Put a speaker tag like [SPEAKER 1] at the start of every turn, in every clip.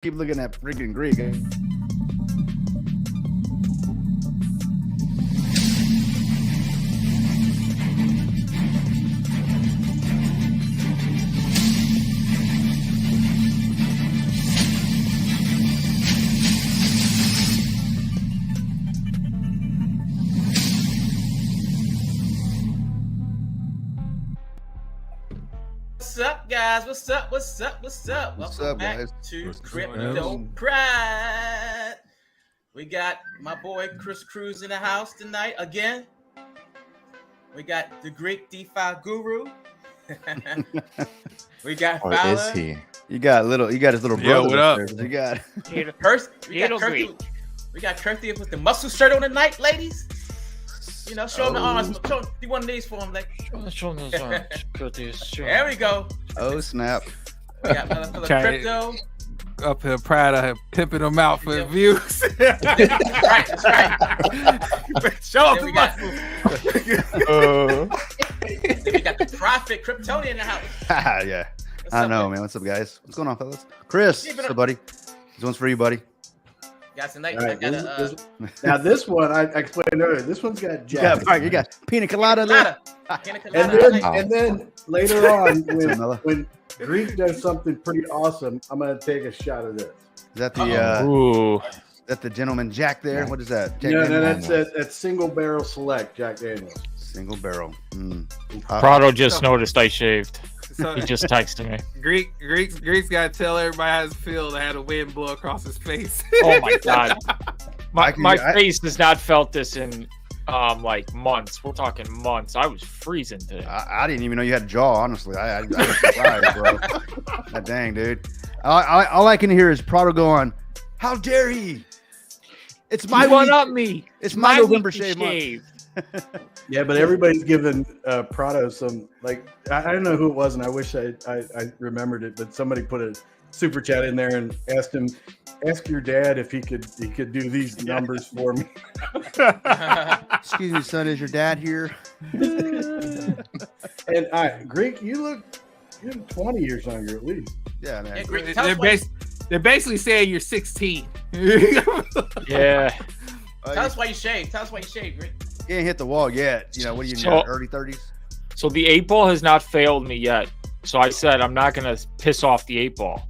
[SPEAKER 1] Keep looking at freaking Greek.
[SPEAKER 2] What's up, guys? What's up? What's up? What's up? Welcome back
[SPEAKER 1] guys?
[SPEAKER 2] to Crypto Pride. We got my boy Chris Cruz in the house tonight again. We got the Greek DeFi guru. We got
[SPEAKER 3] Or
[SPEAKER 2] Fowler.
[SPEAKER 3] is he?
[SPEAKER 1] You got his little brother.
[SPEAKER 4] What up?
[SPEAKER 1] You got.
[SPEAKER 2] We got Kirky with the muscle shirt on tonight, ladies. You know, show him the arms. Do one of these for him, like. There we go.
[SPEAKER 1] Oh snap!
[SPEAKER 2] We got Motherfucker Crypto.
[SPEAKER 4] Up here, proud of pimping them out for views.
[SPEAKER 2] That's right.
[SPEAKER 4] Show
[SPEAKER 2] Then
[SPEAKER 4] them
[SPEAKER 2] we
[SPEAKER 4] the
[SPEAKER 2] got-
[SPEAKER 4] muscle.
[SPEAKER 2] Then we got the Prophet Kryptonian in the house.
[SPEAKER 1] Yeah.
[SPEAKER 2] What's
[SPEAKER 1] I
[SPEAKER 2] up,
[SPEAKER 1] know,
[SPEAKER 2] man?
[SPEAKER 1] man. What's up, guys? What's going on, fellas? Chris,
[SPEAKER 2] Yeah, but-
[SPEAKER 1] what's up, buddy? This one's for you, buddy.
[SPEAKER 2] Guys, tonight
[SPEAKER 5] All
[SPEAKER 2] I
[SPEAKER 5] right,
[SPEAKER 2] got
[SPEAKER 5] now this one I explained earlier. This one's got Jack.
[SPEAKER 1] You got pina colada there.
[SPEAKER 5] And then later on,
[SPEAKER 1] Vanilla.
[SPEAKER 5] when Greek does something pretty awesome, I'm gonna take a shot of this.
[SPEAKER 1] Is that the
[SPEAKER 4] Ooh.
[SPEAKER 1] is that the gentleman Jack there? What is that? Jack
[SPEAKER 5] No,
[SPEAKER 1] Daniels?
[SPEAKER 5] that's single barrel select Jack Daniels.
[SPEAKER 1] Single barrel.
[SPEAKER 6] Prado just noticed I shaved.
[SPEAKER 4] So,
[SPEAKER 6] He just texted me.
[SPEAKER 4] Greek's got to tell everybody how it feels to have the wind blow across his face.
[SPEAKER 6] Oh my god, my
[SPEAKER 1] I-
[SPEAKER 6] face has not felt this in like months. We're talking months. I was freezing today.
[SPEAKER 1] I didn't even know you had a jaw. Honestly, I was surprised, bro. God dang, dude. All I can hear is Prado going, "How dare he? It's my
[SPEAKER 6] He one
[SPEAKER 1] week.
[SPEAKER 6] up me.
[SPEAKER 1] It's my
[SPEAKER 6] week
[SPEAKER 1] November
[SPEAKER 6] to
[SPEAKER 1] shave month."
[SPEAKER 6] shave.
[SPEAKER 5] Yeah, but everybody's giving Prado some like I don't know who it was, and I wish I remembered it, but somebody put a super chat in there and ask your dad if he could do these numbers for me.
[SPEAKER 1] Excuse me, son. Is your dad here?
[SPEAKER 5] And Greek, you're 20 years younger at least.
[SPEAKER 1] Yeah, man.
[SPEAKER 2] Yeah, Greek, tell us
[SPEAKER 4] They're basically saying you're 16.
[SPEAKER 6] Yeah.
[SPEAKER 2] tell us why you shaved. Tell us why you shaved, Greek.
[SPEAKER 1] You ain't hit the wall yet. You know, what are you in
[SPEAKER 6] So-
[SPEAKER 1] your early 30s?
[SPEAKER 6] So the 8-ball has not failed me yet. So I said I'm not gonna piss off the 8-ball.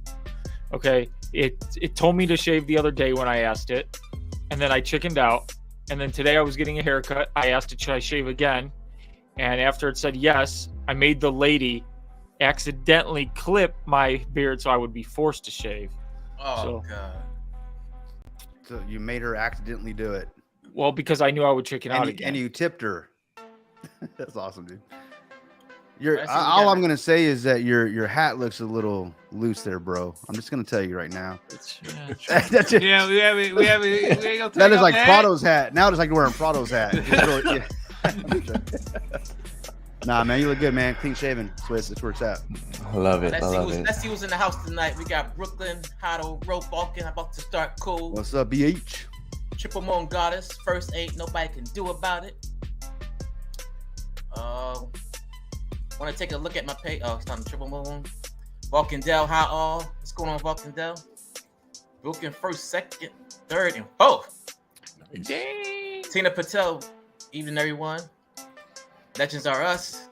[SPEAKER 6] Okay. It told me to shave the other day when I asked it, and then I chickened out. And then today I was getting a haircut. I asked it, should I shave again? And after it said yes, I made the lady accidentally clip my beard so I would be forced to shave.
[SPEAKER 2] Oh
[SPEAKER 6] So-
[SPEAKER 2] god.
[SPEAKER 1] So you made her accidentally do it.
[SPEAKER 6] Well, because I knew I would chicken out again.
[SPEAKER 1] And you tipped her. That's awesome, dude.
[SPEAKER 2] I see you
[SPEAKER 1] All
[SPEAKER 2] got
[SPEAKER 1] I'm gonna say is that your hat looks a little loose there, bro. I'm just gonna tell you right now. That's it.
[SPEAKER 4] Yeah, we ain't gonna take
[SPEAKER 1] That is
[SPEAKER 4] off
[SPEAKER 1] like
[SPEAKER 4] the hat.
[SPEAKER 1] Prado's hat. Now it's like wearing Prado's hat. It's really- yeah. Nah, man, you look good, man. Clean shaven, Swiss. That's where it's at.
[SPEAKER 3] I love it. I
[SPEAKER 2] Let's see,
[SPEAKER 3] love it.
[SPEAKER 2] let's see who's in the house tonight. We got Brooklyn, Hotto, Rope Vulcan, about to start cool.
[SPEAKER 1] What's up, BH?
[SPEAKER 2] Triple Moon Goddess, first ain't nobody can do about it. Want to take a look at my page? Oh, it's on Triple Moon. Vulcan Dell, how all? What's going on, Vulcan Dell? Vulcan first, second, third, and fourth.
[SPEAKER 6] Dang.
[SPEAKER 2] Tina Patel, evening everyone. Legends are us.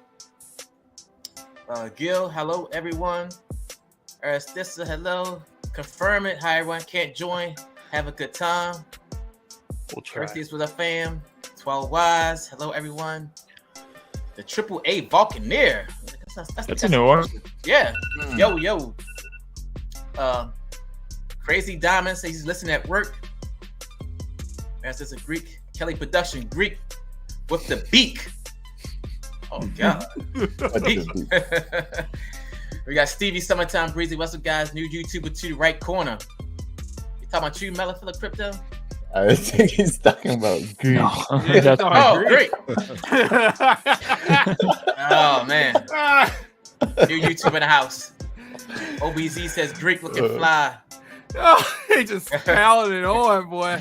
[SPEAKER 2] Gil, hello everyone. Aristissa, hello. Confirm it. Hi everyone. Can't join. Have a good time.
[SPEAKER 6] We'll try.
[SPEAKER 2] Birthdays with a fam. 12 Wise. Hello, everyone. The Triple A Vulcaneer.
[SPEAKER 6] That's a new one.
[SPEAKER 2] Yeah. Yo. Crazy Diamond says he's listening at work. That's just a Greek. Kelly Production Greek with the beak. Oh, God. Beak. We got Stevie Summertime Breezy. What's up, guys? New YouTuber to the right corner. You talking about you, Melafilla Crypto?
[SPEAKER 3] I think he's talking about Greek.
[SPEAKER 6] That's
[SPEAKER 2] Oh, great. Oh, man. New YouTube in the house. OBZ says Greek looking fly.
[SPEAKER 4] Oh, he just pounded it on, boy.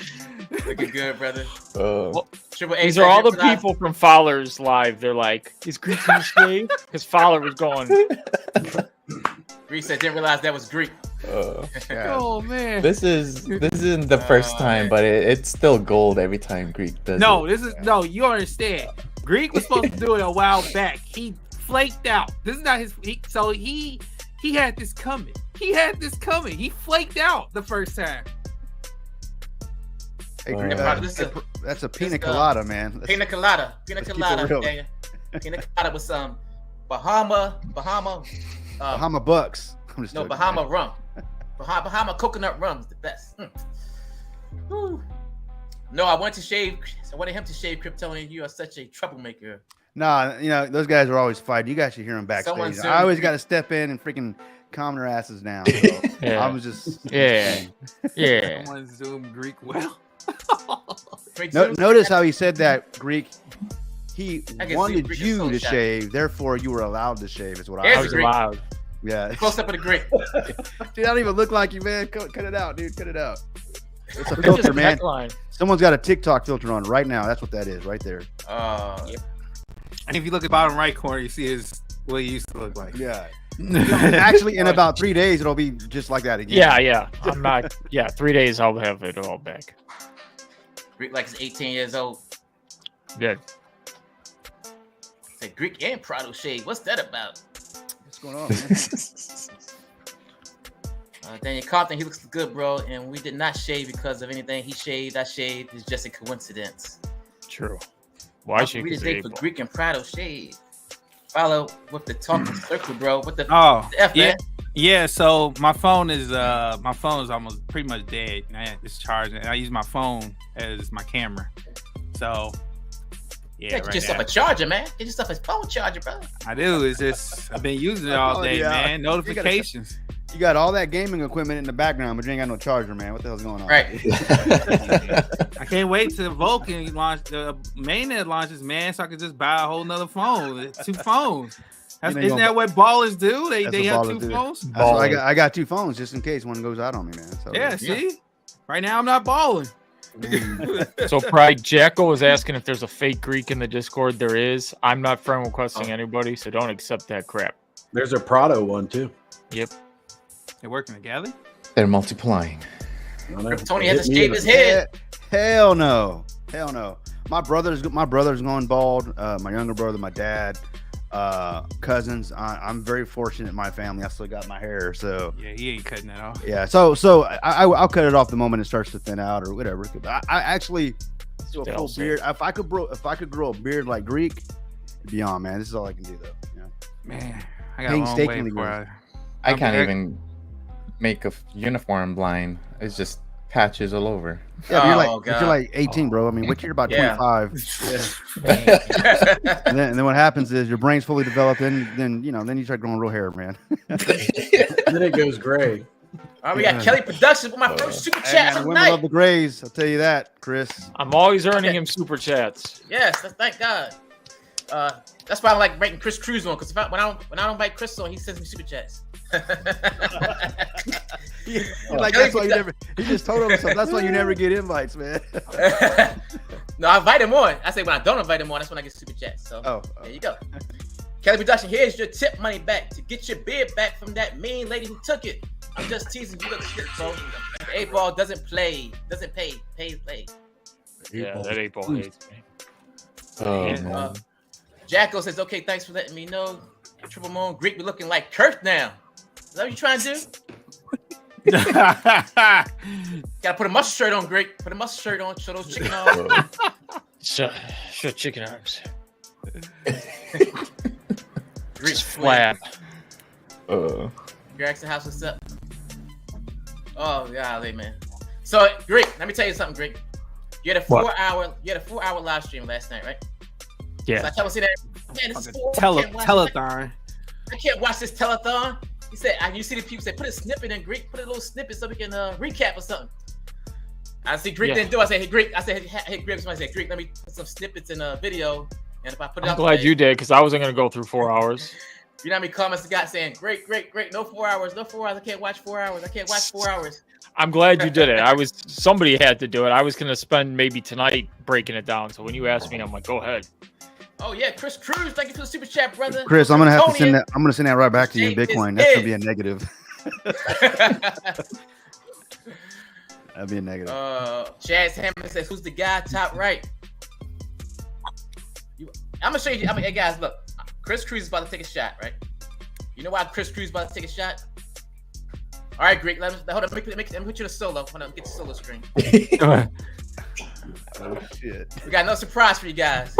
[SPEAKER 2] Looking good, brother. Triple A
[SPEAKER 6] These
[SPEAKER 2] said
[SPEAKER 6] are all
[SPEAKER 2] here
[SPEAKER 6] the
[SPEAKER 2] for
[SPEAKER 6] people from Fowler's live. They're like, is Greek gonna shave? Because Fowler was going.
[SPEAKER 2] Greek said didn't realize that was Greek.
[SPEAKER 1] Yeah.
[SPEAKER 4] Oh man.
[SPEAKER 3] This isn't the first time, but it's still gold every time Greek does
[SPEAKER 4] No,
[SPEAKER 3] it.
[SPEAKER 4] this is no. You understand? Greek was supposed to do it a while back. He flaked out. This is not his. So he had this coming. He had this coming. He flaked out the first time.
[SPEAKER 1] Hey, Greek, that's a pina
[SPEAKER 2] this,
[SPEAKER 1] colada, man.
[SPEAKER 2] Pina colada. Pina
[SPEAKER 1] Let's keep it
[SPEAKER 2] colada.
[SPEAKER 1] real.
[SPEAKER 2] Yeah. Pina colada with some Bahama.
[SPEAKER 1] Bahama Bucks. I'm just
[SPEAKER 2] No,
[SPEAKER 1] joking,
[SPEAKER 2] Bahama
[SPEAKER 1] man.
[SPEAKER 2] rum. Bahama coconut rum is the best. Whew. No, I wanted him to shave Kryptonian. You are such a troublemaker.
[SPEAKER 1] Nah, those guys are always fighting. You guys should hear them
[SPEAKER 2] Someone
[SPEAKER 1] backstage.
[SPEAKER 2] soon-
[SPEAKER 1] I always got to step in and freaking calm their asses down. So
[SPEAKER 6] Yeah.
[SPEAKER 1] I was just
[SPEAKER 6] Yeah. Yeah.
[SPEAKER 4] Someone's doing Greek well.
[SPEAKER 2] Greek Zoom?
[SPEAKER 1] Notice how he said that, Greek. He
[SPEAKER 2] I can see
[SPEAKER 1] wanted
[SPEAKER 2] Greek is
[SPEAKER 1] you
[SPEAKER 2] so
[SPEAKER 1] to
[SPEAKER 2] shy.
[SPEAKER 1] shave, therefore you were allowed to shave. Is what
[SPEAKER 2] Here's
[SPEAKER 1] I
[SPEAKER 6] I
[SPEAKER 2] a
[SPEAKER 6] was
[SPEAKER 1] was.
[SPEAKER 2] Greek.
[SPEAKER 6] allowed.
[SPEAKER 1] Yeah.
[SPEAKER 2] Close up of the Greek.
[SPEAKER 1] Dude, I don't even look like you, man. Cut it out, dude. Cut it out. It's a
[SPEAKER 6] Just
[SPEAKER 1] filter,
[SPEAKER 6] a
[SPEAKER 1] man.
[SPEAKER 6] neckline.
[SPEAKER 1] Someone's got a TikTok filter on right now. That's what that is, right there.
[SPEAKER 4] And if you look at the bottom right corner, you see what he used to look like.
[SPEAKER 1] Yeah. Actually, in about 3 days, it'll be just like that again.
[SPEAKER 6] Yeah. I'm not. Yeah, 3 days I'll have it all back.
[SPEAKER 2] Greek like he's 18 years old.
[SPEAKER 6] Yeah.
[SPEAKER 2] Say Greek and Prado shade. What's that about?
[SPEAKER 1] What's going on, man?
[SPEAKER 2] Daniel Compton, he looks good, bro. And we did not shave because of anything. He shaved, I shaved. It's just a coincidence.
[SPEAKER 6] True. Why should
[SPEAKER 2] We
[SPEAKER 6] you
[SPEAKER 2] just date for
[SPEAKER 6] say?
[SPEAKER 2] Greek and Prado shade. Follow with the talking circle, bro. What the
[SPEAKER 4] Oh,
[SPEAKER 2] F,
[SPEAKER 4] yeah.
[SPEAKER 2] man?
[SPEAKER 4] Yeah, so my phone is almost pretty much dead. It's charging. And I use my phone as my camera. So
[SPEAKER 2] Yeah,
[SPEAKER 4] yeah,
[SPEAKER 2] get
[SPEAKER 4] right
[SPEAKER 2] yourself
[SPEAKER 4] now.
[SPEAKER 2] a charger, man. Get yourself a phone charger, bro.
[SPEAKER 4] I do. It's just I've been using it all day,
[SPEAKER 1] Yeah.
[SPEAKER 4] man. Notifications.
[SPEAKER 1] You got all that gaming equipment in the background, but you ain't got no charger, man. What the hell's going on?
[SPEAKER 2] Right.
[SPEAKER 4] I can't wait till Vulcan launch the Mainnet launches, man, so I can just buy a whole nother phone. 2 phones. Isn't that what ballers do?
[SPEAKER 1] That's
[SPEAKER 4] They
[SPEAKER 1] what
[SPEAKER 4] have
[SPEAKER 1] ballers
[SPEAKER 4] 2
[SPEAKER 1] do.
[SPEAKER 4] phones.
[SPEAKER 1] That's why I got 2 phones just in case one goes out on me, man. So,
[SPEAKER 4] Yeah, see? Right now I'm not balling.
[SPEAKER 6] So Pride Jacko was asking if there's a fake Greek in the Discord. There is. I'm not friend requesting anybody, so don't accept that crap.
[SPEAKER 5] There's a Prado one too.
[SPEAKER 6] Yep.
[SPEAKER 4] They're working together.
[SPEAKER 3] They're multiplying.
[SPEAKER 2] Tony has to shave his head.
[SPEAKER 1] Hell no. Hell no. My brother's going bald. My younger brother, my dad, cousins. I'm very fortunate in my family. I still got my hair, so
[SPEAKER 4] Yeah, he ain't cutting that off.
[SPEAKER 1] yeah. So I'll cut it off the moment it starts to thin out or whatever. I actually do a
[SPEAKER 6] Still
[SPEAKER 1] full
[SPEAKER 6] sick.
[SPEAKER 1] beard. If I could grow a beard like Greek, beyond, man. This is all I can do though. You know?
[SPEAKER 4] Man, I got a long way
[SPEAKER 1] Painstakingly
[SPEAKER 4] before
[SPEAKER 1] good.
[SPEAKER 3] I can't even make a uniform blind. It's just patches all over.
[SPEAKER 1] Yeah,
[SPEAKER 2] Oh,
[SPEAKER 1] but you're like 18, bro. I mean, you're about
[SPEAKER 2] Yeah.
[SPEAKER 1] 25. And then what happens is your brain's fully developed, and then you start growing real hair, man.
[SPEAKER 5] Then it goes gray.
[SPEAKER 2] All right, we got Kelly Productions with my first super
[SPEAKER 1] Hey,
[SPEAKER 2] chat
[SPEAKER 1] man, the
[SPEAKER 2] of the
[SPEAKER 1] women
[SPEAKER 2] night.
[SPEAKER 1] love the grays. I'll tell you that, Chris.
[SPEAKER 6] I'm always earning him super chats.
[SPEAKER 2] Yes, thank God. That's why I like writing Chris Cruz on, because when I don't write Chris on, he sends me super chats.
[SPEAKER 1] Like that's why you never. He just told him so. That's why you never get invites, man.
[SPEAKER 2] No, I invite him on. I say when I don't invite him on, that's when I get super chats. So
[SPEAKER 1] Oh,
[SPEAKER 2] there you go. Kelly Production, here's your tip money back to get your beard back from that mean lady who took it. I'm just teasing you, look shit, bro. The 8-ball doesn't pay.
[SPEAKER 6] Yeah, that 8-ball hates me.
[SPEAKER 3] Oh,
[SPEAKER 6] Yeah.
[SPEAKER 3] man.
[SPEAKER 2] Jacko says, okay, thanks for letting me know. Triple Moon Greek, we looking like Kirk now. Is that what you trying to do? Gotta put a mustard shirt on, Greek. Put a mustard shirt on, show those chicken arms.
[SPEAKER 6] Show chicken arms.
[SPEAKER 2] Greek
[SPEAKER 6] Just flap.
[SPEAKER 3] Uh,
[SPEAKER 2] Jackson House, what's up? Oh, golly, man. So, Greek, let me tell you something, Greek. You had a 4-hour live stream last night, right? So I
[SPEAKER 6] Yeah.
[SPEAKER 2] tell him, see that, man, this is 4
[SPEAKER 4] telethon.
[SPEAKER 2] I can't watch this telethon. He said, you see the people say, put a snippet in Greek, put a little snippet so we can recap or something. I see Greek didn't do it. I said, hey, Greek. I said, hey, Greek. Somebody said, Greek, let me put some snippets in a video. And if I put it
[SPEAKER 6] I'm
[SPEAKER 2] out
[SPEAKER 6] glad
[SPEAKER 2] there,
[SPEAKER 6] you did because I wasn't gonna go through 4 hours.
[SPEAKER 2] you know how many comments the guy saying, great, no 4 hours, no 4 hours. I can't watch 4 hours. I can't watch 4 hours.
[SPEAKER 6] I'm glad you did it. Somebody had to do it. I was gonna spend maybe tonight breaking it down. So when you asked me, I'm like, go ahead.
[SPEAKER 2] Oh yeah, Chris Cruz, thank you for the super chat, brother.
[SPEAKER 1] Chris, I'm gonna have to send
[SPEAKER 2] Tony.
[SPEAKER 1] that. I'm gonna send that right back to you in
[SPEAKER 2] Shake his
[SPEAKER 1] Bitcoin. That's gonna be a
[SPEAKER 2] head.
[SPEAKER 1] negative. That'd be a negative.
[SPEAKER 2] Chaz Hammond says, "Who's the guy top right?" I'm gonna show you. Hey guys, look. Chris Cruz is about to take a shot, right? You know why Chris Cruz is about to take a shot? All right, Greek. Hold on. Let me put you to solo. Hold on. Get the solo screen.
[SPEAKER 1] Oh shit!
[SPEAKER 2] We got no surprise for you guys.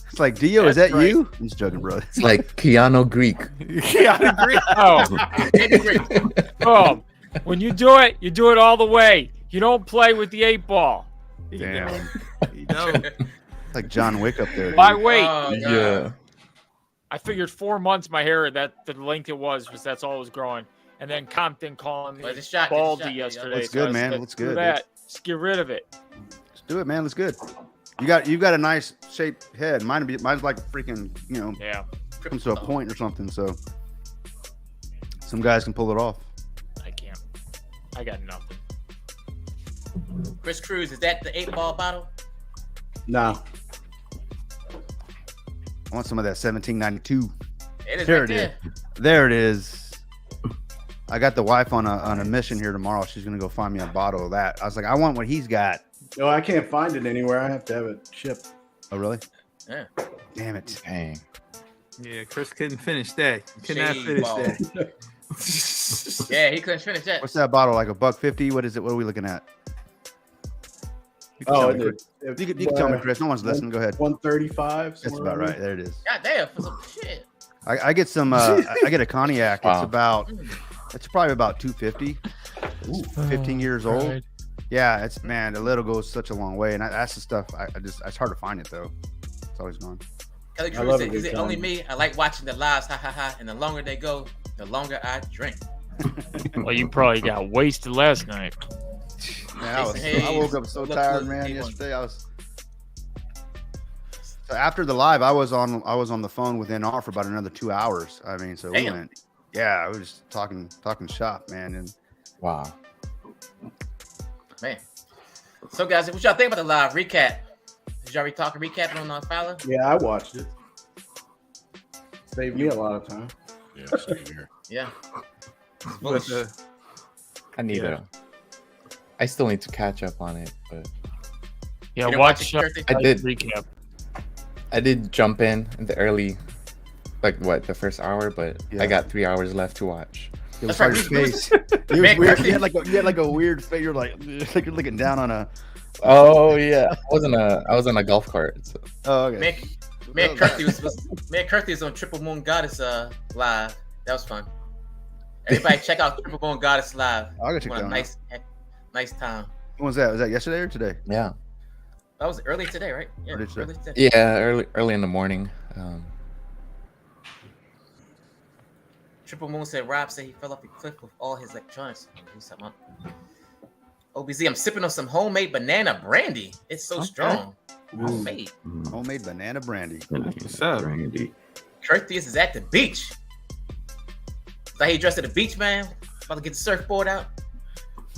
[SPEAKER 1] It's like Dio. Is
[SPEAKER 4] That's
[SPEAKER 1] that
[SPEAKER 4] right.
[SPEAKER 1] you? I'm just joking, bro.
[SPEAKER 3] It's like Keanu Greek.
[SPEAKER 2] Maybe Greek.
[SPEAKER 6] When you do it all the way. You don't play with the 8-ball.
[SPEAKER 1] Damn.
[SPEAKER 4] No.
[SPEAKER 1] It's like John Wick up there. Dude.
[SPEAKER 6] Why wait?
[SPEAKER 2] Oh, God.
[SPEAKER 3] Yeah.
[SPEAKER 6] I figured 4 months my hair the length it was that's all it was growing. And then Compton calling me
[SPEAKER 2] Well, it's a shot,
[SPEAKER 6] baldy
[SPEAKER 2] it's a shot,
[SPEAKER 6] yesterday.
[SPEAKER 1] Looks
[SPEAKER 6] so
[SPEAKER 1] good,
[SPEAKER 6] I
[SPEAKER 1] man.
[SPEAKER 6] said,
[SPEAKER 1] Looks
[SPEAKER 6] "Screw
[SPEAKER 1] good,
[SPEAKER 6] that. Just get rid of it."
[SPEAKER 1] Let's do it, man. Looks good. You've got a nice shaped head. Mine's like freaking,
[SPEAKER 6] Yeah,
[SPEAKER 1] comes to a point or something. So some guys can pull it off.
[SPEAKER 6] I can't. I got nothing.
[SPEAKER 2] Chris Cruz, is that the 8-ball bottle?
[SPEAKER 5] No.
[SPEAKER 1] I want some of that 1792.
[SPEAKER 2] It is
[SPEAKER 1] There
[SPEAKER 2] right
[SPEAKER 1] it
[SPEAKER 2] there.
[SPEAKER 1] There it is. I got the wife on a mission here tomorrow. She's gonna go find me a bottle of that. I was like, I want what he's got.
[SPEAKER 5] No, I can't find it anywhere. I have to have it shipped.
[SPEAKER 1] Oh, really?
[SPEAKER 2] Yeah.
[SPEAKER 1] Damn it.
[SPEAKER 3] Dang.
[SPEAKER 4] Yeah, Chris couldn't finish that. Could not
[SPEAKER 2] Shade
[SPEAKER 4] finish
[SPEAKER 2] ball.
[SPEAKER 4] that.
[SPEAKER 2] Yeah, he couldn't finish that.
[SPEAKER 1] What's that bottle? Like $1.50? What is it? What are we looking at? You can
[SPEAKER 5] Oh,
[SPEAKER 1] tell me, Chris. You can tell me, Chris. No one's listening. Go ahead.
[SPEAKER 5] 135.
[SPEAKER 1] That's about right. There it is.
[SPEAKER 2] God damn, for some shit.
[SPEAKER 1] I get some. I get a cognac.
[SPEAKER 3] Wow.
[SPEAKER 1] It's probably about 250. 15 years old.
[SPEAKER 6] Right.
[SPEAKER 1] Yeah, the little goes such a long way, and that's the stuff. It's hard to find it though. It's always gone.
[SPEAKER 2] Kelly
[SPEAKER 5] I
[SPEAKER 2] Cruz
[SPEAKER 5] love
[SPEAKER 2] said,
[SPEAKER 5] a
[SPEAKER 2] is
[SPEAKER 5] good
[SPEAKER 2] it only
[SPEAKER 5] time.
[SPEAKER 2] me? I like watching the lives, ha ha ha. And the longer they go, the longer I drink.
[SPEAKER 6] Well, you probably got wasted last night.
[SPEAKER 1] Man,
[SPEAKER 2] Jason
[SPEAKER 1] I woke
[SPEAKER 2] Hayes,
[SPEAKER 1] up so
[SPEAKER 2] look,
[SPEAKER 1] tired,
[SPEAKER 2] look,
[SPEAKER 1] man.
[SPEAKER 2] he won.
[SPEAKER 1] Yesterday, So after the live, I was on the phone with NR for about another 2 hours. I mean, so we
[SPEAKER 2] Damn.
[SPEAKER 1] went. Yeah, I was just talking shop, man. And
[SPEAKER 3] Wow.
[SPEAKER 2] Man. So, guys, what y'all think about the live recap? Did y'all already talk recap on Fowler?
[SPEAKER 5] Yeah, I watched it. Saved me a lot of time.
[SPEAKER 7] Yeah, same here.
[SPEAKER 2] Yeah.
[SPEAKER 4] But,
[SPEAKER 3] I need I still need to catch up on it, but
[SPEAKER 6] Yeah,
[SPEAKER 2] You didn't
[SPEAKER 6] watch
[SPEAKER 2] it, Kirsty?
[SPEAKER 3] I did.
[SPEAKER 6] recap.
[SPEAKER 3] I did jump in the early, the first hour, but
[SPEAKER 1] Yeah.
[SPEAKER 3] I got 3 hours left to watch.
[SPEAKER 1] it was
[SPEAKER 2] That's
[SPEAKER 1] hard
[SPEAKER 2] right.
[SPEAKER 1] to face. It was
[SPEAKER 2] Man,
[SPEAKER 1] weird.
[SPEAKER 2] Kirsty-
[SPEAKER 1] You had like a weird face. You're like you're looking down on a.
[SPEAKER 3] Oh yeah, I was on a golf cart. So.
[SPEAKER 1] Oh, okay.
[SPEAKER 2] Me and Kirty was on Triple Moon Goddess live. That was fun. Everybody check out Triple Moon Goddess live.
[SPEAKER 1] I'll go check
[SPEAKER 2] What a
[SPEAKER 1] that out.
[SPEAKER 2] nice time.
[SPEAKER 1] When was that? Was that yesterday or today?
[SPEAKER 3] Yeah,
[SPEAKER 2] That was early today, right? Yeah,
[SPEAKER 1] Early today.
[SPEAKER 2] early today.
[SPEAKER 3] yeah, early in the morning.
[SPEAKER 2] Triple Moon said Rob said he fell off a cliff with all his electronics. OBZ, I'm sipping on some homemade banana brandy. It's so strong. Homemade.
[SPEAKER 1] Homemade banana brandy.
[SPEAKER 4] what's up?
[SPEAKER 2] Curtius is at the beach. Is that how you dressed at the beach, man? About to get the surfboard out.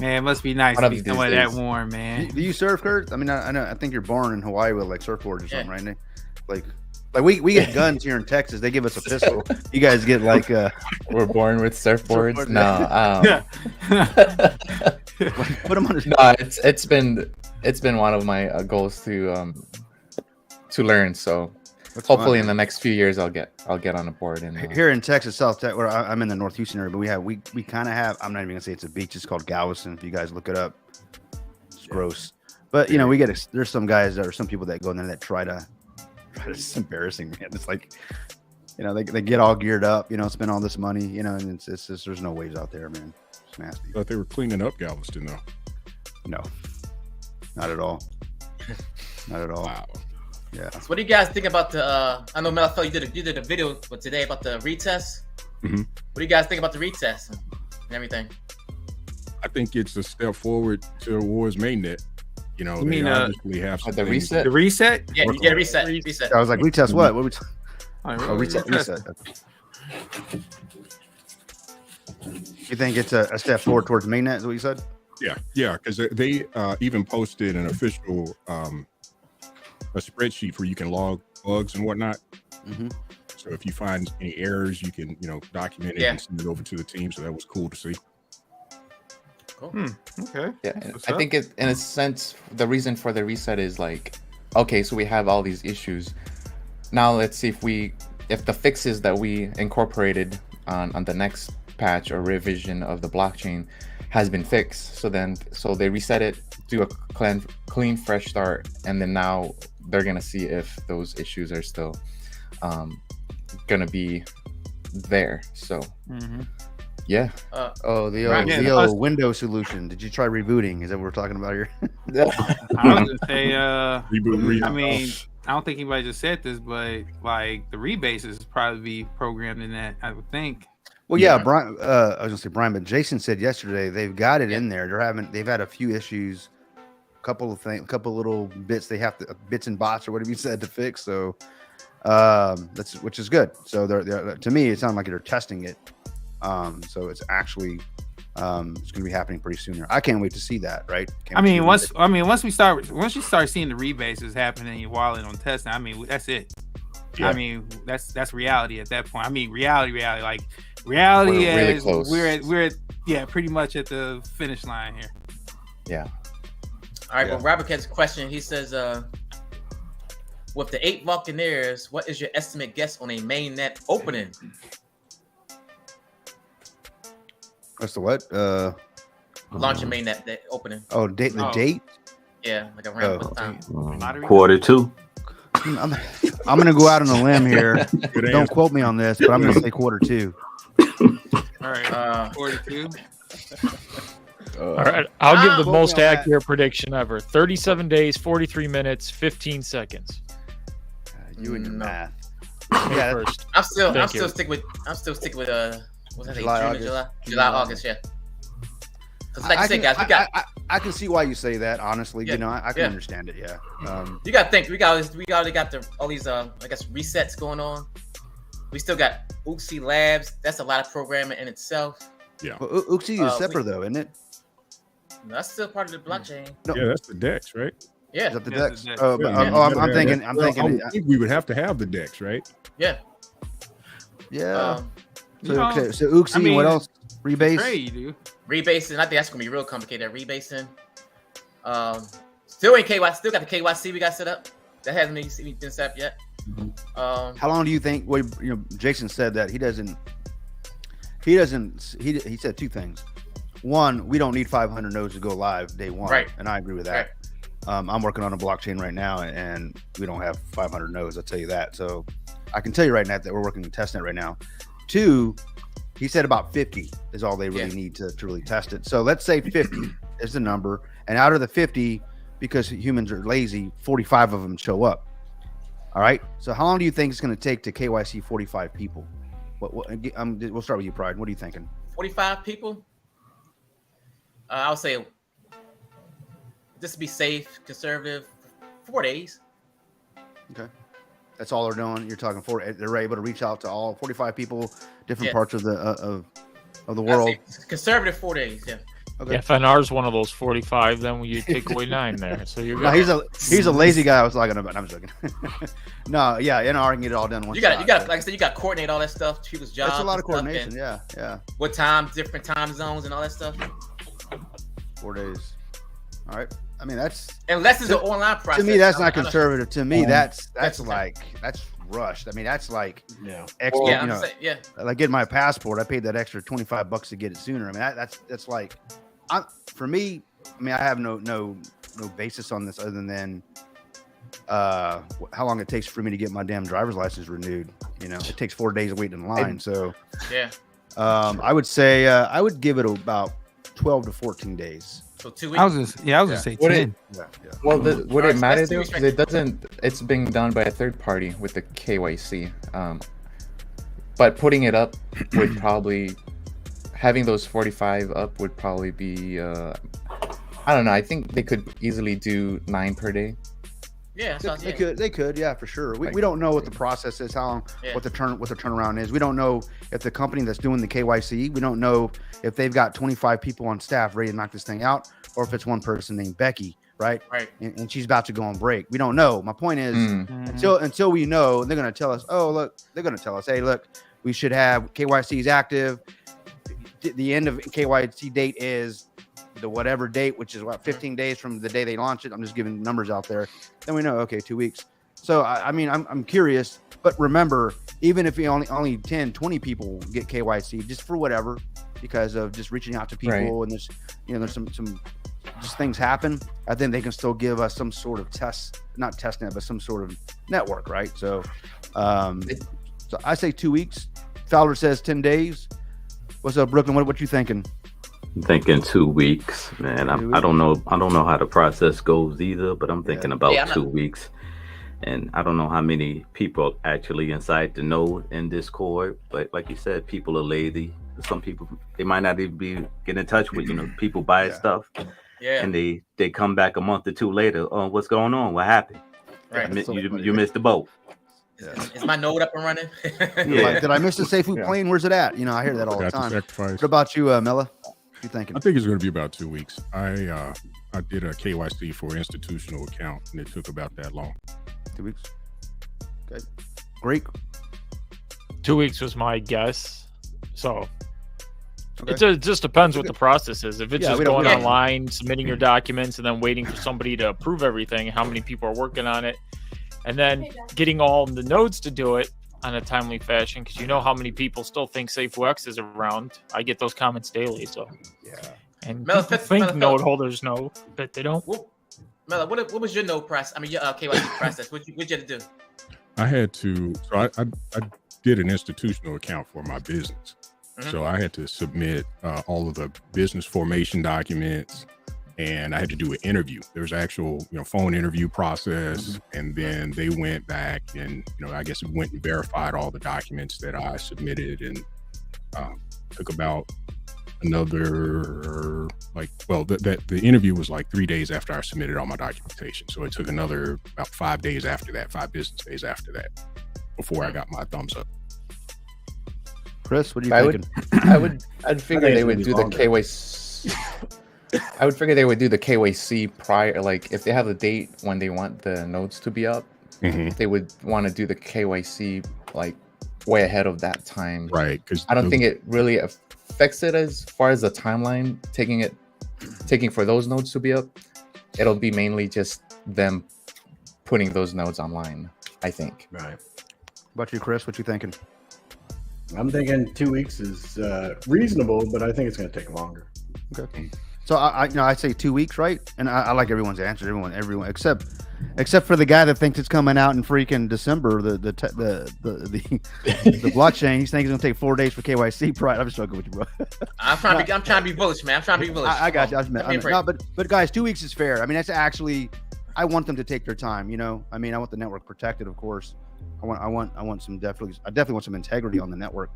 [SPEAKER 4] Man, it must be nice
[SPEAKER 3] One
[SPEAKER 4] to
[SPEAKER 3] of
[SPEAKER 4] be
[SPEAKER 3] these
[SPEAKER 4] somewhere that
[SPEAKER 3] days.
[SPEAKER 4] warm,
[SPEAKER 1] Do
[SPEAKER 4] man.
[SPEAKER 1] you surf, Kurt? I mean, I know. I think you're born in Hawaii with like surfboards or something,
[SPEAKER 2] Yeah.
[SPEAKER 1] right, Nick? Like we get guns here in Texas. They give us a pistol. You guys get like
[SPEAKER 3] We're born with surfboards.
[SPEAKER 1] Surfboards,
[SPEAKER 3] No,
[SPEAKER 1] put them on.
[SPEAKER 3] no, it's been one of my goals to learn. So
[SPEAKER 1] That's
[SPEAKER 3] hopefully
[SPEAKER 1] fun.
[SPEAKER 3] in the next few years I'll get on a board and
[SPEAKER 1] Here in Texas, South Texas, where I'm in the North Houston area, but we kind of have. I'm not even gonna say it's a beach. It's called Galveston. If you guys look it up, it's gross. But you know, there's some guys or some people that go in there that try to. It's embarrassing, man. It's like, you know, they get all geared up, you know, spend all this money, you know, and it's just there's no waves out there, man. It's nasty.
[SPEAKER 7] Thought they were cleaning up Galveston, though.
[SPEAKER 1] No, not at all. Not at all.
[SPEAKER 7] Wow.
[SPEAKER 1] Yeah.
[SPEAKER 2] So what do you guys think about the? I know Melfell, you did a video for today about the retest.
[SPEAKER 7] Mhm.
[SPEAKER 2] What do you guys think about the retest and everything?
[SPEAKER 7] I think it's a step forward towards Mainnet. You know,
[SPEAKER 4] You
[SPEAKER 7] they
[SPEAKER 4] mean,
[SPEAKER 7] obviously have some
[SPEAKER 3] the
[SPEAKER 7] things-
[SPEAKER 3] reset.
[SPEAKER 4] The reset?
[SPEAKER 2] Yeah, you get a reset. Reset.
[SPEAKER 1] I was like, retest what? What we?
[SPEAKER 4] Oh,
[SPEAKER 1] Reset. You think it's a step forward towards mainnet? Is what you said?
[SPEAKER 7] Yeah, because they even posted an official a spreadsheet where you can log bugs and whatnot.
[SPEAKER 1] Mm-hmm.
[SPEAKER 7] So if you find any errors, you can document it and send it over to the team. So that was cool to see.
[SPEAKER 2] Cool.
[SPEAKER 4] Okay.
[SPEAKER 3] Yeah,
[SPEAKER 4] What's
[SPEAKER 3] I
[SPEAKER 4] up?
[SPEAKER 3] think it, in a sense, the reason for the reset is like, okay, so we have all these issues. Now let's see if the fixes that we incorporated on the next patch or revision of the blockchain has been fixed. So they reset it, do a clean fresh start, and then now they're gonna see if those issues are still gonna be there. So yeah.
[SPEAKER 1] The old Windows solution. Did you try rebooting? Is that what we're talking about here?
[SPEAKER 4] I was gonna say,
[SPEAKER 7] Reboot.
[SPEAKER 4] I mean, I don't think anybody just said this, but like the rebases is probably be programmed in that, I would think.
[SPEAKER 1] Well, yeah, Brian. I was gonna say Brian, but Jason said yesterday they've got it in there. They've had a few issues, couple little bits bits and bots or whatever you said to fix. So which is good. So they're to me it sounded like they're testing it. So it's actually it's going to be happening pretty soon here. I can't wait to see that. Right? Once
[SPEAKER 4] you start seeing the rebases happening in your wallet on testing, I mean, that's it. Yeah. I mean, that's reality at that point. I mean, reality. Like reality
[SPEAKER 3] we're really
[SPEAKER 4] is
[SPEAKER 3] close.
[SPEAKER 4] we're pretty much at the finish line here.
[SPEAKER 3] Yeah.
[SPEAKER 2] All right. Well, Robert has a question. He says, with the 8 Vulcaneers, what is your estimate guess on a mainnet opening?
[SPEAKER 1] What's the what?
[SPEAKER 2] Launching mainnet opening.
[SPEAKER 1] Oh, date.
[SPEAKER 2] Yeah, like around what time?
[SPEAKER 8] Q2.
[SPEAKER 1] I'm going to go out on a limb here. Don't quote me on this, but I'm going to say Q2.
[SPEAKER 4] All right. 42.
[SPEAKER 6] All right, I'll give the
[SPEAKER 1] quote
[SPEAKER 6] most
[SPEAKER 1] me on that.
[SPEAKER 6] accurate prediction ever. 37 days, 43 minutes, 15 seconds.
[SPEAKER 1] You and your
[SPEAKER 2] No.
[SPEAKER 1] math.
[SPEAKER 6] Me
[SPEAKER 1] Yeah,
[SPEAKER 6] first.
[SPEAKER 2] I'm still
[SPEAKER 6] Thank you.
[SPEAKER 2] sticking with what's that?
[SPEAKER 1] July,
[SPEAKER 2] June or
[SPEAKER 1] August.
[SPEAKER 2] July, August, yeah. Because like I said, guys, we got
[SPEAKER 1] I can see why you say that. Honestly,
[SPEAKER 2] Yeah.
[SPEAKER 1] I can understand it. Yeah.
[SPEAKER 2] you got to think we already got all these I guess resets going on. We still got Uxie Labs. That's a lot of programming in itself.
[SPEAKER 7] Yeah.
[SPEAKER 1] Well, Uxie is separate though, isn't it?
[SPEAKER 2] That's still part of the blockchain.
[SPEAKER 1] No.
[SPEAKER 7] Yeah, that's the DEX, right?
[SPEAKER 2] Yeah.
[SPEAKER 1] Is that the
[SPEAKER 4] Yeah,
[SPEAKER 1] Dex?
[SPEAKER 4] the Dex.
[SPEAKER 1] Oh, but,
[SPEAKER 7] Yeah,
[SPEAKER 1] I'm thinking.
[SPEAKER 7] I think we would have to have the DEX, right?
[SPEAKER 2] Yeah.
[SPEAKER 1] Yeah. So
[SPEAKER 4] You know,
[SPEAKER 1] Uxie,
[SPEAKER 4] I mean,
[SPEAKER 1] what else? Rebase.
[SPEAKER 4] Trade, dude.
[SPEAKER 2] Rebasing. I think that's gonna be real complicated. Rebasing. Still in KYC. Still got the KYC we got set up. That hasn't been set up yet.
[SPEAKER 1] How long do you think? Well, Jason said that he said two things. One, we don't need 500 nodes to go live day one,
[SPEAKER 2] Right.
[SPEAKER 1] and I agree with that. I'm working on a blockchain right now, and we don't have 500 nodes. I'll tell you that. So I can tell you right now that we're working on testnet right now. Two, he said about 50 is all they really need to really test it. So let's say 50 is the number, and out of the 50, because humans are lazy, 45 of them show up. All right. So how long do you think it's going to take to KYC 45 people? We'll start with you, Pride. What are you thinking?
[SPEAKER 2] 45 people. I would say, just to be safe, conservative, 4 days.
[SPEAKER 1] Okay. That's all they're doing. You're talking they're able to reach out to all 45 people, different
[SPEAKER 2] Yeah.
[SPEAKER 1] parts of the
[SPEAKER 2] I'd
[SPEAKER 1] world.
[SPEAKER 2] say conservative 4 days. Yeah.
[SPEAKER 1] Okay.
[SPEAKER 6] Yeah, if NR's one of those 45, then you take away 9 there. So you're
[SPEAKER 1] No,
[SPEAKER 6] good.
[SPEAKER 1] he's a lazy guy. I was talking about. I'm joking. No, yeah, NR can get it all done one
[SPEAKER 2] You
[SPEAKER 1] shot.
[SPEAKER 2] got, like I said, you got to coordinate all that stuff. People's jobs.
[SPEAKER 1] That's a lot of
[SPEAKER 2] and stuff,
[SPEAKER 1] coordination.
[SPEAKER 2] and
[SPEAKER 1] Yeah.
[SPEAKER 2] What time, different time zones, and all that stuff.
[SPEAKER 1] 4 days. All right. I mean, that's
[SPEAKER 2] Unless it's an online process.
[SPEAKER 1] to me. That's
[SPEAKER 2] I
[SPEAKER 1] not
[SPEAKER 2] don't-
[SPEAKER 1] conservative. To me, that's
[SPEAKER 2] That's
[SPEAKER 1] rushed. I mean, that's like
[SPEAKER 5] Yeah.
[SPEAKER 1] extra.
[SPEAKER 2] Yeah, I'm saying, yeah.
[SPEAKER 1] Like getting my passport, I paid that extra $25 to get it sooner. I mean, that's like, for me. I mean, I have no basis on this other than how long it takes for me to get my damn driver's license renewed. It takes 4 days of waiting in line. So
[SPEAKER 2] Yeah.
[SPEAKER 1] I would say I would give it about 12 to 14 days.
[SPEAKER 2] So 2 weeks.
[SPEAKER 4] I was gonna say
[SPEAKER 3] Would
[SPEAKER 4] 10.
[SPEAKER 1] Yeah.
[SPEAKER 3] Well, would
[SPEAKER 2] Alright,
[SPEAKER 3] it
[SPEAKER 2] so
[SPEAKER 3] matter
[SPEAKER 2] that's two
[SPEAKER 3] though?
[SPEAKER 2] weeks,
[SPEAKER 3] 'Cause
[SPEAKER 2] right?
[SPEAKER 3] it doesn't. It's being done by a third party with the KYC. But putting it up would probably having those 45 up would probably be. I don't know. I think they could easily do 9 per day.
[SPEAKER 2] Yeah.
[SPEAKER 1] They could, yeah, for sure. We don't know what the process is, how long,
[SPEAKER 2] Yeah.
[SPEAKER 1] what the turnaround is. We don't know if the company that's doing the KYC, we don't know if they've got 25 people on staff ready to knock this thing out, or if it's one person named Becky. right?
[SPEAKER 2] Right.
[SPEAKER 1] And she's about to go on break. We don't know. My point is, until we know, they're going to tell us, oh, look, they're going to tell us, hey, look, we should have KYCs active. The end of KYC date is the whatever date, which is what, 15 days from the day they launch it. I'm just giving numbers out there. Then we know, okay, 2 weeks. So, I mean, I'm curious, but remember, even if only 10, 20 people get KYC just for whatever, because of just reaching out to people and there's some just things happen, I think they can still give us some sort of not test net, but some sort of network, right? So, so I say 2 weeks. Fowler says 10 days. What's up, Brooklyn? What you thinking?
[SPEAKER 8] I'm thinking 2 weeks, man. I don't know how the process goes either, but I'm thinking about 2 weeks. And I don't know how many people actually inside the node in Discord, but like you said, people are lazy. Some people, they might not even be getting in touch with, people buy stuff. Yeah. And they come back a month or two later. Oh, what's going on? What happened?
[SPEAKER 2] Right.
[SPEAKER 8] You missed the boat.
[SPEAKER 2] Is my node up and running?
[SPEAKER 1] Did I miss the safe food plane? Where's it at? I hear that all the time. What about you, Mella? What you thinking?
[SPEAKER 7] I think it's going to be about 2 weeks. I did a KYC for an institutional account, and it took about that long.
[SPEAKER 1] 2 weeks. Okay. Greek.
[SPEAKER 6] 2 weeks was my guess. So it just depends what the process is. If it's just going online, submitting your documents, and then waiting for somebody to approve everything, how many people are working on it, and then getting all the nodes to do it on a timely fashion, because you know how many people still think SafeWX is around. I get those comments daily. So and think node holders know, but they don't.
[SPEAKER 2] Mela, what was your node process? I mean, your KYC process. What you had to do?
[SPEAKER 7] I had to. So I did an institutional account for my business. So I had to submit all of the business formation documents, and I had to do an interview. There's actual, phone interview process, and then they went back and, I guess it went and verified all the documents that I submitted, and took about another the interview was like 3 days after I submitted all my documentation. So it took another about 5 days after that, 5 business days after that, before I got my thumbs up.
[SPEAKER 1] Chris, what are you thinking?
[SPEAKER 3] I'd figure they would do the KYC. I would figure they would do the KYC prior, like if they have a date when they want the nodes to be up, they would want to do the KYC like way ahead of that time.
[SPEAKER 7] Right. Because
[SPEAKER 3] I don't think it really affects it as far as the timeline, taking for those nodes to be up. It'll be mainly just them putting those nodes online, I think.
[SPEAKER 1] Right. What about you, Chris? What you thinking?
[SPEAKER 5] I'm thinking 2 weeks is reasonable, but I think it's going to take longer.
[SPEAKER 1] Okay. So I say 2 weeks, right? And I like everyone's answer. Everyone except for the guy that thinks it's coming out in freaking December. The blockchain. He's thinking it's going to take 4 days for KYC. Pride. I'm just joking with you, bro.
[SPEAKER 2] I'm trying to be bullish, man. I'm trying to be bullish.
[SPEAKER 1] I got you. But guys, 2 weeks is fair. I mean, that's actually. I want them to take their time. I mean, I want the network protected, of course. I want some definitely want some integrity on the network.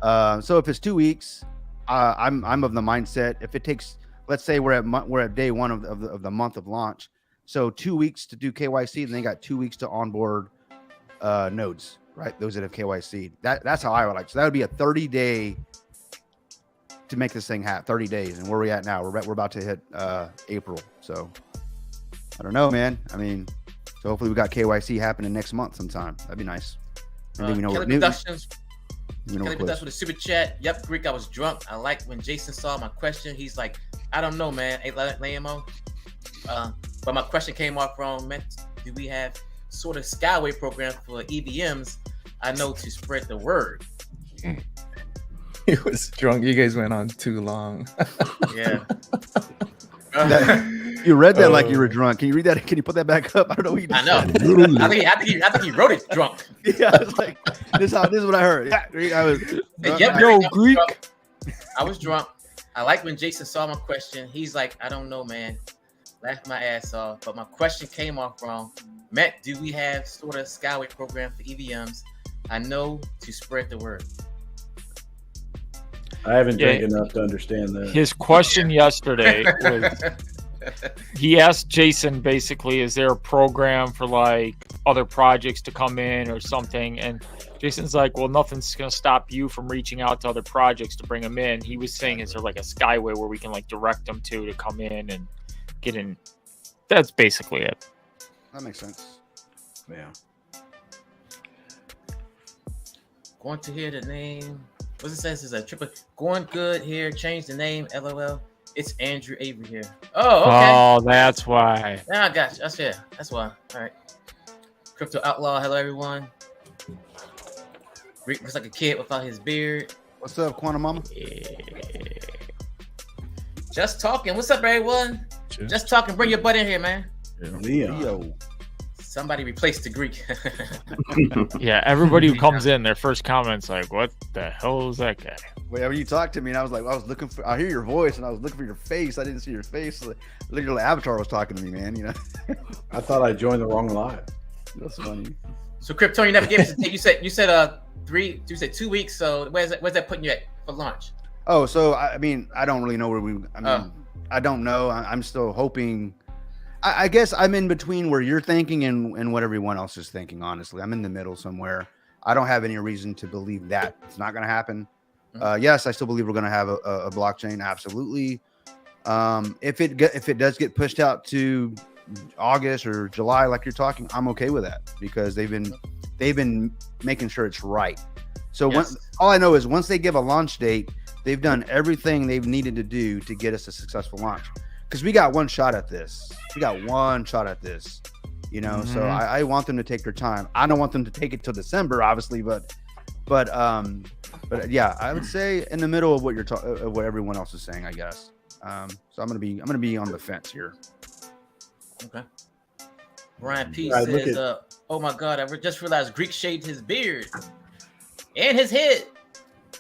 [SPEAKER 1] So if it's 2 weeks, I'm of the mindset if it takes, let's say we're at day one of the month of launch, so 2 weeks to do KYC, then they got 2 weeks to onboard nodes, right? Those that have KYC. That's how I would like. So that would be a 30-day to make this thing happen. 30 days, and where are we at now? We're about to hit April. So I don't know, man. I mean. So hopefully we got KYC happening next month sometime. That'd be nice. And then we know
[SPEAKER 2] Kelly
[SPEAKER 1] what
[SPEAKER 2] Productions.
[SPEAKER 1] Kelly
[SPEAKER 2] Productions with a super chat. Yep, Greek, I was drunk. I like when Jason saw my question. He's like, I don't know, man. Hey, Layamo. But my question came off wrong. Man, do we have sort of Skyway program for EVMs? I know to spread the word.
[SPEAKER 3] He was drunk. You guys went on too long.
[SPEAKER 2] Yeah.
[SPEAKER 1] You read that like you were drunk. Can you read that? Can you put that back up? I don't know what you did.
[SPEAKER 2] I know. I think he wrote it drunk.
[SPEAKER 1] Yeah, it's like this is what I heard. Yeah, I was.
[SPEAKER 2] Greek. I was drunk. I like when Jason saw my question. He's like, I don't know, man. Laughed my ass off, but my question came off wrong. Matt, do we have sort of Skyway program for EVMs? I know to spread the word.
[SPEAKER 5] I haven't drank enough to understand that.
[SPEAKER 6] His question yesterday was, he asked Jason basically, is there a program for like other projects to come in or something? And Jason's like, well, nothing's going to stop you from reaching out to other projects to bring them in. He was saying, is there like a Skyway where we can like direct them to come in and get in? That's basically it.
[SPEAKER 1] That makes sense.
[SPEAKER 5] Yeah.
[SPEAKER 2] Going to hear the name. What it says is a triple. Going good here. Change the name. LOL. It's Andrew Avery here. Oh, okay.
[SPEAKER 6] Oh, that's why.
[SPEAKER 2] Now I got you. That's why. All right. Crypto Outlaw. Hello, everyone. Rick looks like a kid without his beard.
[SPEAKER 1] What's up, Quantum Mama?
[SPEAKER 2] Yeah. Just talking. What's up, everyone? Just talking. Bring your butt in here, man.
[SPEAKER 5] Leo.
[SPEAKER 2] Somebody replaced the Greek.
[SPEAKER 6] Yeah, everybody who comes in, their first comment's like, "What the hell is that guy?"
[SPEAKER 1] Whenever you talked to me, and I was looking for. I hear your voice, and I was looking for your face. I didn't see your face. So literally, Avatar was talking to me, man. You know.
[SPEAKER 5] I thought I joined the wrong live.
[SPEAKER 1] That's funny.
[SPEAKER 2] So, Krypton, you never gave us a date. You said 2 weeks. So, where's that putting you at for launch?
[SPEAKER 1] Oh, so I mean, I don't really know where we. I mean, I don't know. I'm still hoping. I guess I'm in between where you're thinking and what everyone else is thinking. Honestly, I'm in the middle somewhere. I don't have any reason to believe that it's not going to happen. Yes, I still believe we're going to have a blockchain. Absolutely. If it does get pushed out to August or July, like you're talking, I'm okay with that because they've been making sure it's right. So all I know is once they give a launch date, they've done everything they've needed to do to get us a successful launch. Because we got one shot at this. You know. So I want them to take their time. I don't want them to take it till December, obviously, but yeah, I would say in the middle of what you're talking, what everyone else is saying, I guess. So I'm gonna be on the fence here.
[SPEAKER 2] Okay. Ryan P says, "Oh my God, I just realized Greek shaved his beard and his head."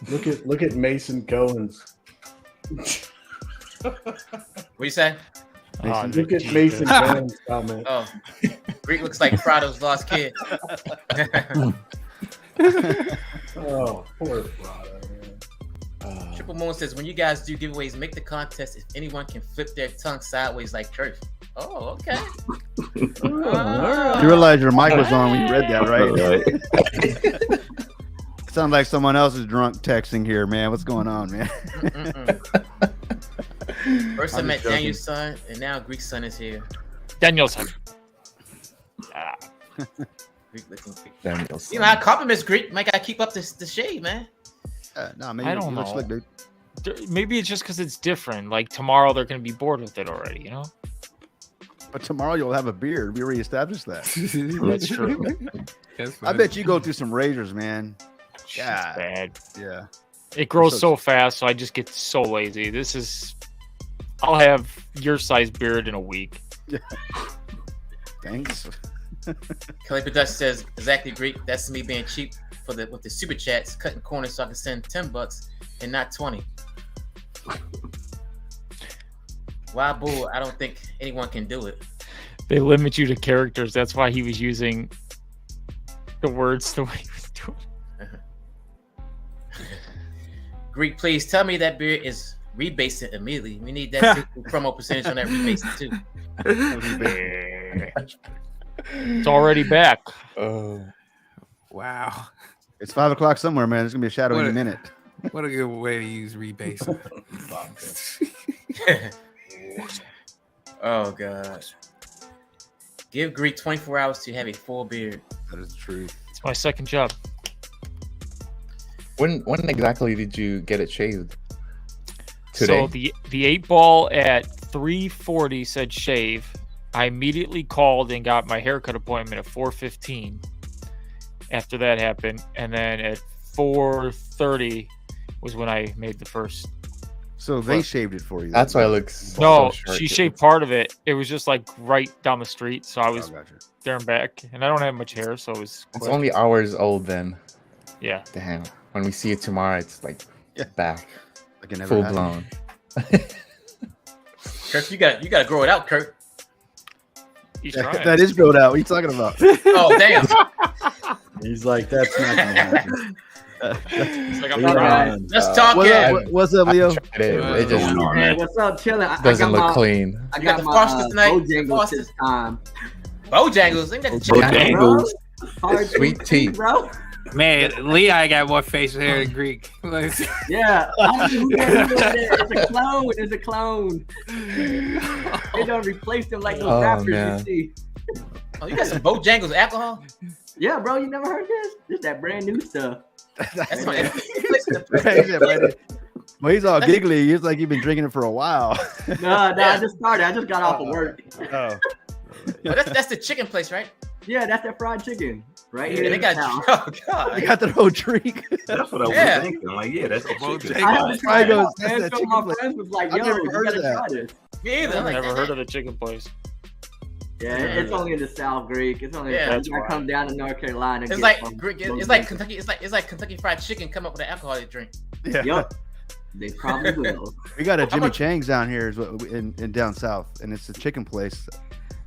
[SPEAKER 5] Look at Mason Cohen's.
[SPEAKER 2] What you say?
[SPEAKER 5] Look at Mason Cohen's comment.
[SPEAKER 2] Oh, Greek looks like Prado's lost kid.
[SPEAKER 5] Oh, poor Prado, man.
[SPEAKER 2] Triple Moon says, when you guys do giveaways, make the contest if anyone can flip their tongue sideways like Kurt. Oh, okay.
[SPEAKER 1] You realize your mic was on when you read that, right? Sounds like someone else is drunk texting here, man. What's going on, man?
[SPEAKER 2] First I met Daniel's son, and now Greek's son is here.
[SPEAKER 6] Daniel's son.
[SPEAKER 2] Greek looking Greek.
[SPEAKER 3] Daniel's son.
[SPEAKER 2] You know, I compliments Greek. Might gotta keep up the shade, man.
[SPEAKER 1] No, maybe
[SPEAKER 6] I don't know.
[SPEAKER 1] Slick, dude.
[SPEAKER 6] Maybe it's just because it's different. Like tomorrow, they're gonna be bored with it already. You know.
[SPEAKER 1] But tomorrow you'll have a beard. We already established that.
[SPEAKER 6] That's true.
[SPEAKER 1] I bet you go through some razors, man.
[SPEAKER 6] Yeah. Bad.
[SPEAKER 1] Yeah.
[SPEAKER 6] It grows so fast, so I just get so lazy. I'll have your size beard in a week.
[SPEAKER 1] Yeah. Thanks.
[SPEAKER 2] Kelly Production says, exactly, Greek. That's me being cheap with the super chats, cutting corners so I can send $10 and not 20. Why, boo? I don't think anyone can do it.
[SPEAKER 6] They limit you to characters. That's why he was using the words the way he was doing.
[SPEAKER 2] Greek, please tell me that beer is rebasing immediately. We need that promo percentage on that rebasing too.
[SPEAKER 6] It's already back.
[SPEAKER 3] Oh,
[SPEAKER 4] Wow.
[SPEAKER 1] It's 5 o'clock somewhere, man. It's gonna be a shadow any minute.
[SPEAKER 4] What a good way to use rebase.
[SPEAKER 2] Oh god. Give Greek 24 hours to have a full beard.
[SPEAKER 1] That is the truth.
[SPEAKER 6] It's my second job.
[SPEAKER 3] when exactly did you get it shaved? Today?
[SPEAKER 6] So the 8-ball at 3:40 said shave. I immediately called and got my haircut appointment at 4:15. After that happened, and then at 4:30 was when I made the first.
[SPEAKER 1] So they shaved it for you.
[SPEAKER 3] That's why it looks.
[SPEAKER 6] No,
[SPEAKER 3] so short.
[SPEAKER 6] she shaved part of it. It was just like right down the street, so I was
[SPEAKER 1] gotcha.
[SPEAKER 6] there and back, and I don't have much hair, so it was.
[SPEAKER 3] It's
[SPEAKER 6] quick.
[SPEAKER 3] only hours old then.
[SPEAKER 6] Yeah.
[SPEAKER 3] Damn. When we see it tomorrow, it's like back,
[SPEAKER 1] Like it never
[SPEAKER 3] full
[SPEAKER 1] happened.
[SPEAKER 3] blown.
[SPEAKER 2] Kurt, you gotta grow it out, Kurt.
[SPEAKER 6] He's trying.
[SPEAKER 1] That is growed out. What are you talking about?
[SPEAKER 2] Oh damn.
[SPEAKER 5] He's like, that's not gonna happen.
[SPEAKER 2] It's like I'm
[SPEAKER 5] Leave it
[SPEAKER 2] trying.
[SPEAKER 5] on.
[SPEAKER 2] Let's talk it.
[SPEAKER 1] What's up, Leo?
[SPEAKER 3] It just
[SPEAKER 9] Hey, what's up, chilling? I
[SPEAKER 3] doesn't
[SPEAKER 9] got
[SPEAKER 3] look
[SPEAKER 9] my,
[SPEAKER 3] clean.
[SPEAKER 9] I
[SPEAKER 2] You got
[SPEAKER 9] got
[SPEAKER 2] the
[SPEAKER 9] my
[SPEAKER 2] Fosters tonight?
[SPEAKER 9] Bojangles
[SPEAKER 2] Fosters?
[SPEAKER 9] this time.
[SPEAKER 2] Bojangles. Ain't that the chicken?
[SPEAKER 9] Bro, hard
[SPEAKER 3] Sweet
[SPEAKER 9] to
[SPEAKER 3] tea.
[SPEAKER 9] eat, bro.
[SPEAKER 4] Man, Lehigh got more facial hair than Greek.
[SPEAKER 9] Yeah, I don't know who that is. It's a clone. It's a clone. They don't replace them like those rappers you see.
[SPEAKER 2] Oh, you got some Bojangles alcohol?
[SPEAKER 9] Yeah, bro, you never heard this? This that brand new stuff.
[SPEAKER 2] That's my
[SPEAKER 1] Well, he's all giggly. He's like you've been drinking it for a while.
[SPEAKER 9] No, I just started. I just got off of work.
[SPEAKER 1] Oh.
[SPEAKER 2] That's the chicken place, right?
[SPEAKER 9] Yeah, that's that fried chicken. Right here.
[SPEAKER 2] They got, oh God.
[SPEAKER 1] They got the whole drink.
[SPEAKER 8] That's what I was thinking. Like, yeah, that's the chicken.
[SPEAKER 9] I have to try
[SPEAKER 1] Goes,
[SPEAKER 9] it. Man, so my friends was like, yo, you gotta try this.
[SPEAKER 2] Me either.
[SPEAKER 6] I've never heard of the chicken place.
[SPEAKER 9] Yeah, it's only in the South, Greek. It's only
[SPEAKER 2] Yeah,
[SPEAKER 9] I come down to North Carolina.
[SPEAKER 2] It's like Greek. It's like Kentucky. It's like Kentucky Fried Chicken come up with an alcoholic drink.
[SPEAKER 1] Yeah.
[SPEAKER 9] Yup. They probably will.
[SPEAKER 1] We got a Jimmy Chang's down here in down south, and it's a chicken place.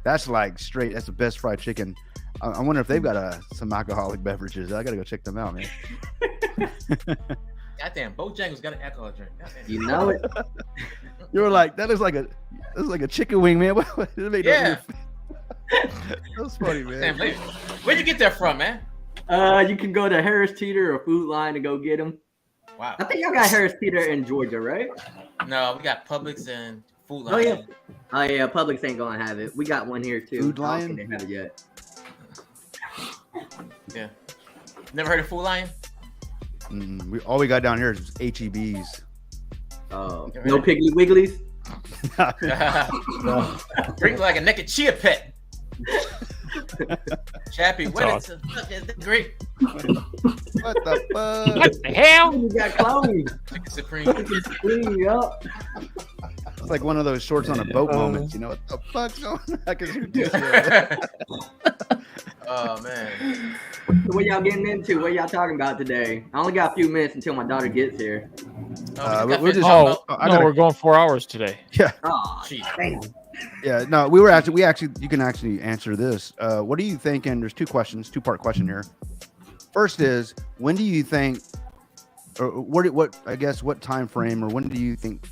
[SPEAKER 1] That's like straight. That's the best fried chicken. I wonder if they've got some alcoholic beverages. I gotta go check them out, man.
[SPEAKER 2] Goddamn, Bojangles got an alcoholic drink. Goddamn.
[SPEAKER 9] You know it.
[SPEAKER 1] You were like, that looks like a chicken wing, man.
[SPEAKER 2] Yeah.
[SPEAKER 1] That's funny, man.
[SPEAKER 2] Damn, where'd you get that from, man?
[SPEAKER 9] You can go to Harris Teeter or Food Line to go get them.
[SPEAKER 2] Wow.
[SPEAKER 9] I think y'all got Harris Teeter in Georgia, right?
[SPEAKER 2] No, we got Publix and Food Line.
[SPEAKER 9] Oh yeah, Publix ain't gonna have it. We got one here too.
[SPEAKER 1] Food Lion?
[SPEAKER 9] I don't think they have it yet.
[SPEAKER 2] Yeah. Never heard of Food Lion?
[SPEAKER 1] All we got down here is HEBs.
[SPEAKER 9] Oh, no Piggly Wigglies.
[SPEAKER 2] Drink like a naked chia pet. Chappie, what the fuck is that great?
[SPEAKER 1] What the fuck?
[SPEAKER 6] What the hell?
[SPEAKER 9] You got clones.
[SPEAKER 2] Chicken Supreme.
[SPEAKER 9] Chicken Supreme, yup.
[SPEAKER 1] It's like one of those shorts on a boat moments. You know what the fuck's going on? I can shoot this.
[SPEAKER 2] Oh man.
[SPEAKER 9] So what y'all getting into? What y'all talking about today? I only got a few minutes until my daughter gets here.
[SPEAKER 1] We're just.
[SPEAKER 6] We're going 4 hours today.
[SPEAKER 1] Yeah.
[SPEAKER 9] Oh, damn.
[SPEAKER 1] Yeah. No, we actually. You can actually answer this. What are you thinking? There's two part question here. First is, when do you think, or what time frame, or when do you think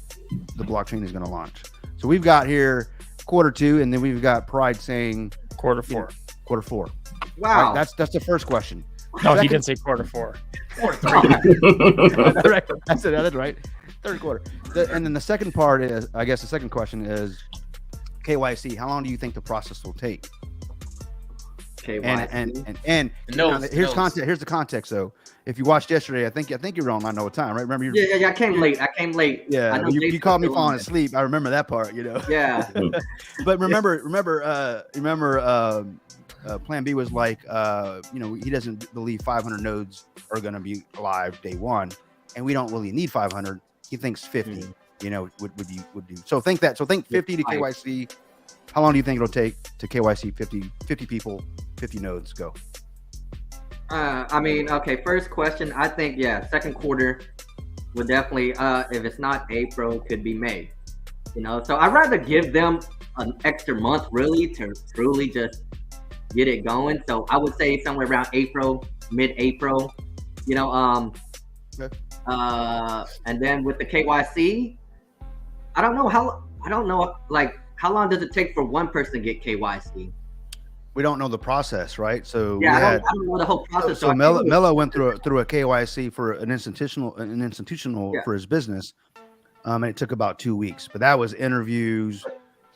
[SPEAKER 1] the blockchain is going to launch? So we've got here Q2, and then we've got Pride saying
[SPEAKER 6] Q4.
[SPEAKER 1] Q4.
[SPEAKER 9] Wow.
[SPEAKER 1] Right, that's the first question.
[SPEAKER 6] No, he didn't say Q4.
[SPEAKER 2] Q3.
[SPEAKER 1] Right. That's right. Third quarter. And then the second part is, I guess the second question is KYC. How long do you think the process will take?
[SPEAKER 9] KYC.
[SPEAKER 1] And here's context. Here's the context. though. If you watched yesterday, I think you were on I Know What Time, right? Remember?
[SPEAKER 9] Yeah. I came late.
[SPEAKER 1] Yeah. You called me falling asleep. I remember that part. You know.
[SPEAKER 9] Yeah.
[SPEAKER 1] But remember. Plan B was like, he doesn't believe 500 nodes are going to be live day one, and we don't really need 500. He thinks 50, would do. So think 50 to KYC. How long do you think it'll take to KYC 50 people, 50 nodes go?
[SPEAKER 9] Okay. First question. I think second quarter would definitely. If it's not April, could be May. So I'd rather give them an extra month really to truly just get it going. So I would say somewhere around April, mid-April, and then with the KYC, I don't know how long does it take for one person to get KYC?
[SPEAKER 1] We don't know the process, right? So
[SPEAKER 9] I don't know the whole process.
[SPEAKER 1] So Mello went through a KYC for an institutional for his business, and it took about 2 weeks. But that was interviews,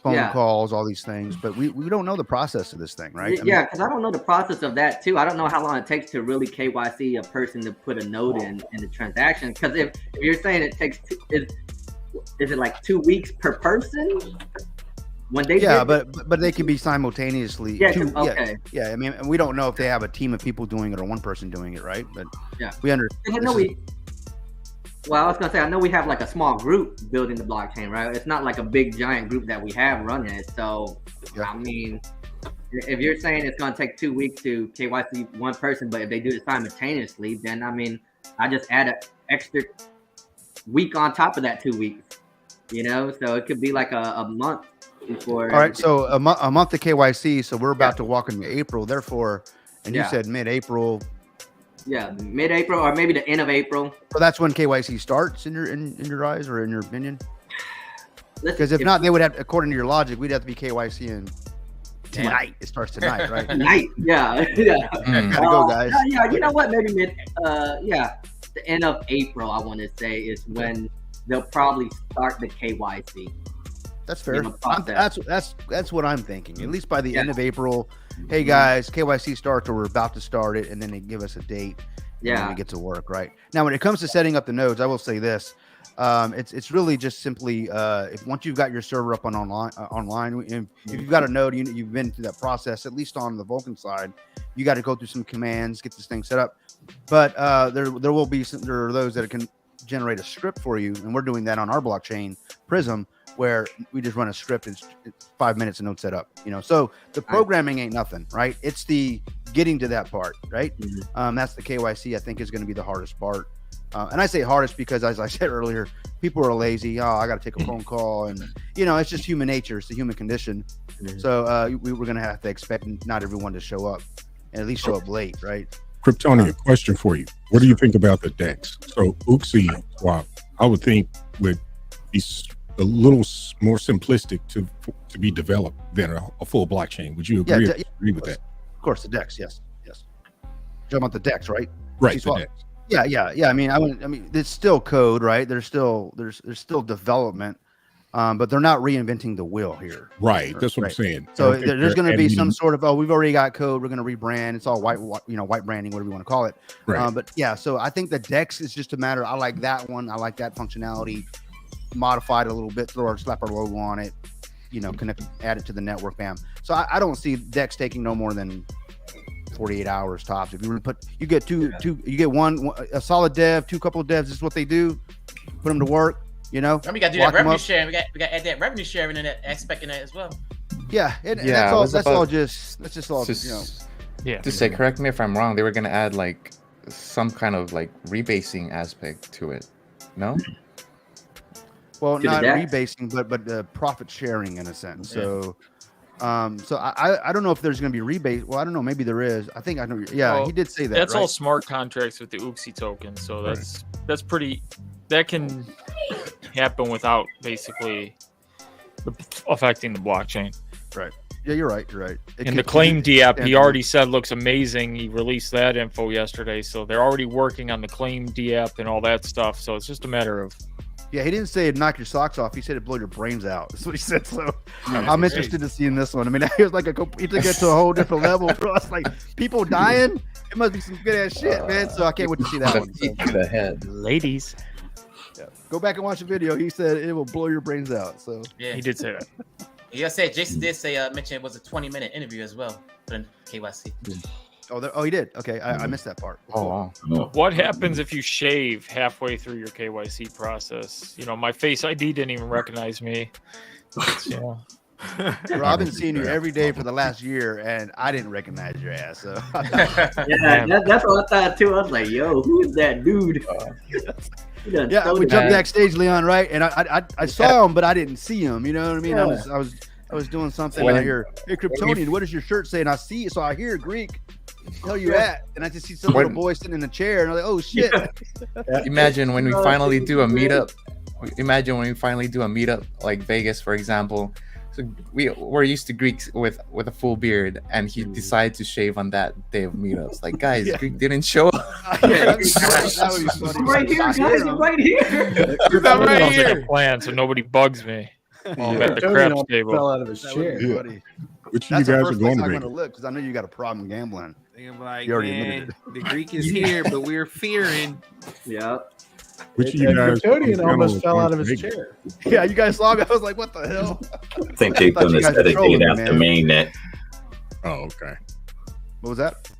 [SPEAKER 1] phone calls, all these things, but we don't know the process of this thing, right?
[SPEAKER 9] Because I don't know the process of that too. I don't know how long it takes to really KYC a person to put a node in the transaction. Because if you're saying it takes, is it like 2 weeks per person? When they
[SPEAKER 1] but they can be simultaneously. Yeah. I mean, we don't know if they have a team of people doing it or one person doing it, right? But we understand. Well, I was gonna say, I know we have like a small group building the blockchain, right? It's not like a big giant group that we have running it. So, I mean, if you're saying it's gonna take 2 weeks to KYC one person, but if they do it simultaneously, then I mean, I just add an extra week on top of that 2 weeks, So it could be like a month before. All right, so a month of KYC. So we're about to walk into April, therefore, and you said mid-April.
[SPEAKER 9] Yeah, mid-April or maybe the end of April.
[SPEAKER 1] So that's when KYC starts in your eyes or in your opinion? Because if not, they would have, according to your logic, we'd have to be KYC in tonight. It starts tonight, right?
[SPEAKER 9] Tonight, yeah.
[SPEAKER 1] Gotta go, guys.
[SPEAKER 9] Yeah, you know what? Maybe the end of April, I want to say, is when they'll probably start the KYC.
[SPEAKER 1] That's fair.
[SPEAKER 9] You know,
[SPEAKER 1] That's what I'm thinking. At least by the end of April, hey guys, KYC starts or we're about to start it, and then they give us a date. And then we get to work, right? Now, when it comes to setting up the nodes, I will say this: it's really just simply if once you've got your server up on online, if you've got a node, you've been through that process. At least on the Vulcan side, you got to go through some commands, get this thing set up. But there will be there are those that can generate a script for you, and we're doing that on our blockchain Prism, where we just run a script and it's 5 minutes and node set up. So the programming ain't nothing, right? It's the getting to that part, right? That's the KYC. I think is going to be the hardest part. And I say hardest because, as I said earlier, people are lazy. Oh, I got to take a phone call, and it's just human nature. It's the human condition. So we're going to have to expect not everyone to show up, and at least show up late, right?
[SPEAKER 7] Kryptonian, question for you. What do you think about the DEX? So UXI swap, I would think would be a little more simplistic to be developed than a full blockchain. Would you agree with that?
[SPEAKER 1] Of course, the DEX, yes. Talking about the DEX, right?
[SPEAKER 7] Right, the DEX.
[SPEAKER 1] Yeah. I mean, it's still code, right? There's still development, but they're not reinventing the wheel here.
[SPEAKER 7] Right, that's what I'm saying.
[SPEAKER 1] So there's going to be some sort of we've already got code. We're going to rebrand. It's all white branding, whatever you want to call it.
[SPEAKER 7] Right.
[SPEAKER 1] But yeah, so I think the DEX is just a matter. I like that one. I like that functionality. Modify it a little bit, slap our logo on it, connect, add it to the network, bam. So I don't see DEX taking no more than 48 hours tops. If you were to you get a solid dev, couple of devs. This is what they do. Put them to work.
[SPEAKER 2] We got to do that revenue sharing. We got to add that revenue sharing in that aspect in that as well.
[SPEAKER 1] Yeah, and that's all. Just
[SPEAKER 3] to say, correct me if I'm wrong. They were going to add like some kind of like rebasing aspect to it. No.
[SPEAKER 1] Well, not rebasing, but profit sharing in a sense. So, I don't know if there's going to be rebate. Well, I don't know. Maybe there is. I think I know. Yeah, well, he did say that.
[SPEAKER 6] That's
[SPEAKER 1] right?
[SPEAKER 6] all smart contracts with the UXI token. So that's pretty. That can happen without basically affecting the blockchain.
[SPEAKER 1] Right. Yeah, you're right.
[SPEAKER 6] And the claim DApp, he already said looks amazing. He released that info yesterday. So they're already working on the claim DApp and all that stuff. So it's just a matter of.
[SPEAKER 1] Yeah, he didn't say it'd knock your socks off. He said it'd blow your brains out. That's what he said. So I'm interested to see in this one. I mean, he was like he took it to a whole different level, bro. It's like people dying. It must be some good ass shit, man. So I can't wait to see that one.
[SPEAKER 3] To the head,
[SPEAKER 6] ladies.
[SPEAKER 1] Yeah. Go back and watch the video. He said it will blow your brains out. So
[SPEAKER 2] yeah,
[SPEAKER 6] he did say that.
[SPEAKER 2] Yeah, said Jason did say mention it was a 20-minute interview as well for the KYC.
[SPEAKER 1] Oh, he did. Okay, I missed that part.
[SPEAKER 3] Oh, wow.
[SPEAKER 6] What happens if you shave halfway through your KYC process? My Face ID didn't even recognize me.
[SPEAKER 1] Bro, I've been seeing you every day for the last year, and I didn't recognize your ass. So
[SPEAKER 9] that's what I thought too. I was like, "Yo, who's that dude?"
[SPEAKER 1] Yeah, we jumped backstage, Leon, right? And I saw him, but I didn't see him. You know what I mean? Yeah. I was doing something. I hear, "Hey, Kryptonian, what does your shirt say?" And I see it, so I hear Greek. Hell you at? And I just see some little boy sitting in a chair, and I'm like, "Oh shit!"
[SPEAKER 3] Imagine when we finally do a meetup. Like Vegas, for example. So we're used to Greeks with a full beard, and he decided to shave on that day of meetups. Like, guys, Greek didn't show up.
[SPEAKER 1] That would be funny.
[SPEAKER 9] Right here, guys, right here.
[SPEAKER 6] He's not right here. Like a plan, so nobody bugs me. I'm at the craps table.
[SPEAKER 5] Fell out of his chair.
[SPEAKER 7] Which you guys are going
[SPEAKER 1] to look because I know you got a problem gambling.
[SPEAKER 4] Like,
[SPEAKER 1] you already admitted it.
[SPEAKER 4] The Greek is here, but we're fearing.
[SPEAKER 9] Yep.
[SPEAKER 7] Which you guys
[SPEAKER 5] Kryptonian almost fell out of his chair.
[SPEAKER 1] Yeah, you guys saw me. I was like, "What the hell?"
[SPEAKER 8] I think they're going to set a date after Mainnet.
[SPEAKER 7] Oh, okay.
[SPEAKER 1] What was that?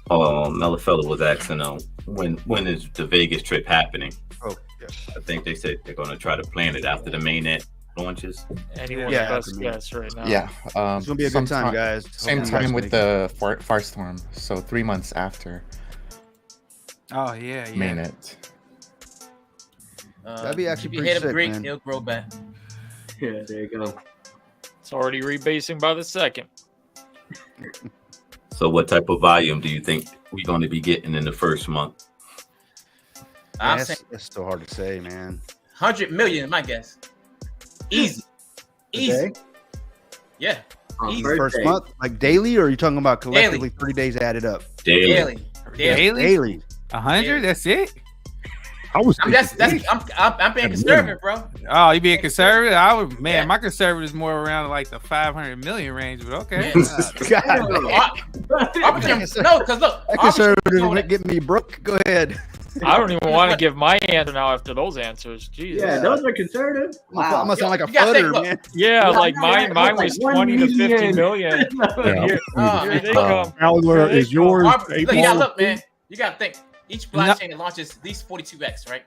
[SPEAKER 8] Mellifella was asking, when is the Vegas trip happening?
[SPEAKER 1] Oh, yeah.
[SPEAKER 8] I think they said they're going to try to plan it after the Mainnet launches.
[SPEAKER 6] Anyone's best guess right now.
[SPEAKER 3] Yeah,
[SPEAKER 1] it's going to be a good time, guys.
[SPEAKER 3] Same time with the Firestorm, so 3 months after.
[SPEAKER 4] Oh yeah.
[SPEAKER 3] Mainnet.
[SPEAKER 1] That'd be actually
[SPEAKER 2] if you
[SPEAKER 1] pretty
[SPEAKER 2] hit
[SPEAKER 1] sick,
[SPEAKER 2] a Greek,
[SPEAKER 1] man.
[SPEAKER 2] he'll grow back.
[SPEAKER 9] Yeah, there you go.
[SPEAKER 6] It's already rebasing by the second.
[SPEAKER 8] So what type of volume do you think we're going to be getting in the first month?
[SPEAKER 2] I'm
[SPEAKER 1] Yeah,
[SPEAKER 2] saying
[SPEAKER 1] it's still hard to say, man.
[SPEAKER 2] 100 million is my guess. Easy.
[SPEAKER 5] Okay.
[SPEAKER 2] Yeah.
[SPEAKER 1] First month, like daily, or are you talking about collectively 30 days added up?
[SPEAKER 2] Daily.
[SPEAKER 4] 100. That's it.
[SPEAKER 2] I'm being conservative, bro.
[SPEAKER 4] Oh, you being conservative? My conservative is more around like the 500 million range, but okay.
[SPEAKER 2] No, because look,
[SPEAKER 1] conservative get me broke. Go ahead.
[SPEAKER 6] I don't even want to give my answer now after those answers. Jesus.
[SPEAKER 9] Yeah, those are conservative.
[SPEAKER 1] Wow. I'm gonna sound like a flutter, man.
[SPEAKER 6] Yeah, like mine was 20 to 50 million. Here they come.
[SPEAKER 7] Aliware, is yours?
[SPEAKER 2] Look, man, you gotta think. Each blockchain that launches at least 42x, right?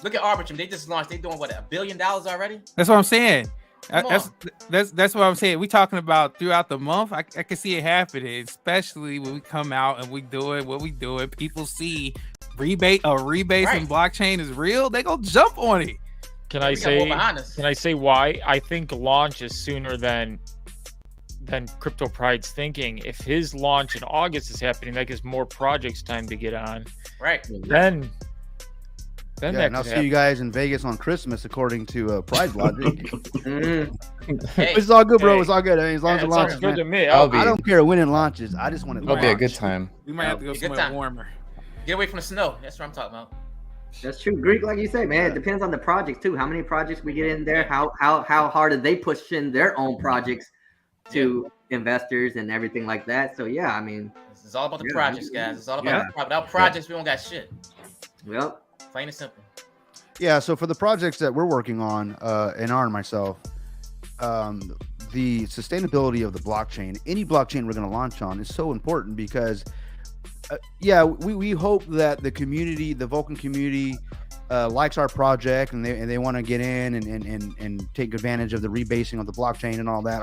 [SPEAKER 2] Look at Arbitrum. They just launched. They doing what, $1 billion already?
[SPEAKER 4] That's what I'm saying. That's what I'm saying. We talking about throughout the month. I can see it happening, especially when we come out and we doing what we doing. People see rebase and blockchain is real. They gonna jump on it.
[SPEAKER 6] Can I say why? I think launch is sooner than Crypto Pride's thinking. If his launch in August is happening, that gives more projects time to get on.
[SPEAKER 2] Right.
[SPEAKER 6] Then
[SPEAKER 1] and I'll see you guys in Vegas on Christmas, according to Pride's logic. It's all good, bro. It's all good. I mean, as long as it launches,
[SPEAKER 6] good to me.
[SPEAKER 1] I don't care when it launches. I just want it.
[SPEAKER 3] It'll be a good time.
[SPEAKER 4] We might have to go somewhere warmer.
[SPEAKER 2] Get away from the snow. That's what I'm talking about.
[SPEAKER 9] That's true, Greek. Like you say, man, it depends on the project too. How many projects we get in there? How hard are they pushing their own projects to investors and everything like that? So yeah, I mean,
[SPEAKER 2] it's all about the projects, guys. It's all about without projects, we don't got shit.
[SPEAKER 9] Yep.
[SPEAKER 2] Plain and simple.
[SPEAKER 1] Yeah. So for the projects that we're working on, and myself, the sustainability of the blockchain, any blockchain we're going to launch on, is so important because, we hope that the community, the Vulcan community, likes our project and they want to get in and take advantage of the rebasing of the blockchain and all that.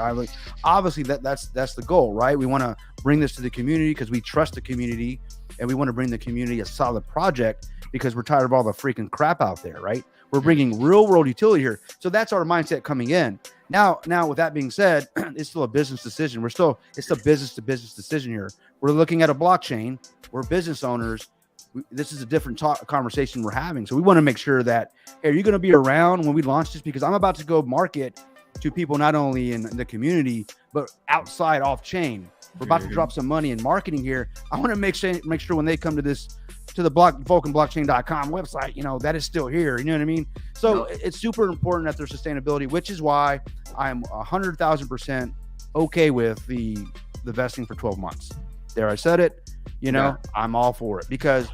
[SPEAKER 1] Obviously that's the goal, right? We want to bring this to the community because we trust the community and we want to bring the community a solid project because we're tired of all the freaking crap out there, right? We're bringing real world utility here. So that's our mindset coming in. Now with that being said, it's still a business decision. It's a business to business decision here. We're looking at a blockchain. We're business owners. This is a different conversation we're having. So we want to make sure that, hey, are you going to be around when we launch this? Because I'm about to go market to people not only in the community, but outside off chain. We're about to drop some money in marketing here. I want to make sure when they come to the vulcanblockchain.com website, that is still here. You know what I mean? So it's super important that there's sustainability, which is why I'm 100,000% okay with the vesting for 12 months. There, I said it. I'm all for it because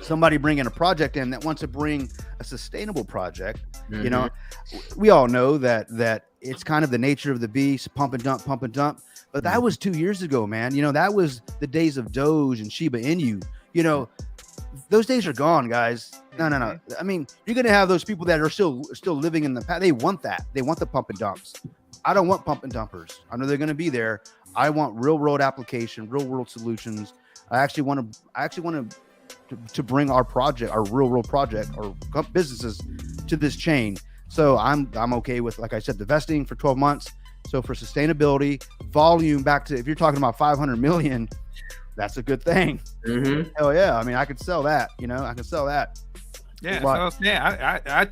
[SPEAKER 1] somebody bringing a project in that wants to bring a sustainable project, we all know that it's kind of the nature of the beast, pump and dump. But that was 2 years ago, man. That was the days of Doge and Shiba Inu. Those days are gone, guys. No. I mean, you're going to have those people that are still living in the past. They want that. They want the pump and dumps. I don't want pump and dumpers. I know they're going to be there. I want real world application, real world solutions. I actually want to bring our project, our real world project, or businesses to this chain. So I'm okay with, like I said, the vesting for 12 months. So for sustainability, volume back to, if you're talking about 500 million, that's a good thing. Mm-hmm. Hell yeah. I mean, I could sell that, I could sell that.
[SPEAKER 4] Yeah. I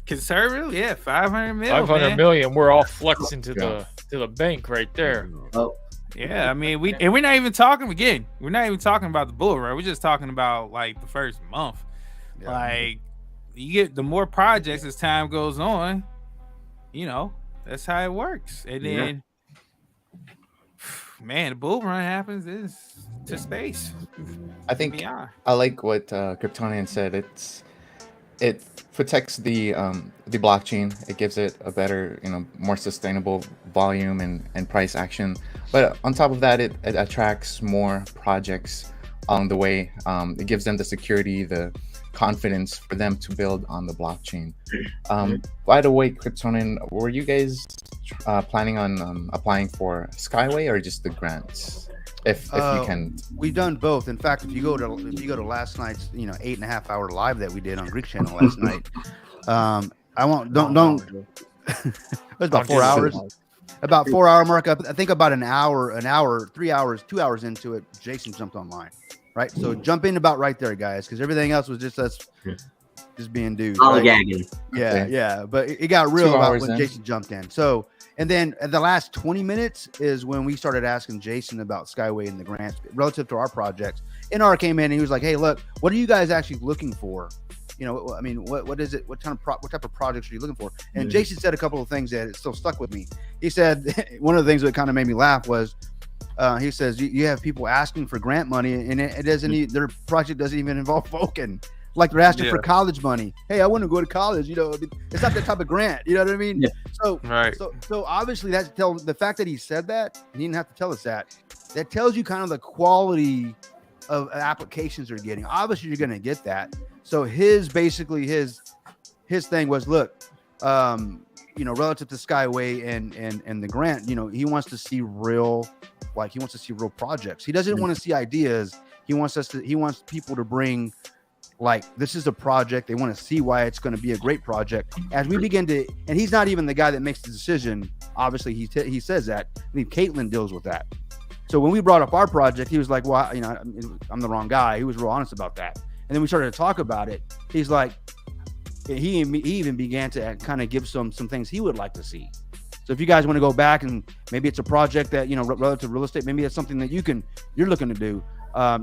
[SPEAKER 4] conservative. Yeah. 500 million.
[SPEAKER 6] 500 million. We're all flexing to the bank right there.
[SPEAKER 9] Oh.
[SPEAKER 4] Yeah, I mean, we're not even talking about the bull run. We're just talking about like the first month. Yeah. Like you get the more projects as time goes on, that's how it works. And then, man, the bull run happens is to space.
[SPEAKER 3] I think I like what Kryptonian said. It protects the blockchain. It gives it a better, more sustainable volume and price action. But on top of that, it attracts more projects along the way. It gives them the security, the confidence for them to build on the blockchain. By the way, Kryptonian, were you guys planning on applying for Skyway or just the grants? If you can,
[SPEAKER 1] we've done both. In fact, if you go to last night's 8.5 hour live that we did on Greek channel last night, I won't don't it was about 4 hours. About 4 hour mark up. I think about an hour, 3 hours, 2 hours into it, Jason jumped online. Right. So jump in about right there, guys, because everything else was just us just being dudes.
[SPEAKER 9] Gagging.
[SPEAKER 1] Yeah. But it got real about when Jason jumped in. So And then at the last 20 minutes is when we started asking Jason about Skyway and the grants relative to our projects. NR came in and he was like, "Hey, look, what are you guys actually looking for? You know, I mean, what is it? What type of projects are you looking for?" And Jason said a couple of things that still stuck with me. He said one of the things that kind of made me laugh was he says you have people asking for grant money and it doesn't their project doesn't even involve Vulcan. Like they're asking for college money. Hey, I want to go to college. You know, I mean, it's not that type of grant. You know what I mean? Yeah. So obviously the fact that he said that, and he didn't have to tell us that tells you kind of the quality of applications they're getting. Obviously, you're going to get that. So his thing was, look, you know, relative to Skyway and the grant, you know, he wants to see real projects. He doesn't want to see ideas. He wants people to bring. Like, this is a project. They want to see why it's going to be a great project. As we begin to, and he's not even the guy that makes the decision. Obviously, he says that. I mean, Caitlin deals with that. So when we brought up our project, he was like, "Well, you know, I'm the wrong guy." He was real honest about that. And then we started to talk about it. He's like, he even began to kind of give some things he would like to see. So if you guys want to go back and maybe it's a project that, you know, relative to real estate, maybe it's something that you're looking to do.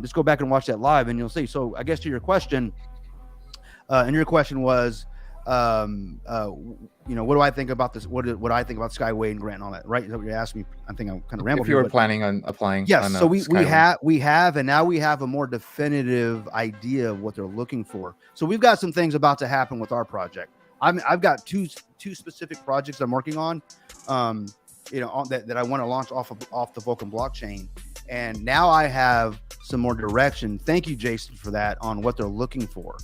[SPEAKER 1] Just go back and watch that live and you'll see. So I guess to your question, and your question was, you know, what do I think about this? What I think about Skyway and grant and all that, right? Is that what you asked me? I think I'm kind of rambling.
[SPEAKER 3] If you were planning on applying.
[SPEAKER 1] Yes. So we have, and now we have a more definitive idea of what they're looking for. So we've got some things about to happen with our project. I've got two specific projects I'm working on, you know, that I want to launch off the Vulcan blockchain. And now I have some more direction. Thank you, Jason, for that on what they're looking for.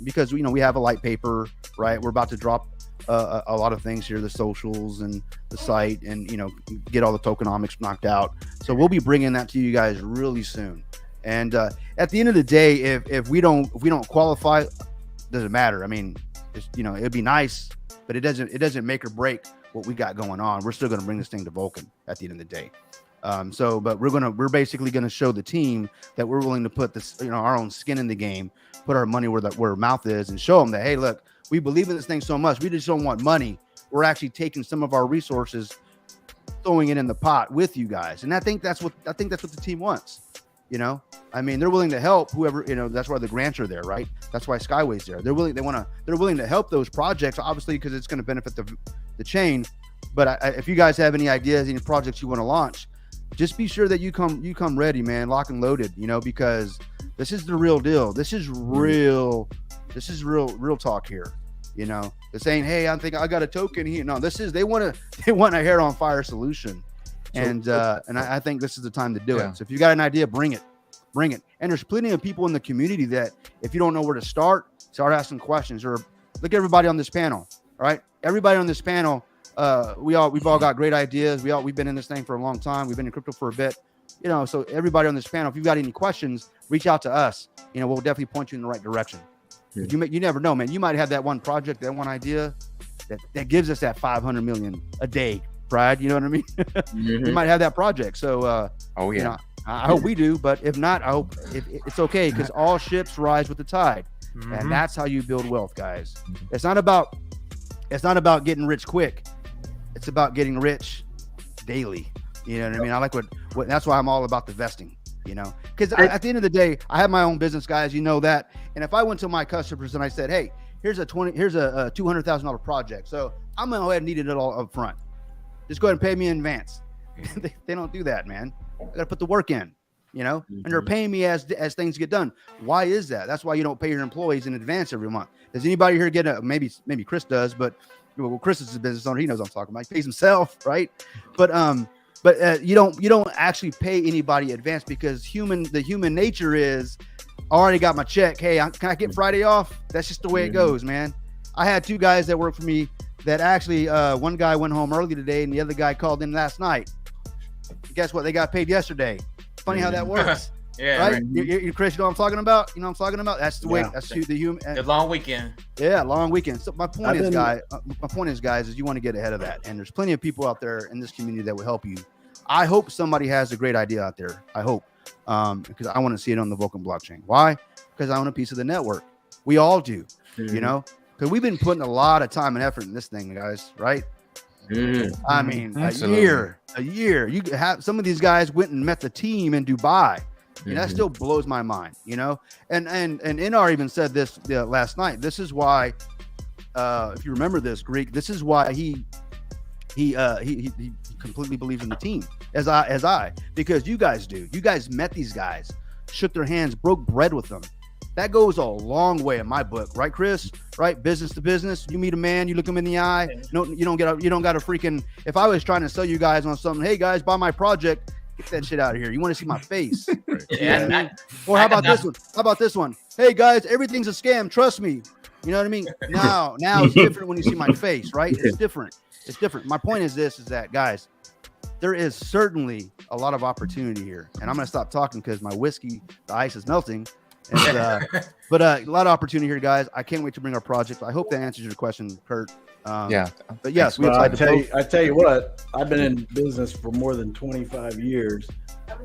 [SPEAKER 1] Because, you know, we have a light paper, right? We're about to drop a lot of things here, the socials and the site, and, you know, get all the tokenomics knocked out. So we'll be bringing that to you guys really soon. And at the end of the day, if we don't qualify, doesn't matter. I mean, it's, you know, it'd be nice, but it doesn't make or break what we got going on. We're still going to bring this thing to Vulcan at the end of the day. But we're basically going to show the team that we're willing to put this, you know, our own skin in the game, put our money where our mouth is, and show them that, hey, look, we believe in this thing so much. We just don't want money. We're actually taking some of our resources, throwing it in the pot with you guys. And I think that's what the team wants. You know, I mean, they're willing to help whoever, you know, that's why the grants are there, right? That's why Skyway's there. They're willing to help those projects, obviously, because it's going to benefit the chain. But if you guys have any ideas, any projects you want to launch, just be sure that you come ready, man, lock and loaded, you know, because this is the real deal. This is real talk here. You know, they're saying, hey, I think I got a token here. No, they want a hair on fire solution. And I think this is the time to do it. So if you got an idea, bring it. And there's plenty of people in the community that if you don't know where to start asking questions. Or look at everybody on this panel. All right, everybody on this panel. We've all got great ideas. We've been in this thing for a long time. We've been in crypto for a bit. You know, so everybody on this panel, if you've got any questions, reach out to us. You know, we'll definitely point you in the right direction. Yeah. You never know, man. You might have that one project, that one idea that gives us that 500 million a day. Pride, you know what I mean? Mm-hmm. You might have that project. So, you know, I hope we do, but if not, I hope it's okay, because all ships rise with the tide, and that's how you build wealth, guys. It's not about getting rich quick. It's about getting rich daily. You know what I mean? I like what that's why I'm all about the vesting. You know, because at the end of the day, I have my own business, guys. You know that. And if I went to my customers and I said, hey, here's a $200,000 project, so I'm gonna go ahead and need it all up front. Just go ahead and pay me in advance. They don't do that, man. I got to put the work in, you know, and they're paying me as things get done. Why is that? That's why you don't pay your employees in advance every month. Does anybody here get maybe Chris does, but well, Chris is a business owner. He knows what I'm talking about. He pays himself, right? But you don't actually pay anybody in advance, because the human nature is, I already got my check. Hey, can I get Friday off? That's just the way it goes, man. I had two guys that work for me that actually, one guy went home early today and the other guy called in last night. Guess what? They got paid yesterday. Funny how that works. Right? You Chris, you know what I'm talking about? You know what I'm talking about? That's the way. That's the human. The
[SPEAKER 2] long weekend.
[SPEAKER 1] Yeah, long weekend. So my point is, guys, is you want to get ahead of that. And there's plenty of people out there in this community that will help you. I hope somebody has a great idea out there. I hope, because I want to see it on the Vulcan blockchain. Why? Because I want a piece of the network. We all do. You know. Because we've been putting a lot of time and effort in this thing, guys, right? I mean,
[SPEAKER 3] Absolutely.
[SPEAKER 1] a year. You have some of these guys went and met the team in Dubai. And that still blows my mind, you know. And Inar even said this last night. This is why, if you remember this, Greek, this is why he completely believes in the team as I because you guys do. You guys met these guys, shook their hands, broke bread with them. That goes a long way in my book, right, Chris? Right, business to business. You meet a man, you look him in the eye. No, you don't got a freaking. If I was trying to sell you guys on something, hey guys, buy my project. Get that shit out of here. You want to see my face? Or how about this one? How about this one? Hey guys, everything's a scam. Trust me. You know what I mean? Now it's different when you see my face, right? It's different. It's different. My point is that guys, there is certainly a lot of opportunity here, and I'm gonna stop talking because my whiskey, the ice is melting. And, but a lot of opportunity here, guys. I can't wait to bring our project. I hope that answers your question, Kurt. But yes,
[SPEAKER 5] I tell you what, I've been in business for more than 25 years,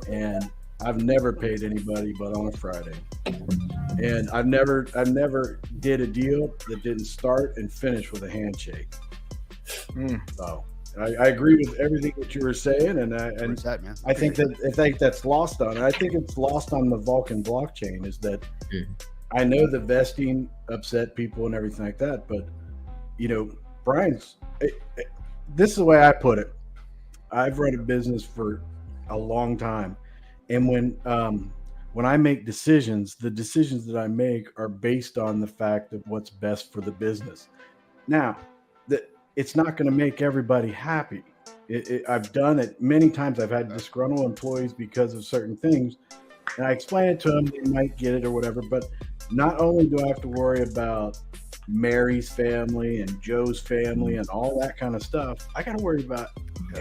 [SPEAKER 5] and I've never paid anybody but on a Friday. And I've never did a deal that didn't start and finish with a handshake. So I agree with everything that you were saying, and I think that's lost on. I think it's lost on the Vulcan blockchain is that I know the vesting upset people and everything like that, but you know, Brian's. This is the way I put it. I've run a business for a long time, and when I make decisions, the decisions that I make are based on the fact of what's best for the business. Now, it's not going to make everybody happy. I've done it many times. I've had disgruntled employees because of certain things, and I explain it to them. They might get it or whatever, but not only do I have to worry about Mary's family and Joe's family and all that kind of stuff, I got to worry about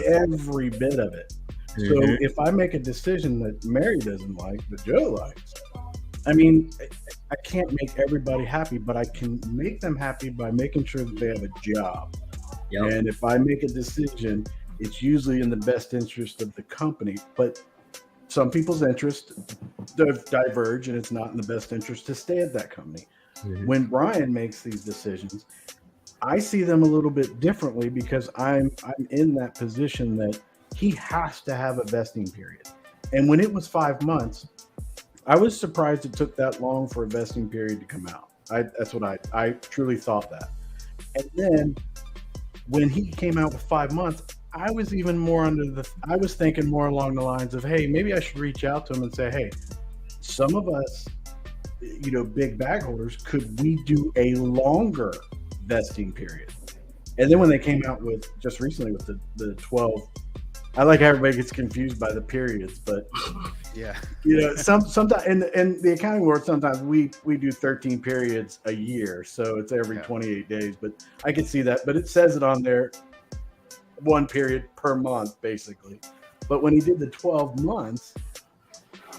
[SPEAKER 5] every bit of it. So if I make a decision that Mary doesn't like, but Joe likes, I mean, I can't make everybody happy, but I can make them happy by making sure that they have a job. Yep. And if I make a decision, it's usually in the best interest of the company. But some people's interests diverge, and it's not in the best interest to stay at that company. When Brian makes these decisions, I see them a little bit differently because I'm in that position that he has to have a vesting period. And when it was 5 months, I was surprised it took that long for a vesting period to come out. That's what I truly thought that. And then when he came out with 5 months, I was even more I was thinking more along the lines of, hey, maybe I should reach out to him and say, hey, some of us, you know, big bag holders, could we do a longer vesting period? And then when they came out with just recently with the 12, I like how everybody gets confused by the periods, but
[SPEAKER 1] yeah,
[SPEAKER 5] you know, sometimes in the accounting world, sometimes we do 13 periods a year, so it's every 28 days. But I can see that, but it says it on there, 1 period per month, basically. But when he did the 12 months,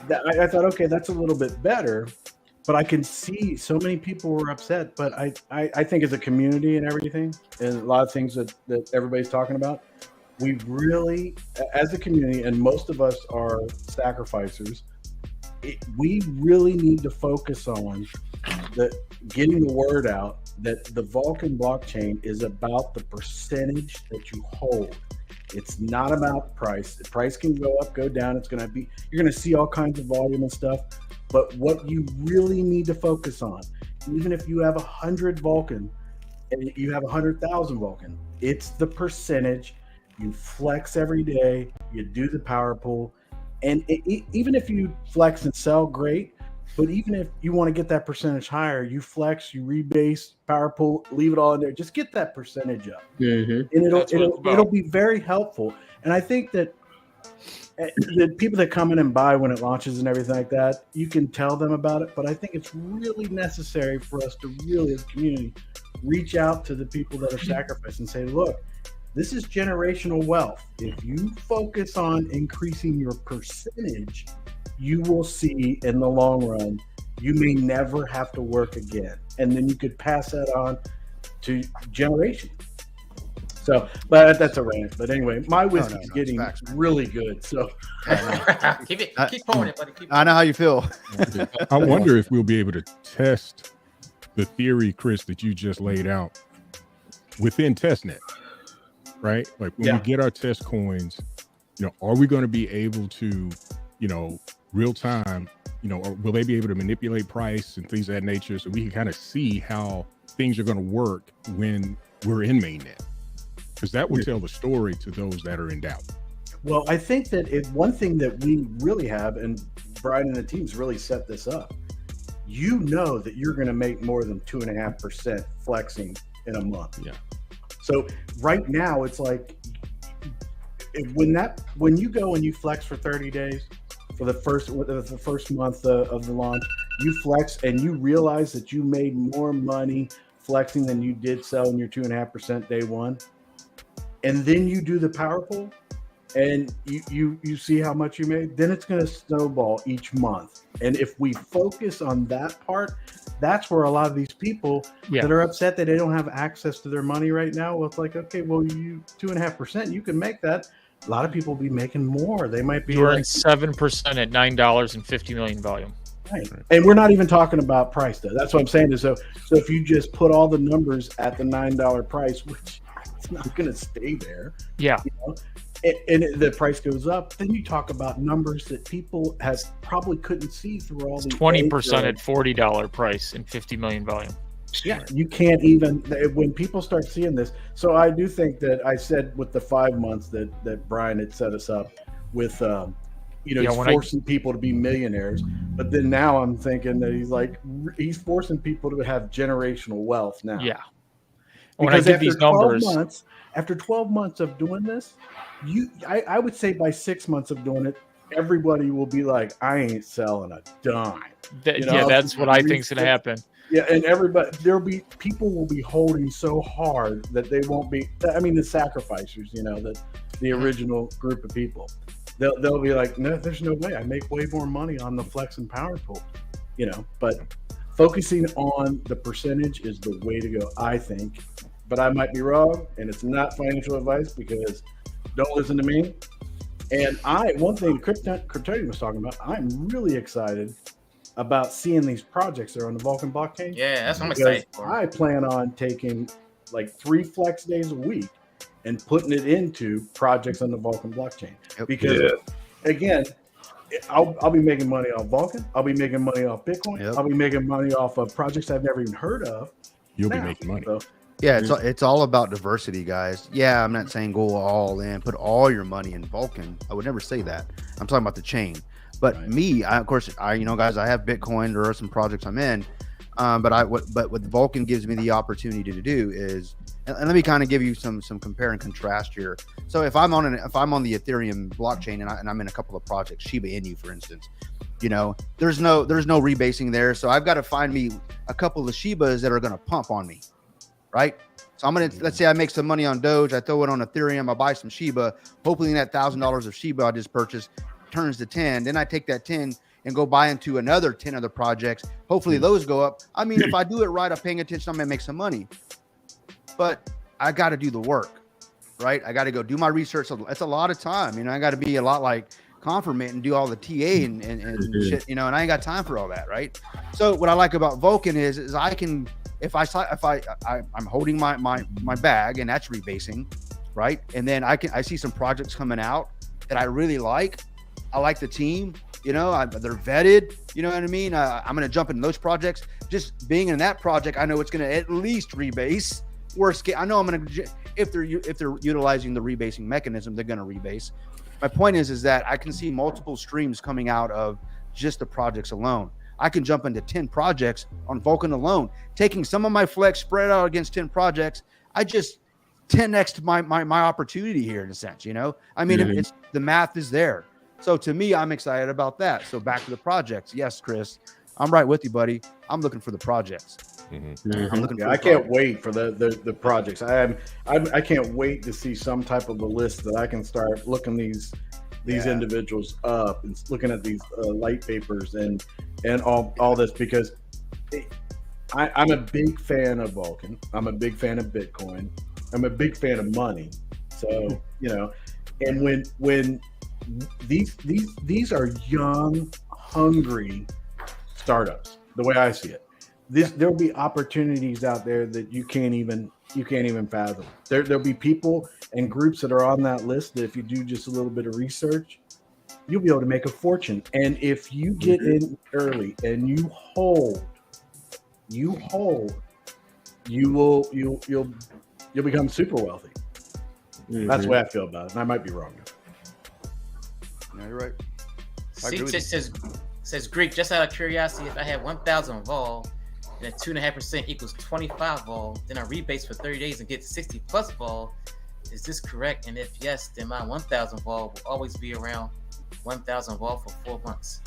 [SPEAKER 5] I thought, okay, that's a little bit better. But I can see so many people were upset. But I think as a community and everything, and a lot of things that everybody's talking about, we really, as a community, and most of us are sacrificers, we really need to focus on getting the word out that the Vulcan blockchain is about the percentage that you hold. It's not about price. The price can go up, go down. You're going to see all kinds of volume and stuff. But what you really need to focus on, even if you have 100 Vulcan and you have 100,000 Vulcan, it's the percentage. You flex every day, you do the power pool, and even if you flex and sell, great. But even if you want to get that percentage higher, you flex, you rebase, power pool, leave it all in there. Just get that percentage up, and it'll be very helpful. And I think that the people that come in and buy when it launches and everything like that, you can tell them about it. But I think it's really necessary for us to really, as a community, reach out to the people that are sacrificing and say, look, this is generational wealth. If you focus on increasing your percentage, you will see in the long run, you may never have to work again. And then you could pass that on to generations. So, but that's a rant. But anyway, my whiskey's getting really good. So
[SPEAKER 2] keep pouring it, buddy.
[SPEAKER 1] I know how you feel.
[SPEAKER 7] I wonder if we'll be able to test the theory, Chris, that you just laid out within testnet. right? Like when we get our test coins, are we going to be able to, real time, or will they be able to manipulate price and things of that nature so we can kind of see how things are going to work when we're in mainnet? Because that will tell the story to those that are in doubt.
[SPEAKER 5] Well, I think that one thing that we really have, and Brian and the team's really set this up, that you're going to make more than 2.5% flexing in a month.
[SPEAKER 7] Yeah.
[SPEAKER 5] So right now it's like when you go and you flex for 30 days for the first month of the launch, you flex and you realize that you made more money flexing than you did selling your 2.5% day one, and then you do the power pool and you see how much you made, then it's going to snowball each month. And if we focus on that part, that's where a lot of these people that are upset that they don't have access to their money right now. Well, it's like, okay, well, you 2.5%, you can make that. A lot of people will be making more. They might be
[SPEAKER 6] earning 7% at $9 and 50 million volume.
[SPEAKER 5] Right. And we're not even talking about price though. That's what I'm saying is so if you just put all the numbers at the $9 price, which it's not going to stay there.
[SPEAKER 6] Yeah.
[SPEAKER 5] And the price goes up, then you talk about numbers that people probably couldn't see through all the
[SPEAKER 6] 20% at $40 price and 50 million volume.
[SPEAKER 5] Yeah, you can't even, when people start seeing this. So I do think that I said with the 5 months that Brian had set us up with, he's forcing people to be millionaires. But then now I'm thinking that he's forcing people to have generational wealth now.
[SPEAKER 6] Yeah.
[SPEAKER 5] When I give these numbers, after 12 months of doing this, I would say by 6 months of doing it, everybody will be like, I ain't selling a dime.
[SPEAKER 6] That's what I think's going to happen.
[SPEAKER 5] Yeah, and people will be holding so hard that they won't be. I mean, the sacrificers, the original group of people, they'll be like, no, there's no way. I make way more money on the flex and power pool, But focusing on the percentage is the way to go, I think. But I might be wrong, and it's not financial advice because don't listen to me. And one thing Kryptonian was talking about, I'm really excited about seeing these projects that are on the Vulcan blockchain.
[SPEAKER 2] Yeah, that's what I'm excited for.
[SPEAKER 5] I plan on taking like 3 flex days a week and putting it into projects on the Vulcan blockchain. Because again, I'll be making money off Vulcan. I'll be making money off Bitcoin. I'll be making money off of projects I've never even heard of.
[SPEAKER 7] You'll be making money.
[SPEAKER 5] So,
[SPEAKER 1] yeah, it's all about diversity, guys. Yeah, I'm not saying go all in, put all your money in Vulcan. I would never say that. I'm talking about the chain. But me, of course, guys, I have Bitcoin. There are some projects I'm in, but what Vulcan gives me the opportunity to do is, and let me kind of give you some compare and contrast here. So if I'm on the Ethereum blockchain and I'm in a couple of projects, Shiba Inu, for instance, there's no rebasing there. So I've got to find me a couple of Shibas that are going to pump on me, right? So let's say I make some money on Doge, I throw it on Ethereum, I buy some Shiba, hopefully that $1,000 of Shiba I just purchased turns to 10, then I take that 10 and go buy into another 10 other projects. Hopefully those go up. I mean, if I do it right, I'm paying attention, I'm gonna make some money. But I got to do the work, right? I got to go do my research. It's a lot of time, I got to be a lot like Confirmate and do all the TA and shit, and I ain't got time for all that, right? So what I like about Vulcan is I can, if I'm holding my bag and that's rebasing, right? And then I see some projects coming out that I really like. I like the team, they're vetted, you know what I mean? I'm going to jump into those projects. Just being in that project, I know it's going to at least rebase. Worst case, I know I'm going to, if they're utilizing the rebasing mechanism, they're going to rebase. My point is that I can see multiple streams coming out of just the projects alone. I can jump into 10 projects on Vulcan alone, taking some of my flex spread out against 10 projects. I just 10x my opportunity here in a sense, I mean, it's the math is there. So to me, I'm excited about that. So back to the projects. Yes, Chris, I'm right with you, buddy. I'm looking for the projects. I'm looking.
[SPEAKER 5] I can't wait for the projects. I can't wait to see some type of a list that I can start looking these individuals up and looking at these light papers and all this, because I'm a big fan of Vulcan. I'm a big fan of Bitcoin. I'm a big fan of money. So and when these are young, hungry startups, the way I see it. there'll be opportunities out there that you can't even fathom. There'll be people and groups that are on that list that if you do just a little bit of research, you'll be able to make a fortune. And if you get in early and you'll become super wealthy. That's the way I feel about it. And I might be wrong.
[SPEAKER 1] No, you're right.
[SPEAKER 2] See, says Greek, just out of curiosity, if I had 1,000 vol, then 2.5% equals 25 vol, then I rebase for 30 days and get 60 plus vol. Is this correct? And if yes, then my 1,000 vol will always be around 1,000 vol for 4 months.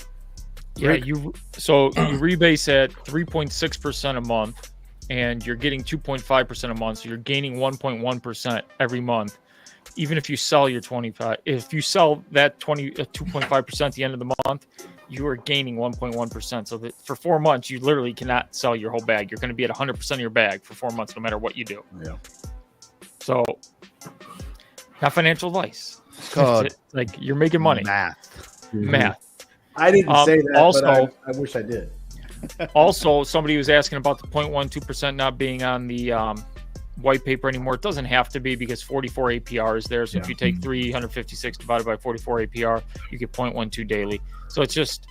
[SPEAKER 6] Yeah, you rebase at 3.6% a month, and you're getting 2.5% a month, so you're gaining 1.1% every month. Even if you sell your 25, if you sell that 2.5% at the end of the month, you are gaining 1.1%. So that for 4 months, you literally cannot sell your whole bag. You're going to be at 100% of your bag for 4 months, no matter what you do.
[SPEAKER 5] Yeah.
[SPEAKER 6] So, not financial advice.
[SPEAKER 1] It's called
[SPEAKER 6] like you're making money.
[SPEAKER 1] Math.
[SPEAKER 5] I didn't say that,
[SPEAKER 6] also,
[SPEAKER 5] but I wish I did.
[SPEAKER 6] Also, somebody was asking about the 0.12% not being on the white paper anymore. It doesn't have to be because 44 APR is there. So if you take 356 divided by 44 APR, you get 0.12 daily. So it's just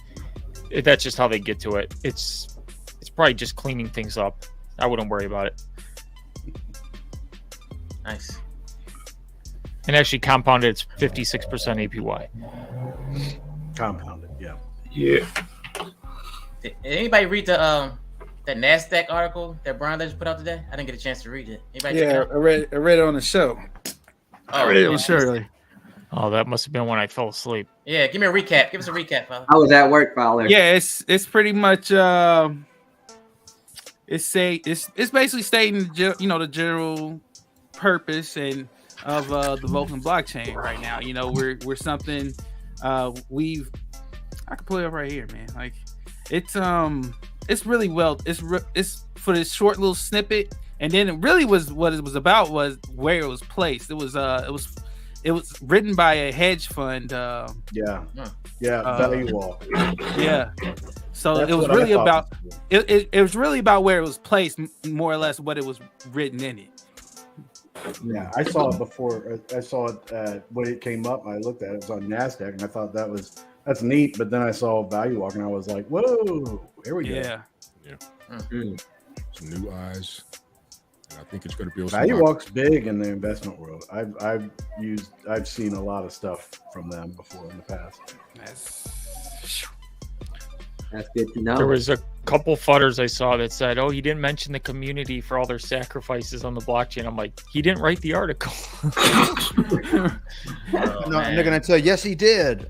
[SPEAKER 6] that's just how they get to it. It's probably just cleaning things up. I wouldn't worry about it.
[SPEAKER 2] Nice.
[SPEAKER 6] And actually compounded, it's 56% APY.
[SPEAKER 5] Compounded, yeah.
[SPEAKER 8] Yeah.
[SPEAKER 2] Did anybody read the that NASDAQ article that Brian just put out today? I didn't get a chance to read it. Anybody check it out?
[SPEAKER 4] I read it on the show.
[SPEAKER 2] I read it on the
[SPEAKER 4] show earlier.
[SPEAKER 6] Oh, that must have been when I fell asleep.
[SPEAKER 2] Yeah, give me a recap. Give us a recap, Fowler.
[SPEAKER 9] I was at work, Fowler.
[SPEAKER 4] Yeah, it's pretty much it's basically stating the general purpose and of the Vulcan blockchain right now. You know, we're something I can pull it up right here, man. Like it's really well. It's for this short little snippet, and then it really was what it was about was where it was placed. It was written by a hedge fund.
[SPEAKER 5] Value Walk.
[SPEAKER 4] Yeah. So
[SPEAKER 5] That's
[SPEAKER 4] it was
[SPEAKER 5] what I
[SPEAKER 4] really
[SPEAKER 5] thought
[SPEAKER 4] about
[SPEAKER 5] was cool.
[SPEAKER 4] it was really about where it was placed, more or less what it was written in it.
[SPEAKER 5] Yeah, I saw it before. I saw it when it came up. I looked at it. It was on NASDAQ, and I thought that's neat. But then I saw Value Walk, and I was like, "Whoa, here we go!"
[SPEAKER 4] Yeah.
[SPEAKER 7] Some new eyes, and I think it's going to be
[SPEAKER 5] Value Walk's big in the investment world. I've seen a lot of stuff from them before in the past.
[SPEAKER 9] That's good to know.
[SPEAKER 6] There was a couple fudders I saw that said, "Oh, he didn't mention the community for all their sacrifices on the blockchain." I'm like, he didn't write the article.
[SPEAKER 1] And they're gonna tell you, yes, he did.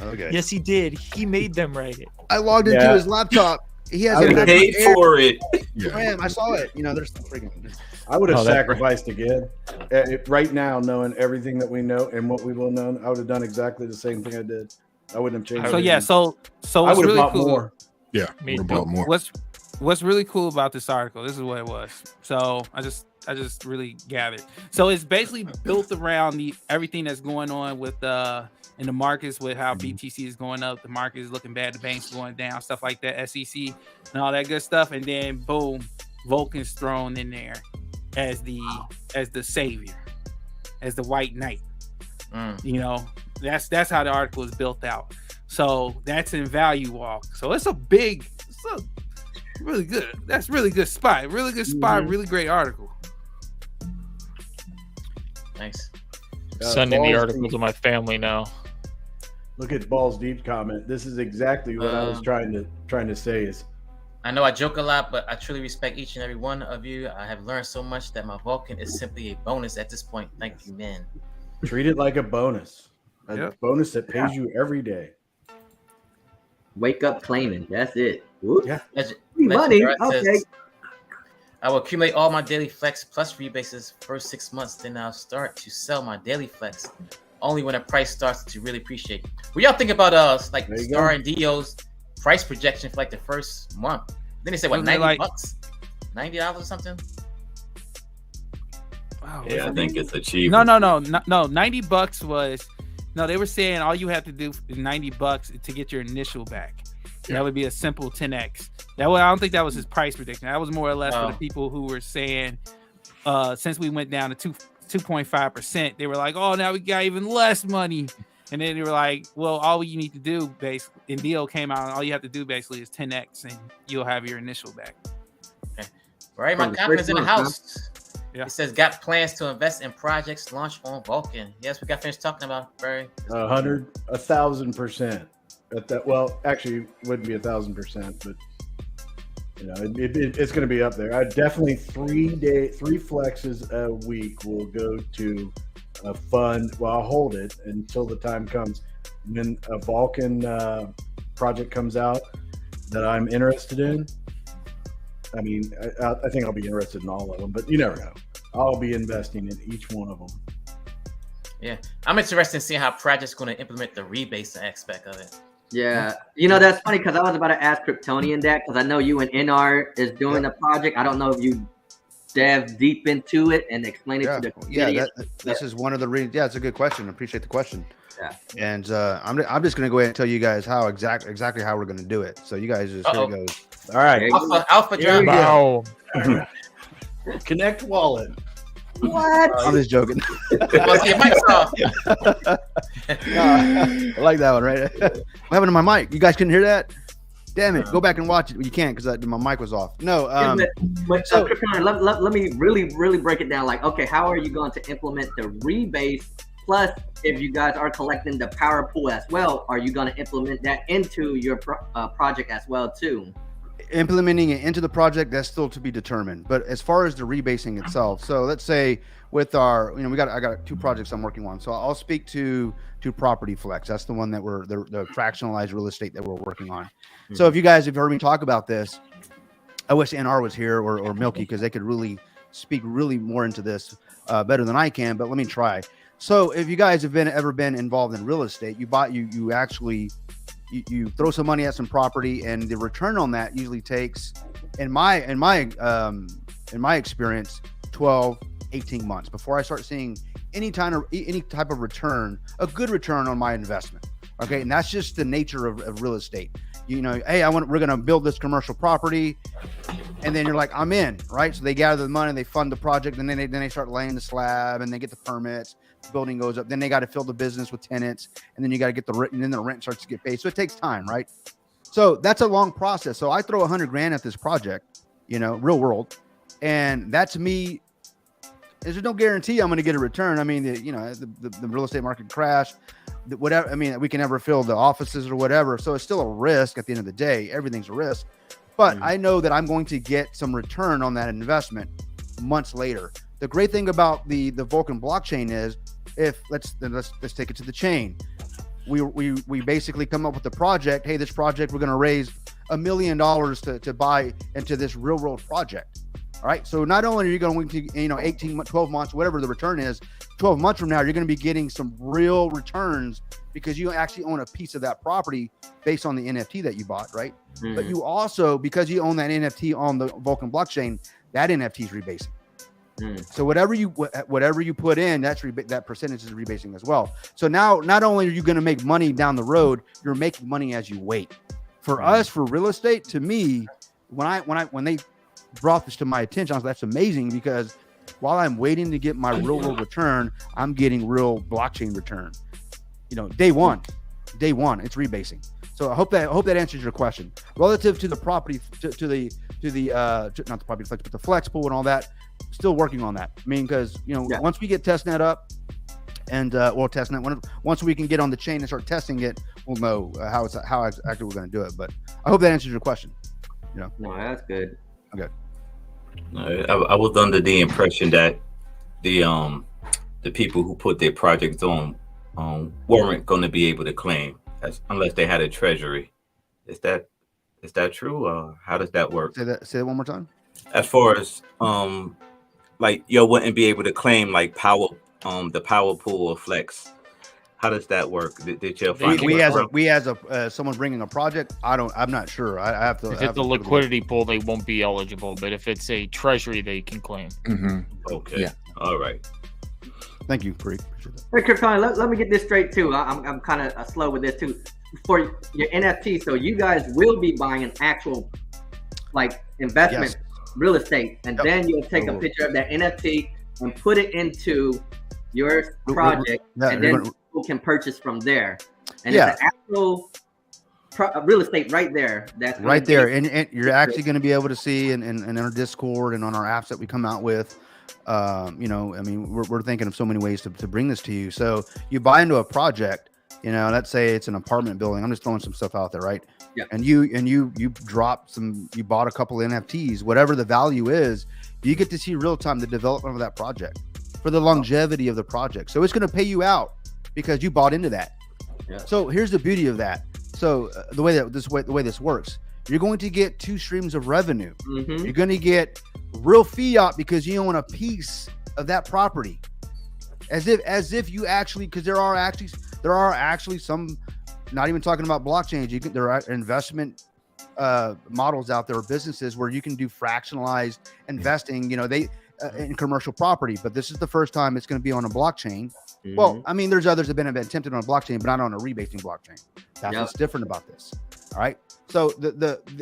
[SPEAKER 1] Okay.
[SPEAKER 6] Yes, he did. He made them write it.
[SPEAKER 1] I logged into his laptop. He has
[SPEAKER 8] He paid for it.
[SPEAKER 1] Man, I saw it. There's some freaking.
[SPEAKER 5] I would have sacrificed again. Right now, knowing everything that we know and what we will know, I would have done exactly the same thing I did. I wouldn't have changed.
[SPEAKER 4] So yeah, so
[SPEAKER 5] I
[SPEAKER 4] what's
[SPEAKER 5] would have
[SPEAKER 4] really
[SPEAKER 5] bought
[SPEAKER 4] cool.
[SPEAKER 5] more.
[SPEAKER 7] Yeah,
[SPEAKER 6] Me
[SPEAKER 7] would have bought more.
[SPEAKER 4] What's really cool about this article? This is what it was. So I just really gathered. So it's basically built around everything that's going on with in the markets with how BTC is going up, the market is looking bad, the banks going down, stuff like that, SEC and all that good stuff, and then boom, Vulcan's thrown in there as the savior, as the white knight. That's how the article is built out. So that's in Value Walk. So it's really good. That's really good spot. Really good spot. Really great article.
[SPEAKER 2] Thanks.
[SPEAKER 6] Sending the article to my family now.
[SPEAKER 5] Look at Balls Deep comment. This is exactly what I was trying to say. Is
[SPEAKER 2] I know I joke a lot, but I truly respect each and every one of you. I have learned so much that my Vulcan is simply a bonus at this point. Thank you, man.
[SPEAKER 5] Treat it like a bonus. Bonus that pays you every day.
[SPEAKER 9] Wake up claiming. That's it. Whoop.
[SPEAKER 5] Yeah.
[SPEAKER 9] Money. Okay.
[SPEAKER 2] I will accumulate all my daily flex plus rebases first 6 months. Then I'll start to sell my daily flex only when the price starts to really appreciate. What y'all think about Star and Dio's price projection for the first month? Then they said what, $90? $90 or something?
[SPEAKER 4] Wow.
[SPEAKER 8] Yeah, I think it's achievable.
[SPEAKER 4] No. $90 was they were saying all you have to do is $90 to get your initial back. That would be a simple 10x. I don't think that was his price prediction. That was more or less for the people who were saying, since we went down to 2.5%, they were like, oh, now we got even less money. And then they were like, well, all you need to do, basically, and deal came out, and all you have to do basically is 10x, and you'll have your initial back.
[SPEAKER 2] Okay. Right, my confidence in the house. Yeah. It says got plans to invest in projects launched on Vulcan. Yes, we got finished talking about Barry.
[SPEAKER 5] 1,000%. At that, well, actually, it wouldn't be 1,000%, but you know, it's going to be up there. I definitely 3 flexes a week will go to a fund. Well, I'll hold it until the time comes when a Vulcan project comes out that I'm interested in. I mean, I think I'll be interested in all of them, but you never know. I'll be investing in each one of them.
[SPEAKER 2] Yeah, I'm interested in seeing how project's going to implement the rebase aspect of it.
[SPEAKER 9] Yeah, you know, that's funny because I was about to ask Kryptonian that because I know you and NR is doing the project. I don't know if you dive deep into it and explain it to the community.
[SPEAKER 1] Yeah, this is one of the reasons. Yeah, it's a good question. I appreciate the question.
[SPEAKER 9] Yeah,
[SPEAKER 1] and I'm just going to go ahead and tell you guys how exactly how we're going to do it. So you guys just here it goes. All right,
[SPEAKER 2] Alpha John.
[SPEAKER 6] Wow.
[SPEAKER 5] Connect wallet.
[SPEAKER 9] What?
[SPEAKER 1] I'm just joking.
[SPEAKER 2] Well, your mic's off.
[SPEAKER 1] I like that one, right? What happened to my mic? You guys couldn't hear that? Damn it! Go back and watch it. You can't because my mic was off. No.
[SPEAKER 9] So let me really break it down. Like, okay, how are you going to implement the rebase? Plus, if you guys are collecting the power pool as well, are you going to implement that into your project as well too?
[SPEAKER 1] Implementing it into the project, that's still to be determined. But as far as the rebasing itself, so let's say with our, I got 2 projects I'm working on. So I'll speak to Property Flex. That's the one that we're the fractionalized real estate that we're working on. Mm-hmm. So if you guys have heard me talk about this, I wish NR was here or Milky because they could really speak more into this better than I can. But let me try. So if you guys have ever been involved in real estate, you actually throw some money at some property, and the return on that usually takes, in my experience, 12-18 months before I start seeing any type of return, a good return on my investment. Okay, and that's just the nature of real estate. You know, hey, we're going to build this commercial property, and then you're like, I'm in, right? So they gather the money, they fund the project, and then they start laying the slab, and they get the permits. The building goes up, then they got to fill the business with tenants, and then you got to get the rent, and then the rent starts to get paid. So it takes time, right? So that's a long process. So I throw $100,000 at this project, real world, and that to me, there's no guarantee I'm going to get a return. I mean, the real estate market crash, whatever. I mean, we can never fill the offices or whatever. So it's still a risk at the end of the day. Everything's a risk, but I know that I'm going to get some return on that investment months later. The great thing about the Vulcan blockchain is, let's take it to the chain. We basically come up with the project. Hey, this project, we're going to raise $1 million to buy into this real world project. All right. So not only are you going to, 18, 12 months, whatever the return is, 12 months from now, you're going to be getting some real returns because you actually own a piece of that property based on the NFT that you bought. Right. Mm-hmm. But you also, because you own that NFT on the Vulcan blockchain, that NFT is rebasing. So whatever you put in, that percentage is rebasing as well. So now, not only are you going to make money down the road, you're making money as you wait. For us, for real estate, to me, when they brought this to my attention, I was like, that's amazing, because while I'm waiting to get my real world return, I'm getting real blockchain return. Day one, it's rebasing. So I hope that answers your question relative to the property, not the property flex, but the flex pool and all that. Still working on that. I mean, because once we get testnet up, and testnet, once we can get on the chain and start testing it, we'll know how exactly we're going to do it. But I hope that answers your question.
[SPEAKER 9] No, that's good.
[SPEAKER 1] Okay.
[SPEAKER 8] I was under the impression that the people who put their projects on weren't going to be able to claim unless they had a treasury. Is that true, or how does that work?
[SPEAKER 1] Say that one more time.
[SPEAKER 8] As far as like you wouldn't be able to claim like the power pool or flex. How does that work? Did you find
[SPEAKER 1] we as someone bringing a project? I'm not sure. I have to.
[SPEAKER 6] If it's a liquidity pool, they won't be eligible. But if it's a treasury, they can claim.
[SPEAKER 8] Mm-hmm. Okay. Yeah. All right.
[SPEAKER 1] Thank you, Preet.
[SPEAKER 9] Hey, Krypton, let me get this straight too. I'm kind of slow with this too. For your NFT, so you guys will be buying an actual like investment real estate, and then you'll take a
[SPEAKER 1] Oh.
[SPEAKER 9] picture of that NFT and put it into your project, and then people can purchase from there. And it's an actual real estate right there. That's
[SPEAKER 1] right there, and you're actually going to be able to see in our Discord and on our apps that we come out with. You know, I mean, we're thinking of so many ways to bring this to you. So you buy into a project, you know, let's say it's an apartment building. I'm just throwing some stuff out there, right?
[SPEAKER 9] Yeah.
[SPEAKER 1] And you drop some, you bought a couple NFTs, whatever the value is, you get to see real time the development of that project for the longevity of the project. So it's going to pay you out because you bought into that.
[SPEAKER 9] Yeah.
[SPEAKER 1] So here's the beauty of that. So the way this works, you're going to get two streams of revenue.
[SPEAKER 9] Mm-hmm.
[SPEAKER 1] You're going to get real fiat because you own a piece of that property, as if you actually, because there are actually some, not even talking about blockchains. There are investment models out there, or businesses where you can do fractionalized investing. You know, in commercial property, but this is the first time it's going to be on a blockchain. Mm-hmm. Well, I mean, there's others that have been attempted on a blockchain, but not on a rebasing blockchain. That's what's different about this. All right. So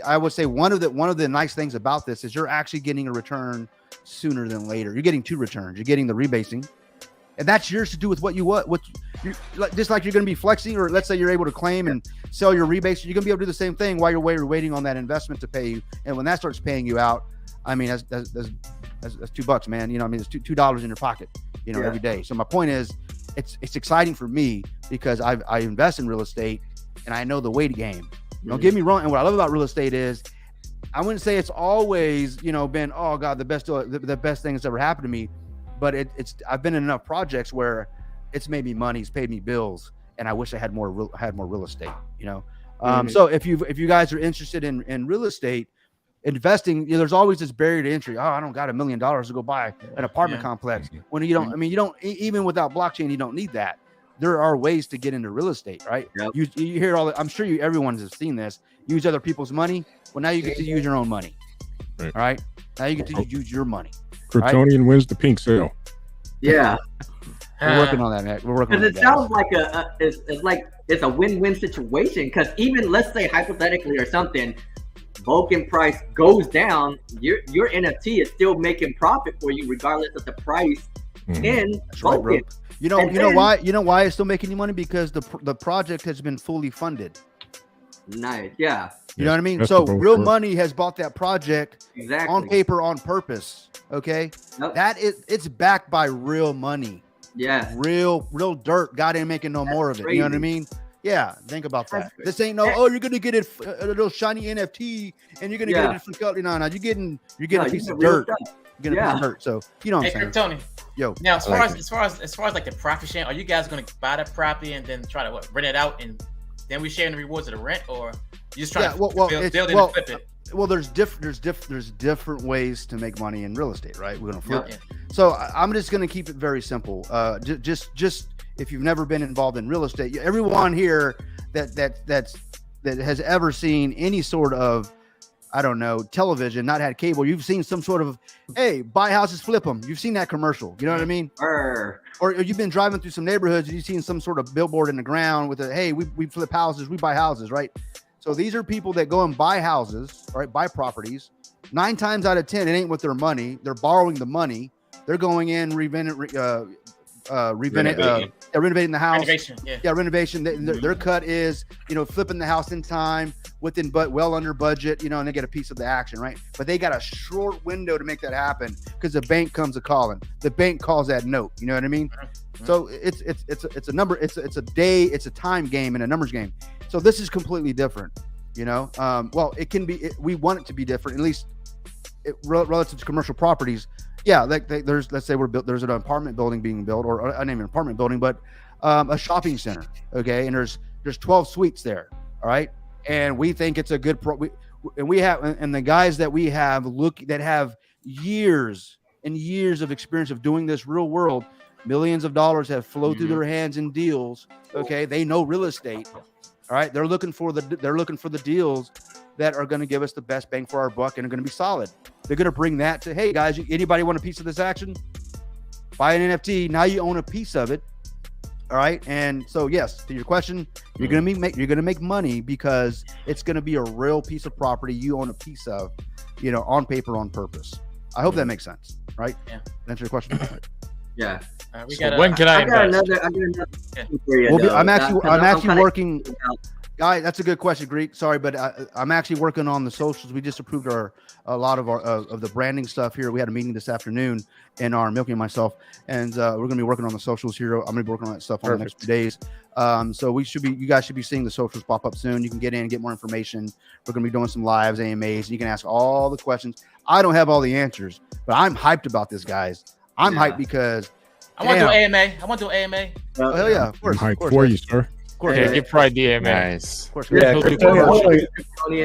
[SPEAKER 1] I would say one of the nice things about this is you're actually getting a return sooner than later. You're getting two returns. You're getting the rebasing, and that's yours to do with what you want. Just like you're going to be flexing, or let's say you're able to claim and sell your rebase, you're going to be able to do the same thing while you're waiting on that investment to pay you. And when that starts paying you out, I mean, that's $2, man. You know, I mean, it's $2 in your pocket, you know, every day. So my point is, it's exciting for me because I invest in real estate and I know the weight game. Don't get me wrong. And what I love about real estate is, I wouldn't say it's always, you know, been, oh God, the best thing that's ever happened to me, but I've been in enough projects where it's made me money, it's paid me bills, and I wish I had more real estate, you know. So if you guys are interested in real estate investing, you know, there's always this barrier to entry. Oh, I don't got $1 million to go buy an apartment complex. When you don't, I mean, you don't, even without blockchain, you don't need that. There are ways to get into real estate, right?
[SPEAKER 9] Yep.
[SPEAKER 1] You hear all that. I'm sure everyone has seen this. Use other people's money. Well, now you get to use your own money. Right. All right. Now you get to use your money.
[SPEAKER 7] Kryptonian wins the pink sale.
[SPEAKER 9] Yeah.
[SPEAKER 1] We're working on that, man. We're working on that.
[SPEAKER 9] Because it sounds like it's like it's a win-win situation. Because even, let's say hypothetically or something, Vulcan price goes down, your NFT is still making profit for you regardless of the price in Vulcan.
[SPEAKER 1] Right, you know why it's still making you money? Because the project has been fully funded.
[SPEAKER 9] Nice, yeah.
[SPEAKER 1] You know what I mean? So real money has bought that project on paper, on purpose. Okay, it's backed by real money.
[SPEAKER 9] Yeah,
[SPEAKER 1] real dirt. God ain't making no more of it. You know what I mean? Yeah, think about that. This ain't you're gonna get a little shiny NFT and you're gonna get a different color. No, you're getting a piece of dirt. You're getting a piece of dirt. So you know what I'm saying?
[SPEAKER 2] Tony.
[SPEAKER 1] Yo.
[SPEAKER 2] Now, as far as like the profit sharing, are you guys gonna buy the property and then try to rent it out and then we sharing the rewards of the rent, or you just trying to build it and flip it?
[SPEAKER 1] Well, there's different ways to make money in real estate, right? We're gonna flip it. So I'm just gonna keep it very simple. Just if you've never been involved in real estate, everyone here that has ever seen any sort of, I don't know, television, not had cable, you've seen some sort of, hey, buy houses, flip them. You've seen that commercial. You know what I mean? Or you've been driving through some neighborhoods and you've seen some sort of billboard in the ground with a, hey, we flip houses, we buy houses, right? So these are people that go and buy houses, right? Buy properties. 9 times out of 10, it ain't with their money. They're borrowing the money. They're going in, renovating the house. Renovation. Their cut is, you know, flipping the house in time, well under budget, you know, and they get a piece of the action, right? But they got a short window to make that happen because the bank comes a calling. The bank calls that note. You know what I mean? So it's a number. It's a day. It's a time game and a numbers game. So this is completely different. You know, well, it can be. We want it to be different, at least relative to commercial properties. Yeah, there's, let's say there's an apartment building being built, or not even an apartment building, but a shopping center. Okay, and there's 12 suites there. All right, and we think it's a good and the guys that we have that have years and years of experience of doing this real world, millions of dollars have flowed through their hands in deals. Okay, they know real estate. All right, they're looking for the deals that are going to give us the best bang for our buck and are going to be solid. They're going to bring that to, hey guys, anybody want a piece of this action? Buy an NFT. Now you own a piece of it. All right, and so yes, to your question, you're going to make money because it's going to be a real piece of property you own a piece of. on paper on purpose. I hope that makes sense, right?
[SPEAKER 2] Yeah.
[SPEAKER 1] Answer your question.
[SPEAKER 9] Yeah.
[SPEAKER 6] When can I invest?
[SPEAKER 1] I'm actually working. Guy, that's a good question, Greek. Sorry, but I'm actually working on the socials. We just approved a lot of our of the branding stuff here. We had a meeting this afternoon in our Milky and myself, and we're going to be working on the socials here. I'm going to be working on that stuff on the next few days. So you guys should be seeing the socials pop up soon. You can get in and get more information. We're going to be doing some lives, AMAs, and you can ask all the questions. I don't have all the answers, but I'm hyped about this, guys. I'm hyped because
[SPEAKER 2] I want to do AMA. I want to do AMA.
[SPEAKER 1] Oh hell yeah, of course.
[SPEAKER 7] I'm hyped for you, sir.
[SPEAKER 1] Of course,
[SPEAKER 6] Yeah, give Pride the AMA.
[SPEAKER 3] Nice.
[SPEAKER 1] Of course.
[SPEAKER 5] Yeah,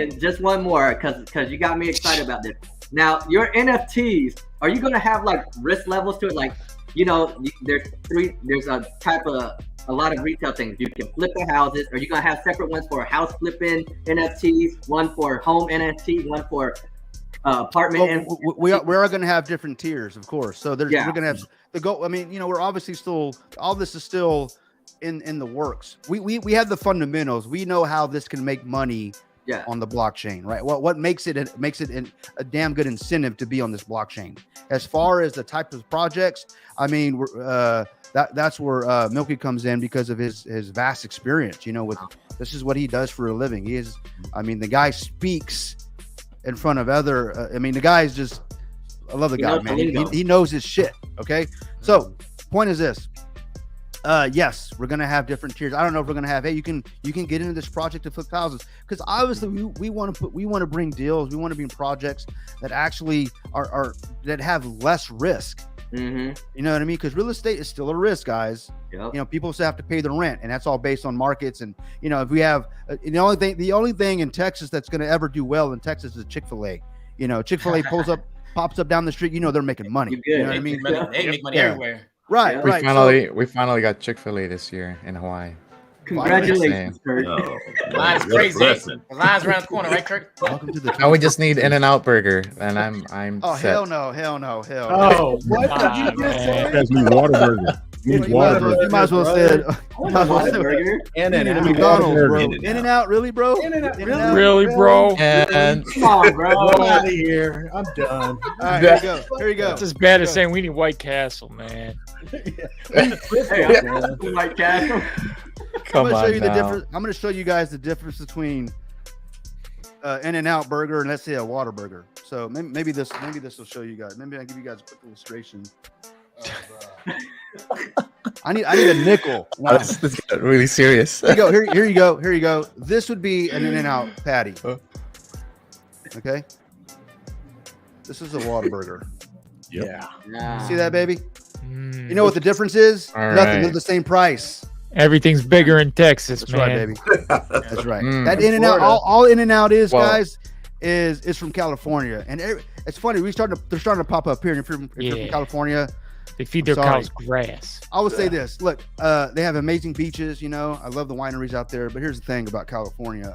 [SPEAKER 9] just one more, because you got me excited about this. Now, your NFTs, are you gonna have like risk levels to it? Like, there's a type of a lot of retail things. You can flip the houses. Are you gonna have separate ones for house flipping NFTs, one for home NFT, one for apartment?
[SPEAKER 1] We are going to have different tiers, of course. So we're going to have the goal. I mean, we're obviously still, all this is still in the works. We have the fundamentals. We know how this can make money on the blockchain, right? What makes it a damn good incentive to be on this blockchain. As far as the type of projects, I mean, that's where Milky comes in because of his vast experience. With this is what he does for a living. The guy speaks in front of other. The guy is just. I love the guy, man. He knows his shit. Okay, so point is this. Yes, we're gonna have different tiers. I don't know if we're gonna have. Hey, you can get into this project to flip houses because obviously we want to bring deals. We want to bring projects that actually are that have less risk.
[SPEAKER 9] Mm-hmm.
[SPEAKER 1] You know what I mean? Because real estate is still a risk, guys.
[SPEAKER 9] Yep.
[SPEAKER 1] People still have to pay the rent, and that's all based on markets. And if we have the only thing in Texas that's going to ever do well in Texas is Chick-fil-A. Chick-fil-A pops up down the street. They're making money. You know what I mean?
[SPEAKER 2] They make money everywhere.
[SPEAKER 1] Right.
[SPEAKER 3] We finally got Chick-fil-A this year in Hawaii.
[SPEAKER 9] Congratulations, Kurt.
[SPEAKER 2] Line's crazy. The line's around the corner, right, Kurt?
[SPEAKER 1] Welcome to the.
[SPEAKER 3] Now we just need In-N-Out Burger, and I'm.
[SPEAKER 1] Oh
[SPEAKER 3] set.
[SPEAKER 1] hell no!
[SPEAKER 5] Oh, what did you just say?
[SPEAKER 7] That's me, Whataburger.
[SPEAKER 1] You might as well said. McDonald's, bro. In-N-Out, really, bro?
[SPEAKER 6] Really, bro?
[SPEAKER 3] And
[SPEAKER 9] Come on, bro.
[SPEAKER 5] I'm out of here. I'm done.
[SPEAKER 1] All right, here you go.
[SPEAKER 6] It's as bad as saying we need White Castle, man.
[SPEAKER 9] White Castle.
[SPEAKER 3] come on now.
[SPEAKER 1] I'm going to show you guys the difference between In-N-Out burger and let's say a Whataburger. So maybe this will show you guys. Maybe I'll give you guys a quick illustration. I need a nickel. Wow.
[SPEAKER 3] This got really serious.
[SPEAKER 1] Here you go. This would be an In-N-Out patty. Okay. This is a Whataburger.
[SPEAKER 7] Yep.
[SPEAKER 9] Yeah.
[SPEAKER 1] See that, baby? You know what the difference is?
[SPEAKER 3] All
[SPEAKER 1] Nothing.
[SPEAKER 3] right.
[SPEAKER 1] They're the same price.
[SPEAKER 6] Everything's bigger in Texas,
[SPEAKER 1] That's
[SPEAKER 6] man.
[SPEAKER 1] right, baby. That's right. That
[SPEAKER 3] In
[SPEAKER 1] In-N-Out, all In-N-Out is,
[SPEAKER 3] Well-
[SPEAKER 1] guys, is from California, and it's funny. They're starting to pop up here. And if you're from California,
[SPEAKER 6] They feed their cows grass.
[SPEAKER 1] I would say this. Look, they have amazing beaches. I love the wineries out there. But here's the thing about California.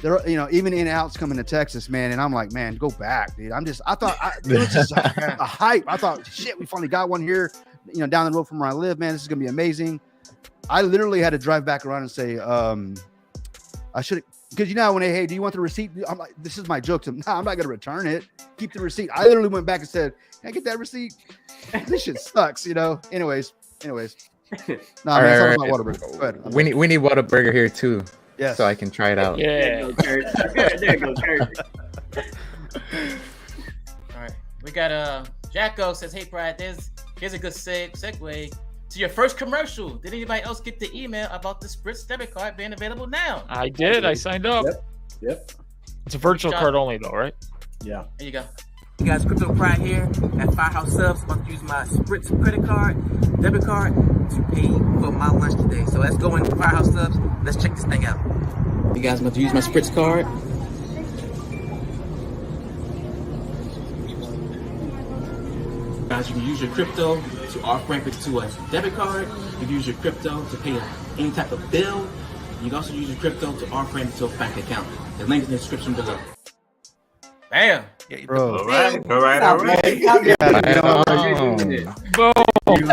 [SPEAKER 1] There, even In-N-Out's coming to Texas, man, and I'm like, man, go back, dude. I thought it was just a hype. I thought, shit, we finally got one here, down the road from where I live, man. This is gonna be amazing. I literally had to drive back around and say, I should, because when hey, do you want the receipt? I'm like, this is my joke to them. Nah, I'm not gonna return it. Keep the receipt. I literally went back and said, can I get that receipt? This shit sucks, Anyways. Nah, man, it's all about Whataburger. Go ahead.
[SPEAKER 3] We need Whataburger here too.
[SPEAKER 1] Yes.
[SPEAKER 3] So I can try it out.
[SPEAKER 6] Yeah.
[SPEAKER 9] There you go, Kurt.
[SPEAKER 2] All right. We got Jacko says, hey, Pride, here's a good segue to your first commercial. Did anybody else get the email about the Spritz debit card being available now?
[SPEAKER 6] I did. I signed up.
[SPEAKER 5] Yep.
[SPEAKER 6] It's a virtual card only, though, right?
[SPEAKER 5] Yeah.
[SPEAKER 2] There you go.
[SPEAKER 10] You guys, Crypto Pride here at Firehouse Subs. I'm about to use my Spritz debit card to pay for my lunch today. So let's go into Firehouse Subs. Let's check this thing out. You guys, I'm about to use my Spritz card. Guys, you can use your crypto to off-ramp it to a debit card. You can use your crypto to pay any type of bill. You can also use your crypto to off-ramp it to a bank account. The link is in the description below.
[SPEAKER 2] Bam.
[SPEAKER 1] Bro.
[SPEAKER 8] All right.
[SPEAKER 1] You're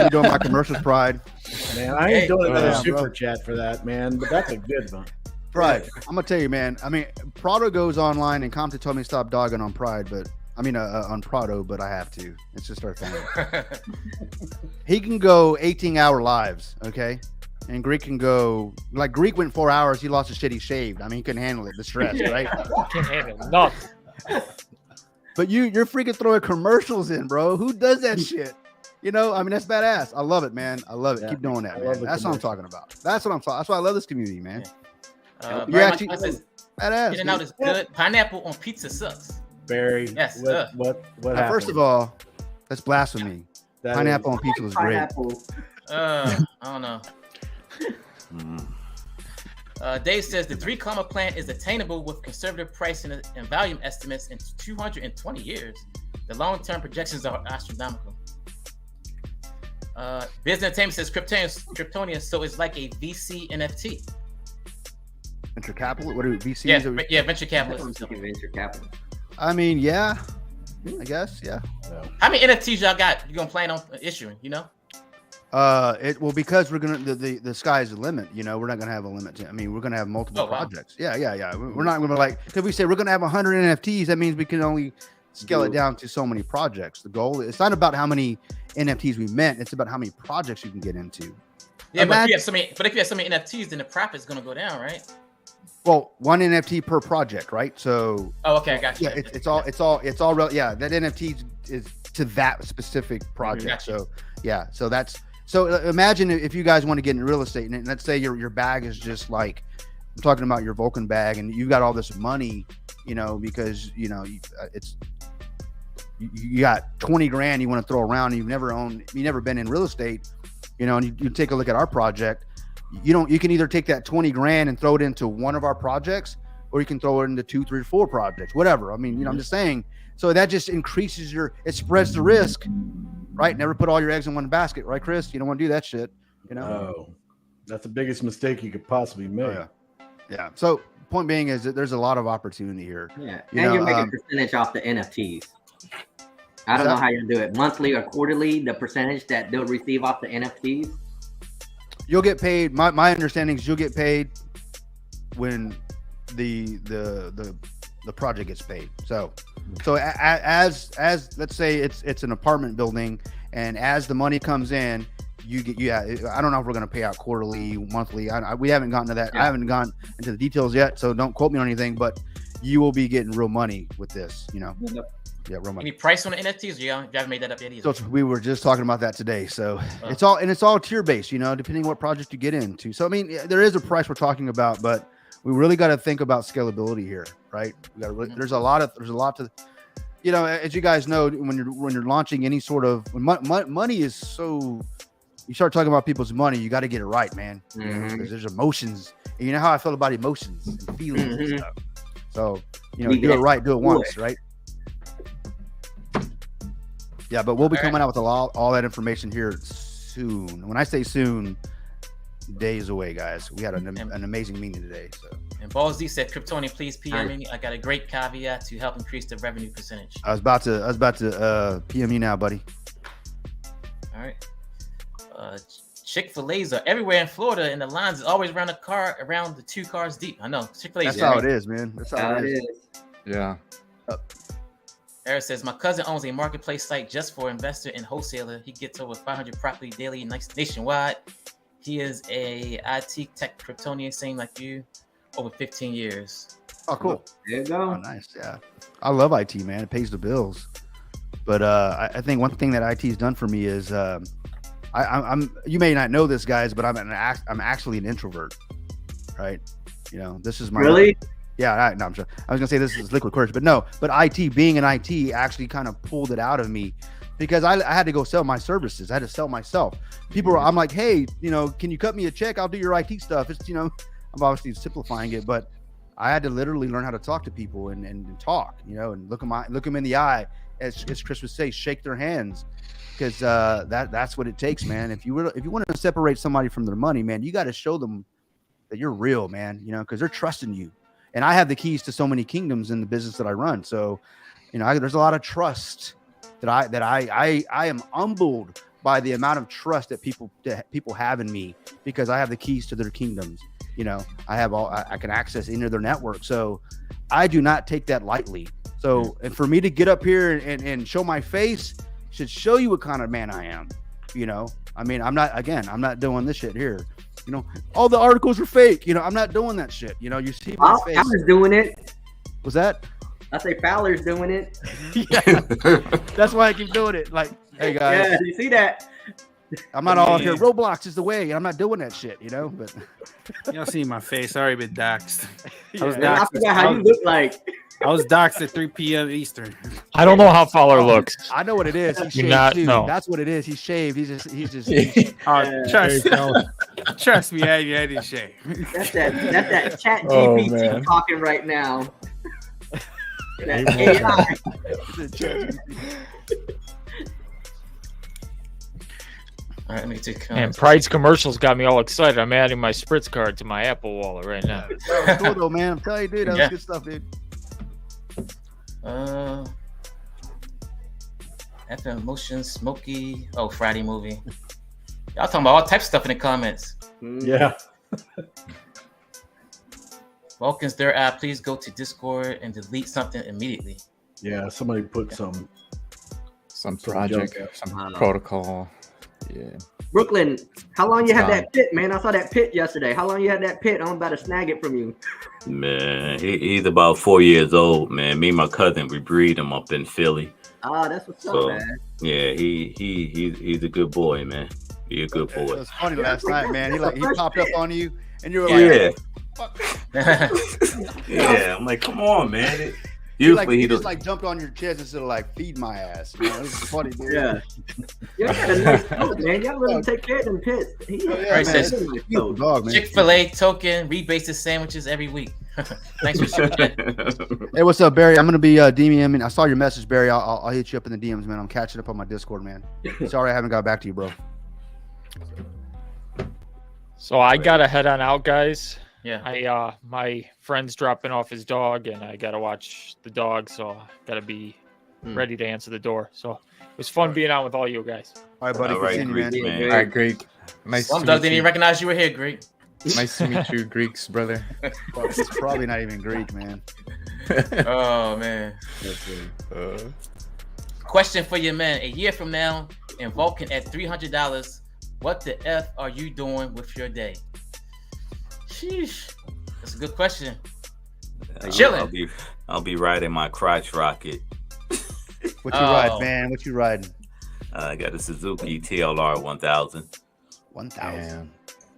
[SPEAKER 1] doing my commercials, Pride.
[SPEAKER 5] Man, I ain't doing another super chat for that, man. But that's a good one.
[SPEAKER 1] Pride. I'm gonna tell you, man. I mean, Prado goes online, and Compton told me to stop dogging on Pride, but on Prado, but I have to. It's just our thing. He can go 18-hour lives, okay? And Greek can go like Greek went 4 hours. He lost his shit. He shaved. I mean, he couldn't handle it. The stress, right?
[SPEAKER 6] Can't handle nothing.
[SPEAKER 1] But you're freaking throwing commercials in, bro. Who does that shit? You know, I mean, that's badass. I love it, man. I love it.
[SPEAKER 5] Yeah,
[SPEAKER 1] Keep doing that,
[SPEAKER 5] I love
[SPEAKER 1] man.
[SPEAKER 5] the
[SPEAKER 1] That's what I'm talking about. That's what I'm talking. That's why I love this community, man.
[SPEAKER 2] Brian
[SPEAKER 1] actually-
[SPEAKER 2] Montana says,
[SPEAKER 1] Badass.
[SPEAKER 2] In-N-Out
[SPEAKER 1] dude.
[SPEAKER 2] is good. Pineapple on pizza sucks.
[SPEAKER 5] Barry,
[SPEAKER 2] Yes,
[SPEAKER 5] what
[SPEAKER 1] First of all, that's blasphemy.
[SPEAKER 5] That
[SPEAKER 1] Pineapple
[SPEAKER 5] is-
[SPEAKER 1] on pizza was great.
[SPEAKER 9] Pineapple.
[SPEAKER 2] I don't know. Dave says the 3 comma plan is attainable with conservative pricing and volume estimates in 220 years. The long-term projections are astronomical. Business Entertainment says Kryptonian, so it's like a VC NFT.
[SPEAKER 1] Venture capital? What are VCs?
[SPEAKER 2] Yeah, venture capital.
[SPEAKER 9] Venture capital.
[SPEAKER 1] I mean, yeah. I guess, yeah.
[SPEAKER 2] How many NFTs y'all got? You gonna plan on issuing? You know?
[SPEAKER 1] Because we're gonna the sky's the limit. You know, we're not gonna have a limit. I mean, we're gonna have multiple projects. Yeah. We're not gonna because we say we're gonna have 100 NFTs. That means we can only scale it down to so many projects. The goal it's not about how many NFTs we mint. It's about how many projects you can get into.
[SPEAKER 2] Yeah, but if you have so many NFTs, then the profit's gonna go down, right?
[SPEAKER 1] Well, 1 NFT per project, right? So.
[SPEAKER 2] Oh, okay, I got you.
[SPEAKER 1] Yeah, it's all. Yeah, that NFT is to that specific project. So yeah, so imagine if you guys want to get in real estate, and let's say your bag is just like I'm talking about your Vulcan bag, and you've got all this money, you know, because you know you got 20 grand you want to throw around, and you've never been in real estate, you know, and you take a look at our project. You can either take that 20 grand and throw it into one of our projects, or you can throw it into 2, 3, 4 projects, whatever. I mean, you know, I'm just saying. So that just increases it spreads the risk, right? Never put all your eggs in one basket, right, Chris? You don't want to do that shit, you know?
[SPEAKER 5] Oh, that's the biggest mistake you could possibly make.
[SPEAKER 1] Oh, yeah. So point being is that there's a lot of opportunity here.
[SPEAKER 9] Yeah,
[SPEAKER 1] you're
[SPEAKER 9] making percentage off the NFTs. I don't know how you do it, monthly or quarterly, the percentage that they'll receive off the NFTs.
[SPEAKER 1] You'll get paid. My understanding is you'll get paid when the project gets paid. So as let's say it's an apartment building, and as the money comes in, you get I don't know if we're gonna pay out quarterly, monthly. We haven't gotten to that. I haven't gone into the details yet, so don't quote me on anything. But you will be getting real money with this. You know. Yeah, real money.
[SPEAKER 2] Any price on the NFTs? You haven't made that up yet either.
[SPEAKER 1] So we were just talking about that today. So it's all tier based, you know, depending what project you get into. So I mean, there is a price we're talking about, but we really got to think about scalability here, right? We got to. There's a lot to, you know, as you guys know, when you're launching any sort of money is so. You start talking about people's money, you got to get it right, man. Because there's emotions. And you know how I feel about emotions and feelings and stuff. So you know, do it right, do it once, right? Yeah, but we'll be coming out with all that information here soon. When I say soon, days away, guys. We had an amazing meeting today. So.
[SPEAKER 2] And Ball Z said, "Kryptonian, please PM me. I got a great caveat to help increase the revenue percentage."
[SPEAKER 1] I was about to PM you now, buddy.
[SPEAKER 2] All right. Chick-fil-A's are everywhere in Florida, and the lines is always around the 2 cars deep. I know. Chick-fil-A's.
[SPEAKER 1] That's how it is, man. That's how it is.
[SPEAKER 3] Yeah.
[SPEAKER 2] Eric says, my cousin owns a marketplace site just for investor and wholesaler. He gets over 500 property daily nationwide. He is a IT tech Kryptonian, same like you, over 15 years.
[SPEAKER 1] Oh, cool.
[SPEAKER 9] There you go.
[SPEAKER 1] Oh, nice. Yeah. I love IT, man. It pays the bills. But I think one thing that IT has done for me is I'm you may not know this, guys, but I'm actually an introvert, right? You know, this is my
[SPEAKER 9] really.
[SPEAKER 1] Yeah, no, I'm sure. I was gonna say this is liquid courage, but no. But IT, being an IT, actually kind of pulled it out of me because I had to go sell my services. I had to sell myself. People, I'm like, hey, you know, can you cut me a check? I'll do your IT stuff. It's, you know, I'm obviously simplifying it, but I had to literally learn how to talk to people and talk, you know, and look them in the eye, as Chris would say, shake their hands, because that's what it takes, man. If you want to separate somebody from their money, man, you got to show them that you're real, man. You know, because they're trusting you. And I have the keys to so many kingdoms in the business that I run. So, you know, there's a lot of trust that I am humbled by the amount of trust that people have in me, because I have the keys to their kingdoms. You know, I have I can access into their network. So I do not take that lightly. So, and for me to get up here and show my face should show you what kind of man I am. You know, I mean, I'm not doing this shit here. You know, all the articles are fake. You know, I'm not doing that shit. You know, you see my face.
[SPEAKER 9] Fowler's doing it.
[SPEAKER 1] Was that?
[SPEAKER 9] I say Fowler's doing it.
[SPEAKER 1] Yeah. That's why I keep doing it. Like, hey guys.
[SPEAKER 9] Yeah, you see that?
[SPEAKER 1] I'm not all here. Roblox is the way. I'm not doing that shit, you know. But
[SPEAKER 4] y'all see my face. I already been doxxed.
[SPEAKER 9] I forgot how you look like.
[SPEAKER 4] I was doxxed at 3 p.m. Eastern.
[SPEAKER 6] I don't know how Fowler looks.
[SPEAKER 1] I know what it is. He's shaved too. That's what it is. He's shaved. He's just
[SPEAKER 4] trust me, I didn't shave.
[SPEAKER 9] That's that chat GPT talking right now. That AI.
[SPEAKER 2] All right, let me take.
[SPEAKER 6] And Pride's commercials got me all excited. I'm adding my Spritz card to my Apple Wallet right now.
[SPEAKER 1] That was cool though, man. I'm telling you, dude, that was good stuff, dude.
[SPEAKER 2] After Emotion, Smokey. Oh, Friday movie. Y'all talking about all types of stuff in the comments.
[SPEAKER 5] Yeah.
[SPEAKER 2] Vulcan's their app. Please go to Discord and delete something immediately.
[SPEAKER 5] Yeah, somebody put some
[SPEAKER 3] project, some protocol. Yeah.
[SPEAKER 9] Brooklyn, how long you had that pit, man? I saw that pit yesterday. How long you had that pit? I'm about to snag it from you.
[SPEAKER 8] Man, he's about 4 years old, man. Me and my cousin, we breed him up in Philly.
[SPEAKER 9] Ah, that's what's up, man.
[SPEAKER 8] Yeah, he's a good boy, man. He's a good boy.
[SPEAKER 1] It was funny last night, man. He popped up on you, and you were like,
[SPEAKER 8] yeah. I'm like, come on, man.
[SPEAKER 1] He just jumped on your chest instead of feed my ass. You know, it was funny, dude.
[SPEAKER 9] Yeah. You got a nice coat, man. Y'all really take care of them pits.
[SPEAKER 1] Dog, man.
[SPEAKER 2] Chick-fil-A token rebases sandwiches every week. Thanks for sharing.
[SPEAKER 1] Hey, what's up, Barry? I'm gonna be DMing. I saw your message, Barry. I'll hit you up in the DMs, man. I'm catching up on my Discord, man. Sorry I haven't got back to you, bro.
[SPEAKER 6] So I gotta head on out, guys.
[SPEAKER 2] Yeah.
[SPEAKER 6] My friend's dropping off his dog, and I gotta watch the dog, so I gotta be ready to answer the door. So it was fun being out with all you guys.
[SPEAKER 1] All right, buddy.
[SPEAKER 8] All right, Greek, man.
[SPEAKER 3] All right, Greek. Nice
[SPEAKER 2] Some dogs didn't even recognize you were here, Greek.
[SPEAKER 3] Nice to meet you, Greeks, brother.
[SPEAKER 1] It's probably not even Greek, man.
[SPEAKER 2] Oh man. Question for you, man. A year from now, in Vulcan at $300, what the F are you doing with your day? Sheesh. That's a good question. Chilling.
[SPEAKER 8] I'll be riding my crotch rocket.
[SPEAKER 1] What you riding, man? What you riding?
[SPEAKER 8] I got a Suzuki TLR 1000.
[SPEAKER 1] 1000.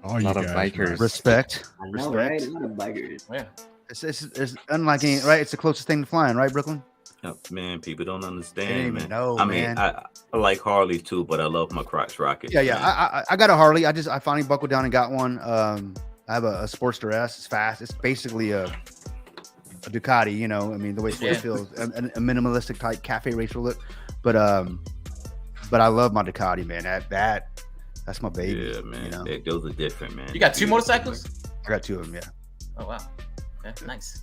[SPEAKER 7] Oh,
[SPEAKER 3] a lot of bikers.
[SPEAKER 1] Respect.
[SPEAKER 9] I know, right? A lot of bikers.
[SPEAKER 2] Yeah.
[SPEAKER 1] It's unlike any, right? It's the closest thing to flying, right, Brooklyn?
[SPEAKER 8] Man, people don't understand.
[SPEAKER 1] They didn't even know,
[SPEAKER 8] I mean, I like Harley too, but I love my crotch rocket.
[SPEAKER 1] Yeah. I got a Harley. I finally buckled down and got one. I have a Sportster S. It's fast. It's basically a Ducati, you know. I mean, the way it feels, a minimalistic type cafe racer look. But I love my Ducati, man. That's my baby.
[SPEAKER 8] Yeah, man.
[SPEAKER 1] You know?
[SPEAKER 8] Those are different, man.
[SPEAKER 2] You got two motorcycles?
[SPEAKER 1] I got two of them. Yeah.
[SPEAKER 2] Oh wow. Okay, nice.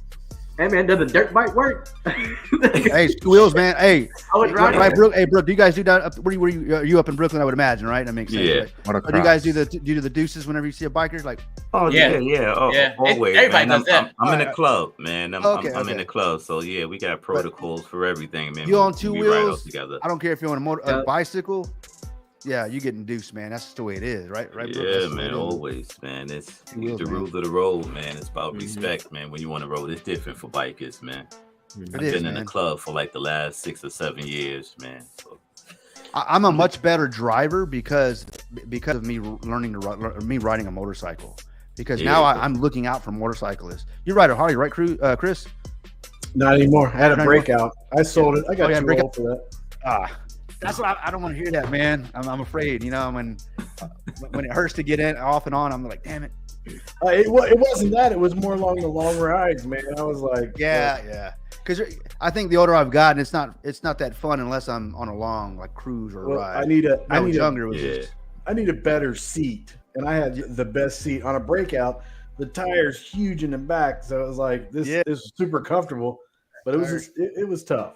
[SPEAKER 9] Hey man, does a dirt bike work?
[SPEAKER 1] Hey, two wheels, man. Hey,
[SPEAKER 9] right,
[SPEAKER 1] Brooke. Hey, Brooke. Do you guys do that? Are you up in Brooklyn? I would imagine, right? That makes sense.
[SPEAKER 8] Yeah.
[SPEAKER 1] Right? Do you guys do the deuces whenever you see a biker? Like,
[SPEAKER 8] oh yeah. Oh,
[SPEAKER 2] yeah.
[SPEAKER 8] Always.
[SPEAKER 2] Everybody
[SPEAKER 8] man.
[SPEAKER 2] does that.
[SPEAKER 8] I'm in a club, man. I'm in
[SPEAKER 1] okay.
[SPEAKER 8] a club, so yeah, we got protocols for everything, man.
[SPEAKER 1] You on two
[SPEAKER 8] we
[SPEAKER 1] wheels?
[SPEAKER 8] Ride out together.
[SPEAKER 1] I don't care if you're on a bicycle. Yeah, you getting deuced, man. That's just the way it is, right? Right.
[SPEAKER 8] Yeah, man. Always, man. It's the rules of the road, man. It's about respect, man. When you want to road, it's different for bikers, man. I've been in a club for like the last 6 or 7 years, man. So.
[SPEAKER 1] I'm a much better driver because of me learning to me riding a motorcycle. Because now I'm looking out for motorcyclists. You ride a Harley, right, Chris?
[SPEAKER 5] Not anymore. I had a breakout. I sold it. I got too old for that.
[SPEAKER 1] That's what I don't want to hear that, man. I'm afraid, you know, when it hurts to get in off and on, I'm like, damn it.
[SPEAKER 5] It wasn't that. It was more along the long rides, man. I was like,
[SPEAKER 1] yeah. Because I think the older I've gotten, it's not that fun unless I'm on a long cruise or ride.
[SPEAKER 5] I need a better seat, and I had the best seat on a breakout. The tire's huge in the back, so it was like this is super comfortable, but it was tough.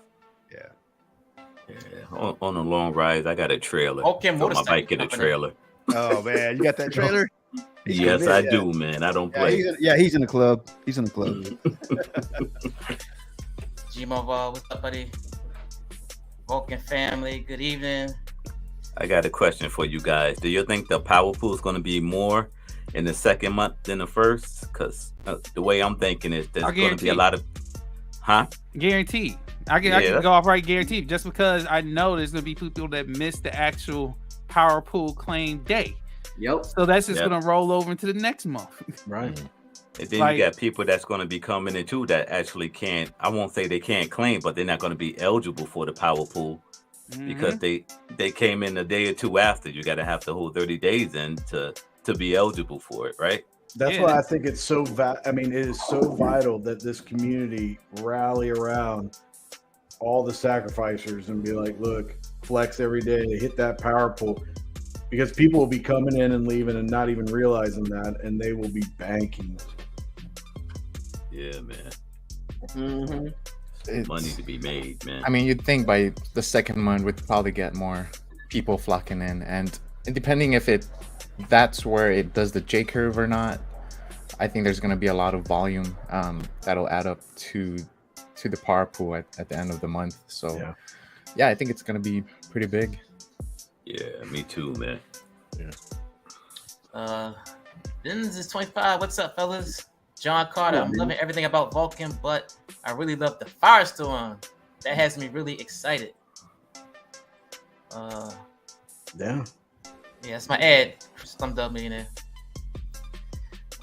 [SPEAKER 8] Yeah, on the long rides, I got a trailer.
[SPEAKER 2] Okay,
[SPEAKER 8] so my bike in a trailer.
[SPEAKER 1] Oh man, you got that trailer?
[SPEAKER 8] Yes, I do, man. I don't play.
[SPEAKER 1] He's in the club. He's in the club.
[SPEAKER 2] G-Mobile, what's up, buddy? Vulcan family, good evening.
[SPEAKER 8] I got a question for you guys. Do you think the power pool is going to be more in the second month than the first? Because the way I'm thinking is there's going to be a lot of,
[SPEAKER 4] Guaranteed. I can go off right guaranteed just because I know there's going to be people that miss the actual power pool claim day.
[SPEAKER 9] Yep.
[SPEAKER 4] So that's just going to roll over into the next month.
[SPEAKER 5] Right.
[SPEAKER 8] And then you got people that's going to be coming in too that actually can't, I won't say they can't claim, but they're not going to be eligible for the power pool because they came in a day or two after. You got to have the whole 30 days in to be eligible for it, right?
[SPEAKER 5] That's why I think it's so it is so vital that this community rally around all the sacrificers and be like, look, flex every day, hit that power pool. Because people will be coming in and leaving and not even realizing that, and they will be banking.
[SPEAKER 8] Yeah, man.
[SPEAKER 3] It's
[SPEAKER 8] money to be made, man.
[SPEAKER 3] I mean, you'd think by the second month we'd probably get more people flocking in, and depending if that's where it does the J curve or not, I think there's going to be a lot of volume that'll add up to the power pool at the end of the month. So yeah, I think it's going to be pretty big.
[SPEAKER 8] Yeah, me too, man.
[SPEAKER 2] Yeah. This is 25. What's up, fellas? John Carter. I'm loving everything about Vulcan, but I really love the Firestorm. That has me really excited.
[SPEAKER 5] Yeah,
[SPEAKER 2] that's my ad. Slumdog Millionaire.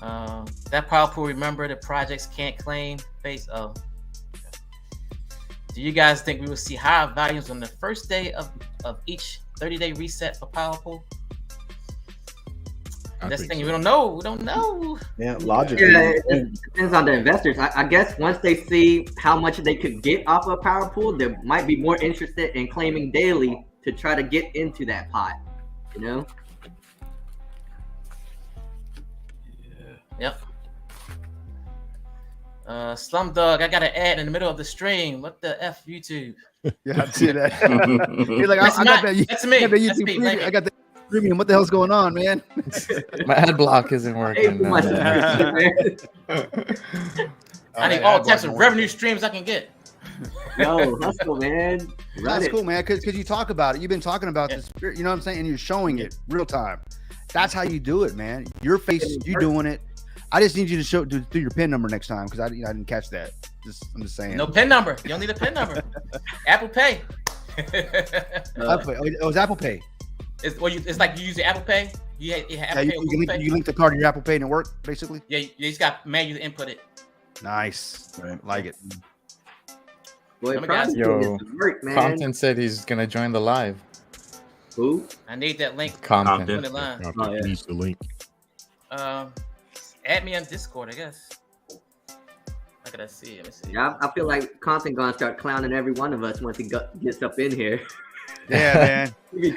[SPEAKER 2] That power pool. Remember, the projects can't claim face. Oh. Do you guys think we will see higher volumes on the first day of each 30-day reset for power pool? That's the thing. We don't know.
[SPEAKER 5] Yeah, logically.
[SPEAKER 9] Yeah, it depends on the investors. I guess once they see how much they could get off of power pool, they might be more interested in claiming daily to try to get into that pot. You know?
[SPEAKER 2] Yep. Slumdog, I got an ad in the middle of the stream. What the F, YouTube?
[SPEAKER 1] Yeah, I see that. He's like, I got that.
[SPEAKER 2] That's me.
[SPEAKER 1] That's me. I got the premium. What the hell's going on, man?
[SPEAKER 3] My ad block isn't working.
[SPEAKER 2] I need all types of revenue streams I can get.
[SPEAKER 9] Yo, hustle, man.
[SPEAKER 1] That's cool, man. Because you talk about it. You've been talking about this. You know what I'm saying? And you're showing it real time. That's how you do it, man. Your face, you doing it. I just need you to do your PIN number next time because I didn't catch that. I'm just saying.
[SPEAKER 2] No PIN number. You don't need a PIN number. Apple Pay.
[SPEAKER 1] It's Apple Pay.
[SPEAKER 2] It's like you use the Apple Pay. You
[SPEAKER 1] link the card to your Apple Pay and it works, basically.
[SPEAKER 2] Yeah, you just got manually input it.
[SPEAKER 1] Nice. Right. Like it.
[SPEAKER 9] Boy,
[SPEAKER 3] yo, Compton said he's gonna join the live.
[SPEAKER 9] Who?
[SPEAKER 2] I need that link.
[SPEAKER 3] Compton.
[SPEAKER 7] Needs the link.
[SPEAKER 2] Add me on Discord, I guess. How could I see? Let me see.
[SPEAKER 9] Yeah, I feel like Compton gonna start clowning every one of us once he gets up in here.
[SPEAKER 1] Yeah, man.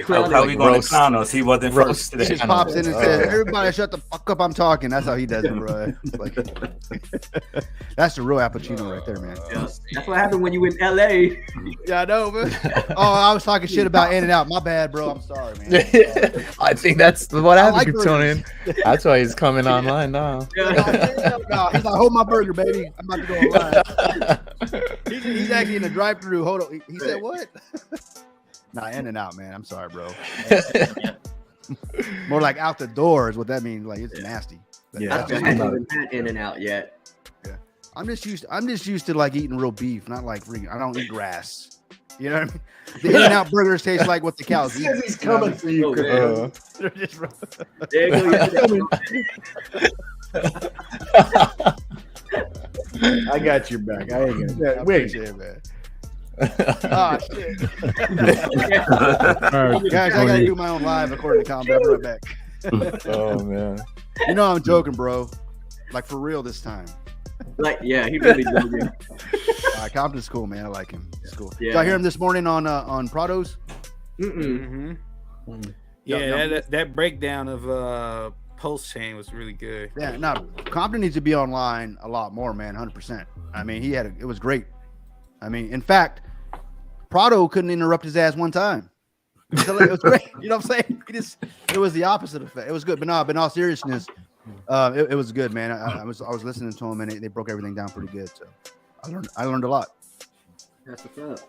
[SPEAKER 8] How we gonna clown us? He wasn't first today.
[SPEAKER 1] He just pops in and says, "Everybody, shut the fuck up! I'm talking." That's how he does it, bro. Like, that's the real Appuccino right there, man.
[SPEAKER 9] That's what happened when you in LA.
[SPEAKER 1] Yeah, I know, man. Oh, I was talking shit about In and Out. My bad, bro. I'm sorry, man.
[SPEAKER 3] I think that's what happened, Tony. That's why he's coming online now.
[SPEAKER 1] No, he's like, "Hold my burger, baby. I'm about to go online." He's actually in the drive-thru. Hold on. He said what? Nah, In and Out, man. I'm sorry, bro. More like out the door is what that means. Like it's nasty.
[SPEAKER 5] Yeah,
[SPEAKER 9] I haven't had In and Out yet.
[SPEAKER 1] Yeah, I'm just used to like eating real beef, not like freaking. I don't eat grass. You know what I mean? The In and Out burgers taste like what the cows eat.
[SPEAKER 5] He's coming for you, man. I got your back. I ain't gonna. Wait,
[SPEAKER 1] man. Oh shit! Guys, I gotta do my own live according to Combat. I'll be right back.
[SPEAKER 3] Oh man!
[SPEAKER 1] You know I'm joking, bro. Like for real this time.
[SPEAKER 9] Like yeah, he really joking.
[SPEAKER 1] Compton's cool, man. I like him. He's cool.
[SPEAKER 9] Yeah.
[SPEAKER 1] Did I hear him this morning on Prados?
[SPEAKER 4] Yeah, that breakdown of Pulse Chain was really good.
[SPEAKER 1] Yeah, no, Compton needs to be online a lot more, man. 100%. I mean, it was great. I mean, in fact, Prado couldn't interrupt his ass one time. It was great. You know what I'm saying? It was the opposite effect. It was good, but in all seriousness, it was good, man. I was listening to them, and they broke everything down pretty good. So I learned a lot.
[SPEAKER 9] That's what's up.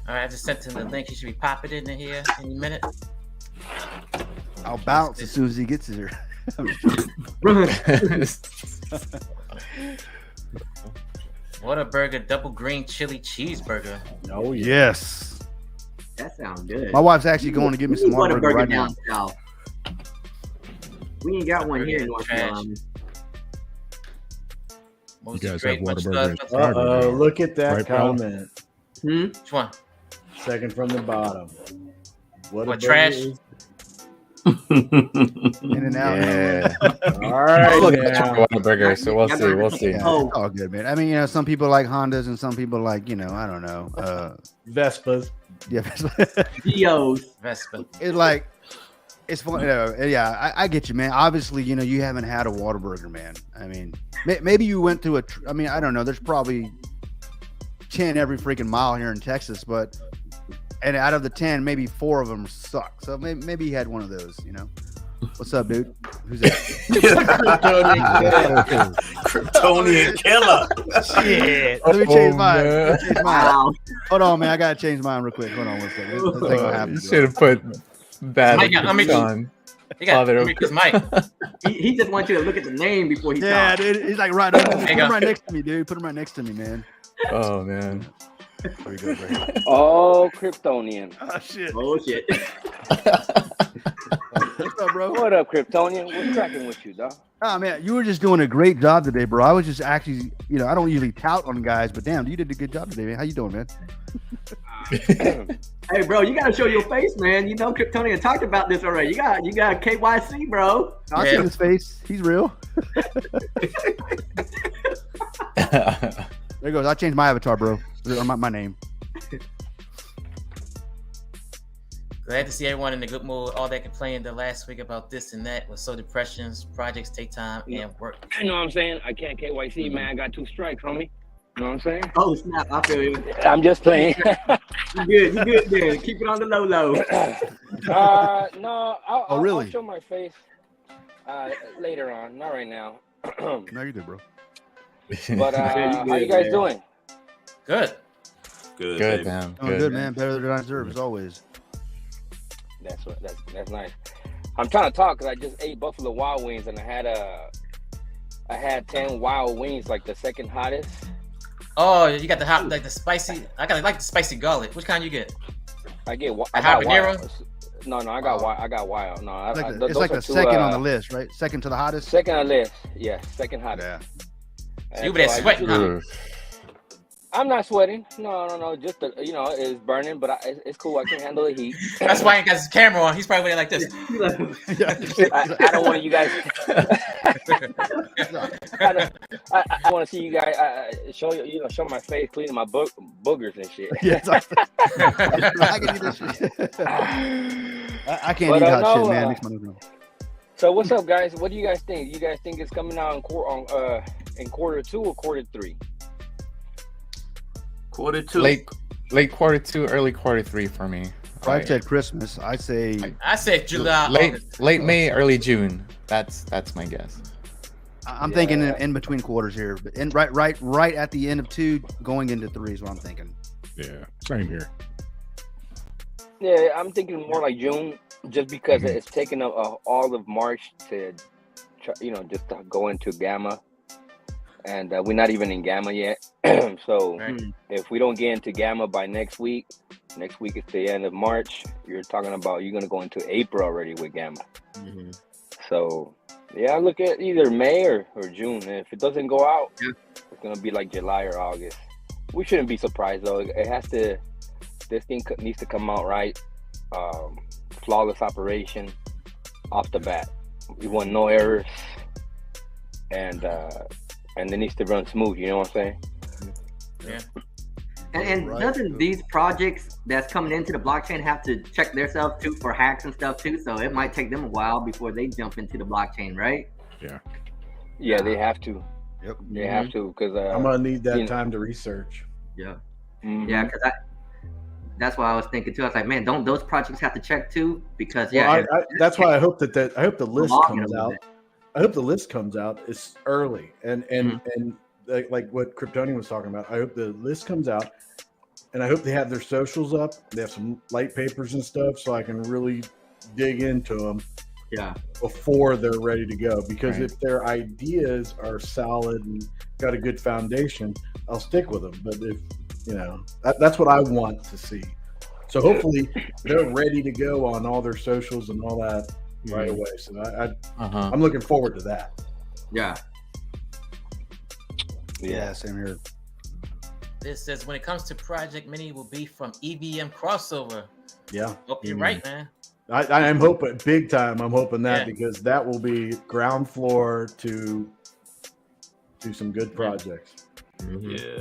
[SPEAKER 2] All right, I just sent him the link. He should be popping in here any minute.
[SPEAKER 1] I'll bounce as soon as he gets here.
[SPEAKER 2] Whataburger double green chili cheeseburger.
[SPEAKER 5] Oh
[SPEAKER 1] yes.
[SPEAKER 9] That sounds good.
[SPEAKER 1] My wife's actually going to give me some Whataburger right now.
[SPEAKER 9] South. We ain't got one here in North Carolina.
[SPEAKER 7] You guys have Whataburger.
[SPEAKER 5] Uh-oh, look at that
[SPEAKER 7] Right,
[SPEAKER 5] comment.
[SPEAKER 2] Which one?
[SPEAKER 5] Second from the bottom.
[SPEAKER 2] What trash?
[SPEAKER 1] In and out.
[SPEAKER 3] Yeah.
[SPEAKER 5] All right.
[SPEAKER 3] Whataburger, so we'll see.
[SPEAKER 1] Yeah, it's all good, man. I mean, some people like Hondas and some people like, I don't know.
[SPEAKER 5] Vespas.
[SPEAKER 1] Yeah,
[SPEAKER 9] Geos.
[SPEAKER 2] Vespa.
[SPEAKER 1] It's fun. Yeah, I get you, man. Obviously, you haven't had a Whataburger, man. I mean, maybe you went to I don't know. There's probably 10 every freaking mile here in Texas, and out of the 10, maybe 4 of them suck. So maybe you had one of those, What's up, dude? Who's that?
[SPEAKER 11] Kryptonian killer.
[SPEAKER 1] Shit. Let me change mine. Wow. Hold on, man. I gotta change mine real quick. Hold on one second. This thing will happen.
[SPEAKER 3] You should have put that on.
[SPEAKER 2] He got his mic.
[SPEAKER 9] He just wants you to look at the name before he talks.
[SPEAKER 1] Yeah, dude. He's like right up. Put him right next to me, dude. Put him right next to me, man.
[SPEAKER 3] Oh man.
[SPEAKER 1] There we go, bro.
[SPEAKER 12] Oh, Kryptonian.
[SPEAKER 1] Oh shit.
[SPEAKER 9] Oh shit.
[SPEAKER 1] What's up, bro?
[SPEAKER 12] What up, Kryptonian? What's cracking with you, dog?
[SPEAKER 1] Oh man, you were just doing a great job today, bro. I was just actually, I don't usually tout on guys, but damn, you did a good job today, man. How you doing, man?
[SPEAKER 9] Hey, bro, you gotta show your face, man. Kryptonian talked about this already. You got KYC, bro.
[SPEAKER 1] I see his face. He's real. There goes. I changed my avatar, bro. My name.
[SPEAKER 2] Glad to see everyone in a good mood. All that complaining the last week about this and that was so depressions. Projects take time and work.
[SPEAKER 12] You know what I'm saying? I can't KYC, man. I got 2 strikes on me. You know what I'm saying?
[SPEAKER 9] Oh snap! I feel you.
[SPEAKER 12] I'm just playing.
[SPEAKER 9] You good, man. Keep it on the low.
[SPEAKER 12] No, I'll
[SPEAKER 1] really?
[SPEAKER 12] I'll show my face later on. Not right now.
[SPEAKER 1] No, you're good, bro.
[SPEAKER 12] But how you guys doing?
[SPEAKER 2] Good.
[SPEAKER 3] Good, man.
[SPEAKER 1] Doing good, man. Better than I deserve, as always.
[SPEAKER 12] That's nice. I'm trying to talk because I just ate Buffalo Wild Wings and I had 10 wild wings, like the second hottest.
[SPEAKER 2] Oh, you got the hot, like the spicy. I like the spicy garlic. Which kind you get?
[SPEAKER 12] I get
[SPEAKER 2] habanero.
[SPEAKER 12] No, I got wild. I got wild. No,
[SPEAKER 1] it's like the second on the list, right? Second to the hottest.
[SPEAKER 12] Second on the list. Yeah, second hottest.
[SPEAKER 1] Yeah.
[SPEAKER 2] So you be sweating, huh?
[SPEAKER 12] I'm not sweating. No. Just it's burning, but it's cool. I can handle the heat.
[SPEAKER 2] That's why he got his camera on. He's probably like this.
[SPEAKER 12] I don't want you guys. I want to see you guys show my face cleaning my boogers and shit.
[SPEAKER 1] Yes, I can do this shit. I can't eat hot shit, man. Makes my nose run.
[SPEAKER 12] So what's up, guys? What do you guys think? You guys think it's coming out in quarter 2 or quarter 3?
[SPEAKER 8] Quarter 2.
[SPEAKER 3] Late quarter 2, early quarter 3 for me.
[SPEAKER 1] I said Christmas. I said
[SPEAKER 2] July.
[SPEAKER 3] Late May, early June. That's my guess.
[SPEAKER 1] I'm thinking in between quarters here, but right at the end of 2, going into 3 is what I'm thinking.
[SPEAKER 7] Yeah, same here.
[SPEAKER 12] Yeah, I'm thinking more like June, just because it's taken all of March to, just to go into Gamma. And we're not even in Gamma yet. So if we don't get into Gamma by next week is the end of March, you're talking about you're going to go into April already with Gamma. Mm-hmm. So, yeah, I look at either May or June. And if it doesn't go out, it's going to be like July or August. We shouldn't be surprised, though. This thing needs to come out right. Flawless operation off the bat. We want no errors. And it needs to run smooth, you know what I'm saying?
[SPEAKER 2] Yeah.
[SPEAKER 9] And doesn't these projects that's coming into the blockchain have to check themselves too for hacks and stuff too? So it might take them a while before they jump into the blockchain, right?
[SPEAKER 7] Yeah.
[SPEAKER 12] Yeah, they have to.
[SPEAKER 1] Yep.
[SPEAKER 12] They have to, because
[SPEAKER 5] I'm gonna need that time to research.
[SPEAKER 9] Yeah.
[SPEAKER 12] Mm-hmm.
[SPEAKER 9] Yeah, because that's why I was thinking too. I was like, man, don't those projects have to check too? Because
[SPEAKER 5] that's why I hope I hope the list
[SPEAKER 9] Belong in
[SPEAKER 5] comes
[SPEAKER 9] a little
[SPEAKER 5] out. I hope the list comes out. It's early, and like what Kryptonian was talking about. I hope the list comes out, and I hope they have their socials up. They have some light papers and stuff, so I can really dig into them.
[SPEAKER 9] Yeah.
[SPEAKER 5] Before they're ready to go, because if their ideas are solid and got a good foundation, I'll stick with them. But if that's what I want to see. So hopefully they're ready to go on all their socials and all that right away. So I'm looking forward to that.
[SPEAKER 9] Yeah.
[SPEAKER 1] Yeah, same here.
[SPEAKER 2] This says when it comes to Project Mini will be from EVM crossover.
[SPEAKER 5] Yeah.
[SPEAKER 2] Hope you're right, man.
[SPEAKER 5] I am hoping big time. I'm hoping that because that will be ground floor to some good projects.
[SPEAKER 3] Yeah.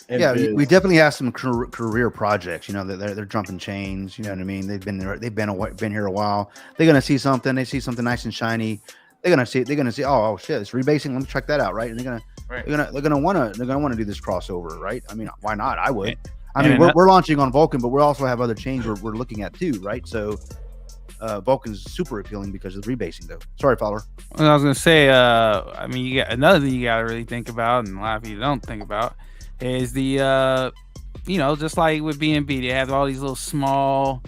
[SPEAKER 1] And we definitely have some career projects. They're jumping chains. You know what I mean? They've been here a while. They're gonna see something. They see something nice and shiny. They're gonna see. Oh shit! It's rebasing. Let me check that out. Right? And they're gonna want to do this crossover. Right? I mean, why not? I would. We're launching on Vulcan, but we also have other chains we're looking at too. Right? So. Vulcan's super appealing because of the rebasing, though. Sorry, Fowler.
[SPEAKER 4] I was gonna say, you got another thing you gotta really think about, and a lot of people don't think about, is the, just like with BNB, they have all these little small,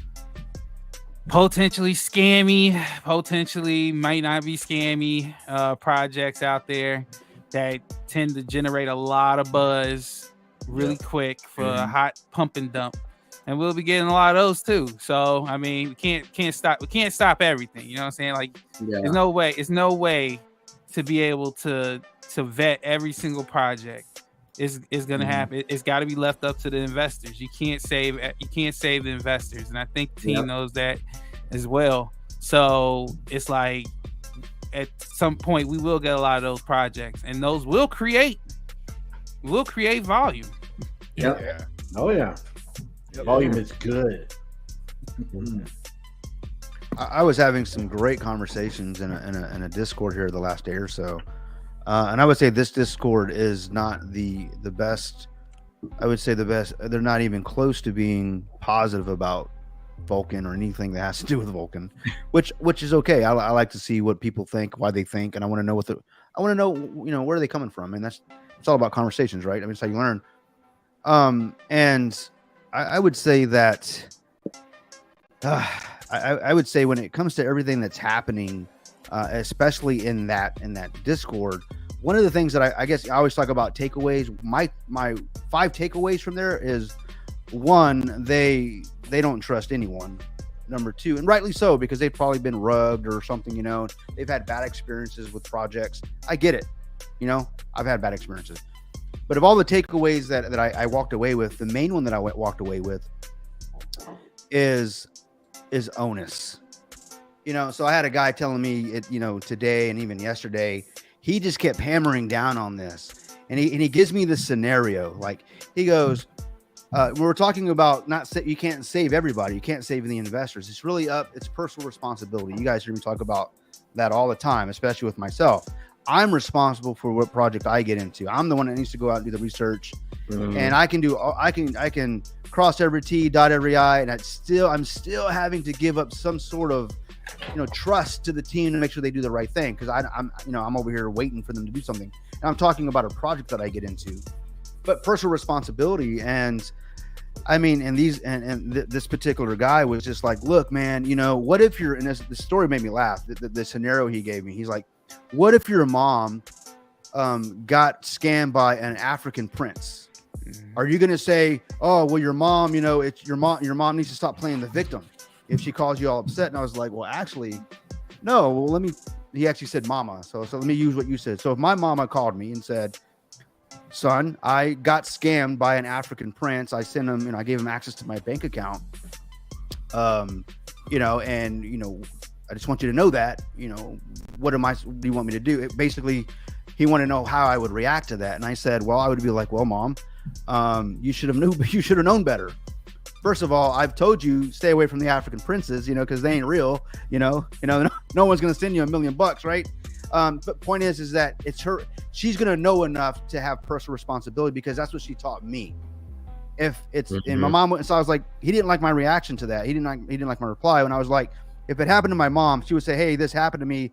[SPEAKER 4] potentially scammy, potentially might not be scammy projects out there that tend to generate a lot of buzz really quick for a hot pump and dump. And we'll be getting a lot of those too. So we can't stop everything. You know what I'm saying? Like there's no way to be able to vet every single project. Is gonna happen. It's got to be left up to the investors. You can't save the investors, and I think the team knows that as well. So it's like at some point we will get a lot of those projects, and those will create volume.
[SPEAKER 5] Yep. Yeah. Oh yeah. Volume is good.
[SPEAKER 1] I was having some great conversations in a Discord here the last day or so, and I would say this Discord is not the best. I would say the best. They're not even close to being positive about Vulcan or anything that has to do with Vulcan, which is okay. I like to see what people think, why they think, and I want to know where are they coming from, and it's all about conversations, right? I mean, it's how you learn. And I would say that I would say when it comes to everything that's happening, especially in that Discord, one of the things that I guess I always talk about takeaways. My 5 takeaways from there is 1, they don't trust anyone. Number 2, and rightly so, because they've probably been rugged or something. They've had bad experiences with projects. I get it. I've had bad experiences. But of all the takeaways that I walked away with, the main one that I walked away with is onus. So I had a guy telling me today and even yesterday, he just kept hammering down on this, and he gives me this scenario. Like he goes, we were talking about you can't save everybody, you can't save the investors. It's really it's personal responsibility. You guys hear me talk about that all the time, especially with myself. I'm responsible for what project I get into. I'm the one that needs to go out and do the research, and I can cross every T, dot every I, and I'm still having to give up some sort of trust to the team to make sure they do the right thing, because I'm over here waiting for them to do something. And I'm talking about a project that I get into, but personal responsibility. And I mean, and this particular guy was just like, look, man, what if you're in this? The story made me laugh. The scenario he gave me, he's like, what if your mom got scammed by an African prince? Are you going to say, oh, well, your mom, it's your mom needs to stop playing the victim if she calls you all upset? And I was like, well, actually, no. Well, he actually said mama. So let me use what you said. So if my mama called me and said, son, I got scammed by an African prince. I sent him, I gave him access to my bank account. I just want you to know that, what do you want me to do? Basically, he wanted to know how I would react to that. And I said, well, I would be like, well, mom, you should have known better. First of all, I've told you stay away from the African princes, because they ain't real, no one's going to send you $1 million, right? But point is that it's her, she's going to know enough to have personal responsibility, because that's what she taught me. if it's and my mom went, so I was like, he didn't like my reaction to that. He didn't like my reply. When I was like, if it happened to my mom, she would say, hey, this happened to me.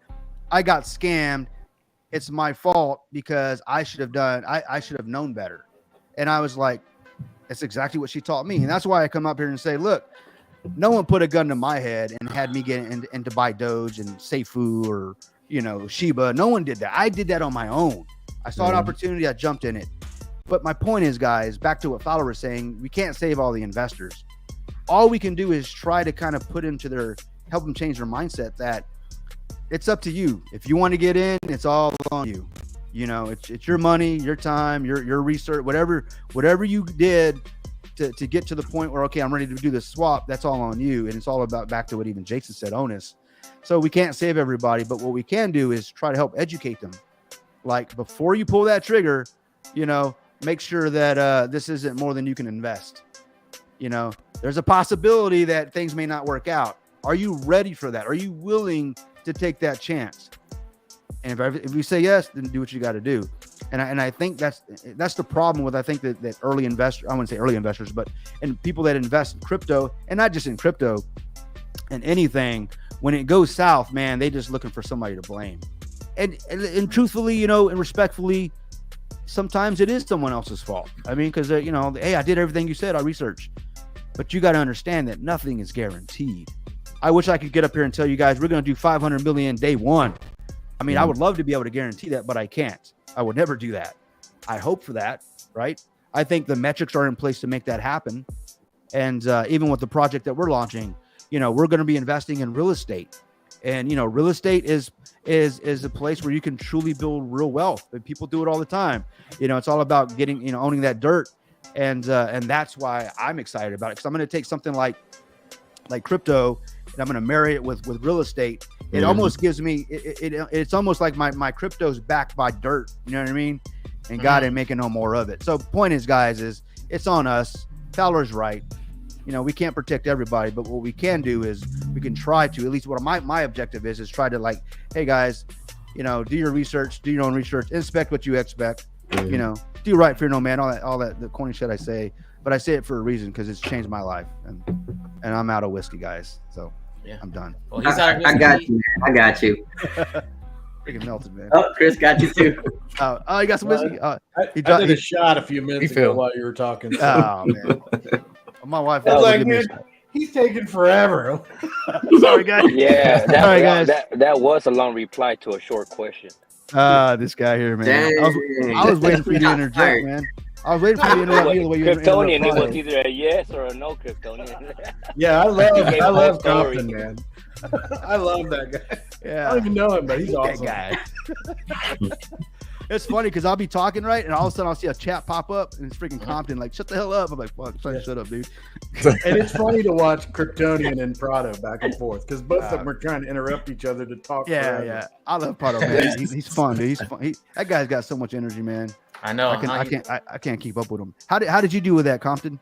[SPEAKER 1] I got scammed. It's my fault because I should have known better. And I was like, that's exactly what she taught me. And that's why I come up here and say, look, no one put a gun to my head and had me get into buy Doge and Seifu or, Shiba. No one did that. I did that on my own. I saw an opportunity. I jumped in it. But my point is, guys, back to what Fowler was saying, we can't save all the investors. All we can do is try to kind of help them change their mindset that it's up to you. If you want to get in, it's all on you. It's your money, your time, your research, whatever you did to get to the point where, okay, I'm ready to do this swap. That's all on you. And it's all about back to what even Jason said, onus. So we can't save everybody, but what we can do is try to help educate them. Like before you pull that trigger, make sure that this isn't more than you can invest. There's a possibility that things may not work out. Are you ready for that? Are you willing to take that chance? And if you say yes, then do what you got to do. And I think that's the problem with, I think that early investors, I wouldn't say early investors, but and people that invest in crypto, and not just in crypto and anything, when it goes south, man, they just looking for somebody to blame. And truthfully, and respectfully, sometimes it is someone else's fault. I mean, because, hey, I did everything you said, I researched. But you got to understand that nothing is guaranteed. I wish I could get up here and tell you guys we're going to do 500 million day one. I mean, I would love to be able to guarantee that, but I can't. I would never do that. I hope for that, right? I think the metrics are in place to make that happen. And even with the project that we're launching, we're going to be investing in real estate. And, real estate is a place where you can truly build real wealth. And people do it all the time. It's all about getting, owning that dirt. And that's why I'm excited about it. Because I'm going to take something like crypto and I'm going to marry it with real estate. It almost gives me, it's almost like my crypto's backed by dirt. You know what I mean? And God ain't making no more of it. So point is, guys, is it's on us. Fowler's right. We can't protect everybody, but what we can do is we can try to, at least what my objective is try to hey guys, do your research, do your own research, inspect what you expect, do right, fear no man, all that, the corny shit I say, but I say it for a reason because it's changed my life and I'm out of whiskey, guys. So yeah, I'm done.
[SPEAKER 2] Well, he's out of whiskey.
[SPEAKER 9] I got you, man. I got you.
[SPEAKER 1] Freaking melted, man.
[SPEAKER 9] Oh, Chris got you too.
[SPEAKER 1] You got some whiskey?
[SPEAKER 5] I did a shot a few minutes ago while you were talking. So.
[SPEAKER 1] Oh, man. My wife
[SPEAKER 5] was like, man, he's taking forever.
[SPEAKER 1] Sorry, guys.
[SPEAKER 12] Yeah,
[SPEAKER 1] sorry, guys.
[SPEAKER 12] That was a long reply to a short question.
[SPEAKER 1] This guy here, man. I was waiting for you to interject, man. I was waiting for you to interrupt me the way you
[SPEAKER 12] Kryptonian, it was either a yes or a no Kryptonian.
[SPEAKER 5] Yeah, I love Compton, man. I love that guy.
[SPEAKER 1] Yeah.
[SPEAKER 5] I don't even know him, but he's awesome.
[SPEAKER 1] Guy. It's funny because I'll be talking, right? And all of a sudden I'll see a chat pop up and it's freaking Compton, like, shut the hell up. I'm like, fuck, shut up, dude.
[SPEAKER 5] And it's funny to watch Kryptonian and Prado back and forth because both of them are trying to interrupt each other to talk.
[SPEAKER 1] Yeah, yeah. I love Prado, man. He's fun, dude. He's fun. That guy's got so much energy, man.
[SPEAKER 2] I know.
[SPEAKER 1] I can't keep up with him. How did you do with that, Compton?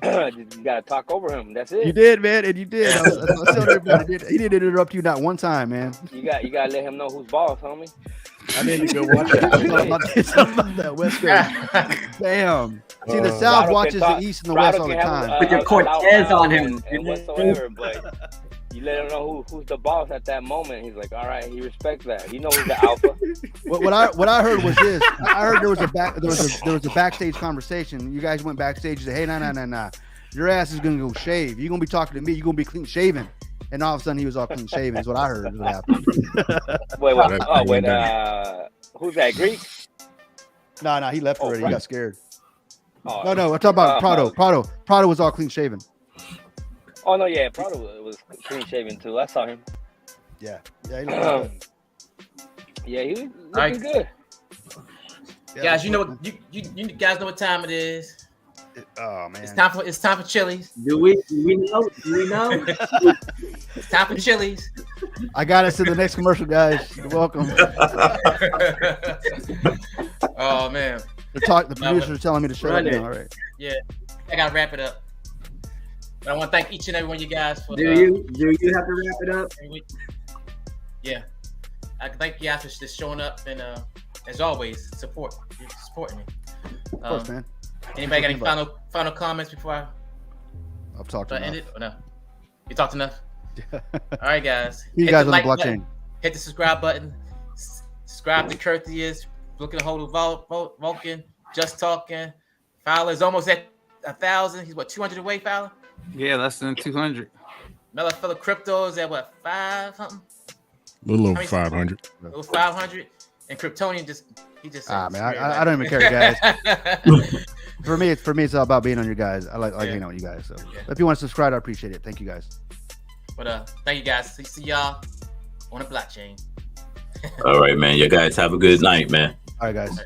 [SPEAKER 12] You gotta talk over him. That's it.
[SPEAKER 1] You did, man, and you did. I was telling everybody, he didn't interrupt you not one time, man.
[SPEAKER 12] You gotta let him know who's boss, homie.
[SPEAKER 5] I need to go watch that.
[SPEAKER 1] Something about that West Coast. Damn. See, the South watches the East and the West all the time.
[SPEAKER 9] Put your Cortez on him.
[SPEAKER 12] And whatsoever, but you let him know who's the boss at that moment. He's like, all right, he respects that. He knows the alpha.
[SPEAKER 1] What I heard was this. I heard there was a backstage conversation. You guys went backstage and said, hey, nah. Your ass is gonna go shave. You're gonna be talking to me. You're gonna be clean shaven. And all of a sudden he was all clean shaven. Is what I heard. Is what happened.
[SPEAKER 12] Wait. Who's that? Greek?
[SPEAKER 1] No, he left already. Right. He got scared.
[SPEAKER 12] No.
[SPEAKER 1] I'm talking about Prado. Prado was all clean shaven.
[SPEAKER 12] Oh no, yeah, Prado was clean shaven too. I saw him.
[SPEAKER 1] Yeah, he looked good.
[SPEAKER 12] Yeah, he was looking good.
[SPEAKER 2] Yeah, guys, you guys know what time it is.
[SPEAKER 1] Oh man,
[SPEAKER 2] it's time for Chili's.
[SPEAKER 9] Do we know?
[SPEAKER 2] It's time for Chili's.
[SPEAKER 1] I got us to the next commercial, guys. You're welcome.
[SPEAKER 2] Oh man,
[SPEAKER 1] the producer is telling me to shut up now. All right.
[SPEAKER 2] Yeah, I gotta wrap it up. But I want to thank each and every one of you guys for.
[SPEAKER 9] Do you have to wrap it up?
[SPEAKER 2] Yeah, I thank you guys for just showing up and as always supporting me.
[SPEAKER 1] Of course, man.
[SPEAKER 2] Anybody got any final comments before
[SPEAKER 1] I've talked
[SPEAKER 2] I
[SPEAKER 1] enough.
[SPEAKER 2] end it? Or no? You talked enough? All right, guys.
[SPEAKER 1] You guys on the blockchain.
[SPEAKER 2] Button, hit the subscribe button. Subscribe to Curtius. Looking to hold a Vulcan. Just talking. Fowler's almost at 1,000. He's what, 200 away, Fowler?
[SPEAKER 4] Yeah, less than 200.
[SPEAKER 2] Mellow Crypto is at what, 5 something?
[SPEAKER 7] A little over 500.
[SPEAKER 2] A little 500. And Kryptonian he just.
[SPEAKER 1] Man, I don't even care, guys. For me, it's all about being on your guys. I like hanging out with you guys. So if you want to subscribe, I appreciate it. Thank you, guys.
[SPEAKER 2] But thank you, guys. See y'all on the blockchain.
[SPEAKER 8] All right, man. You guys have a good night, man.
[SPEAKER 1] All right, guys.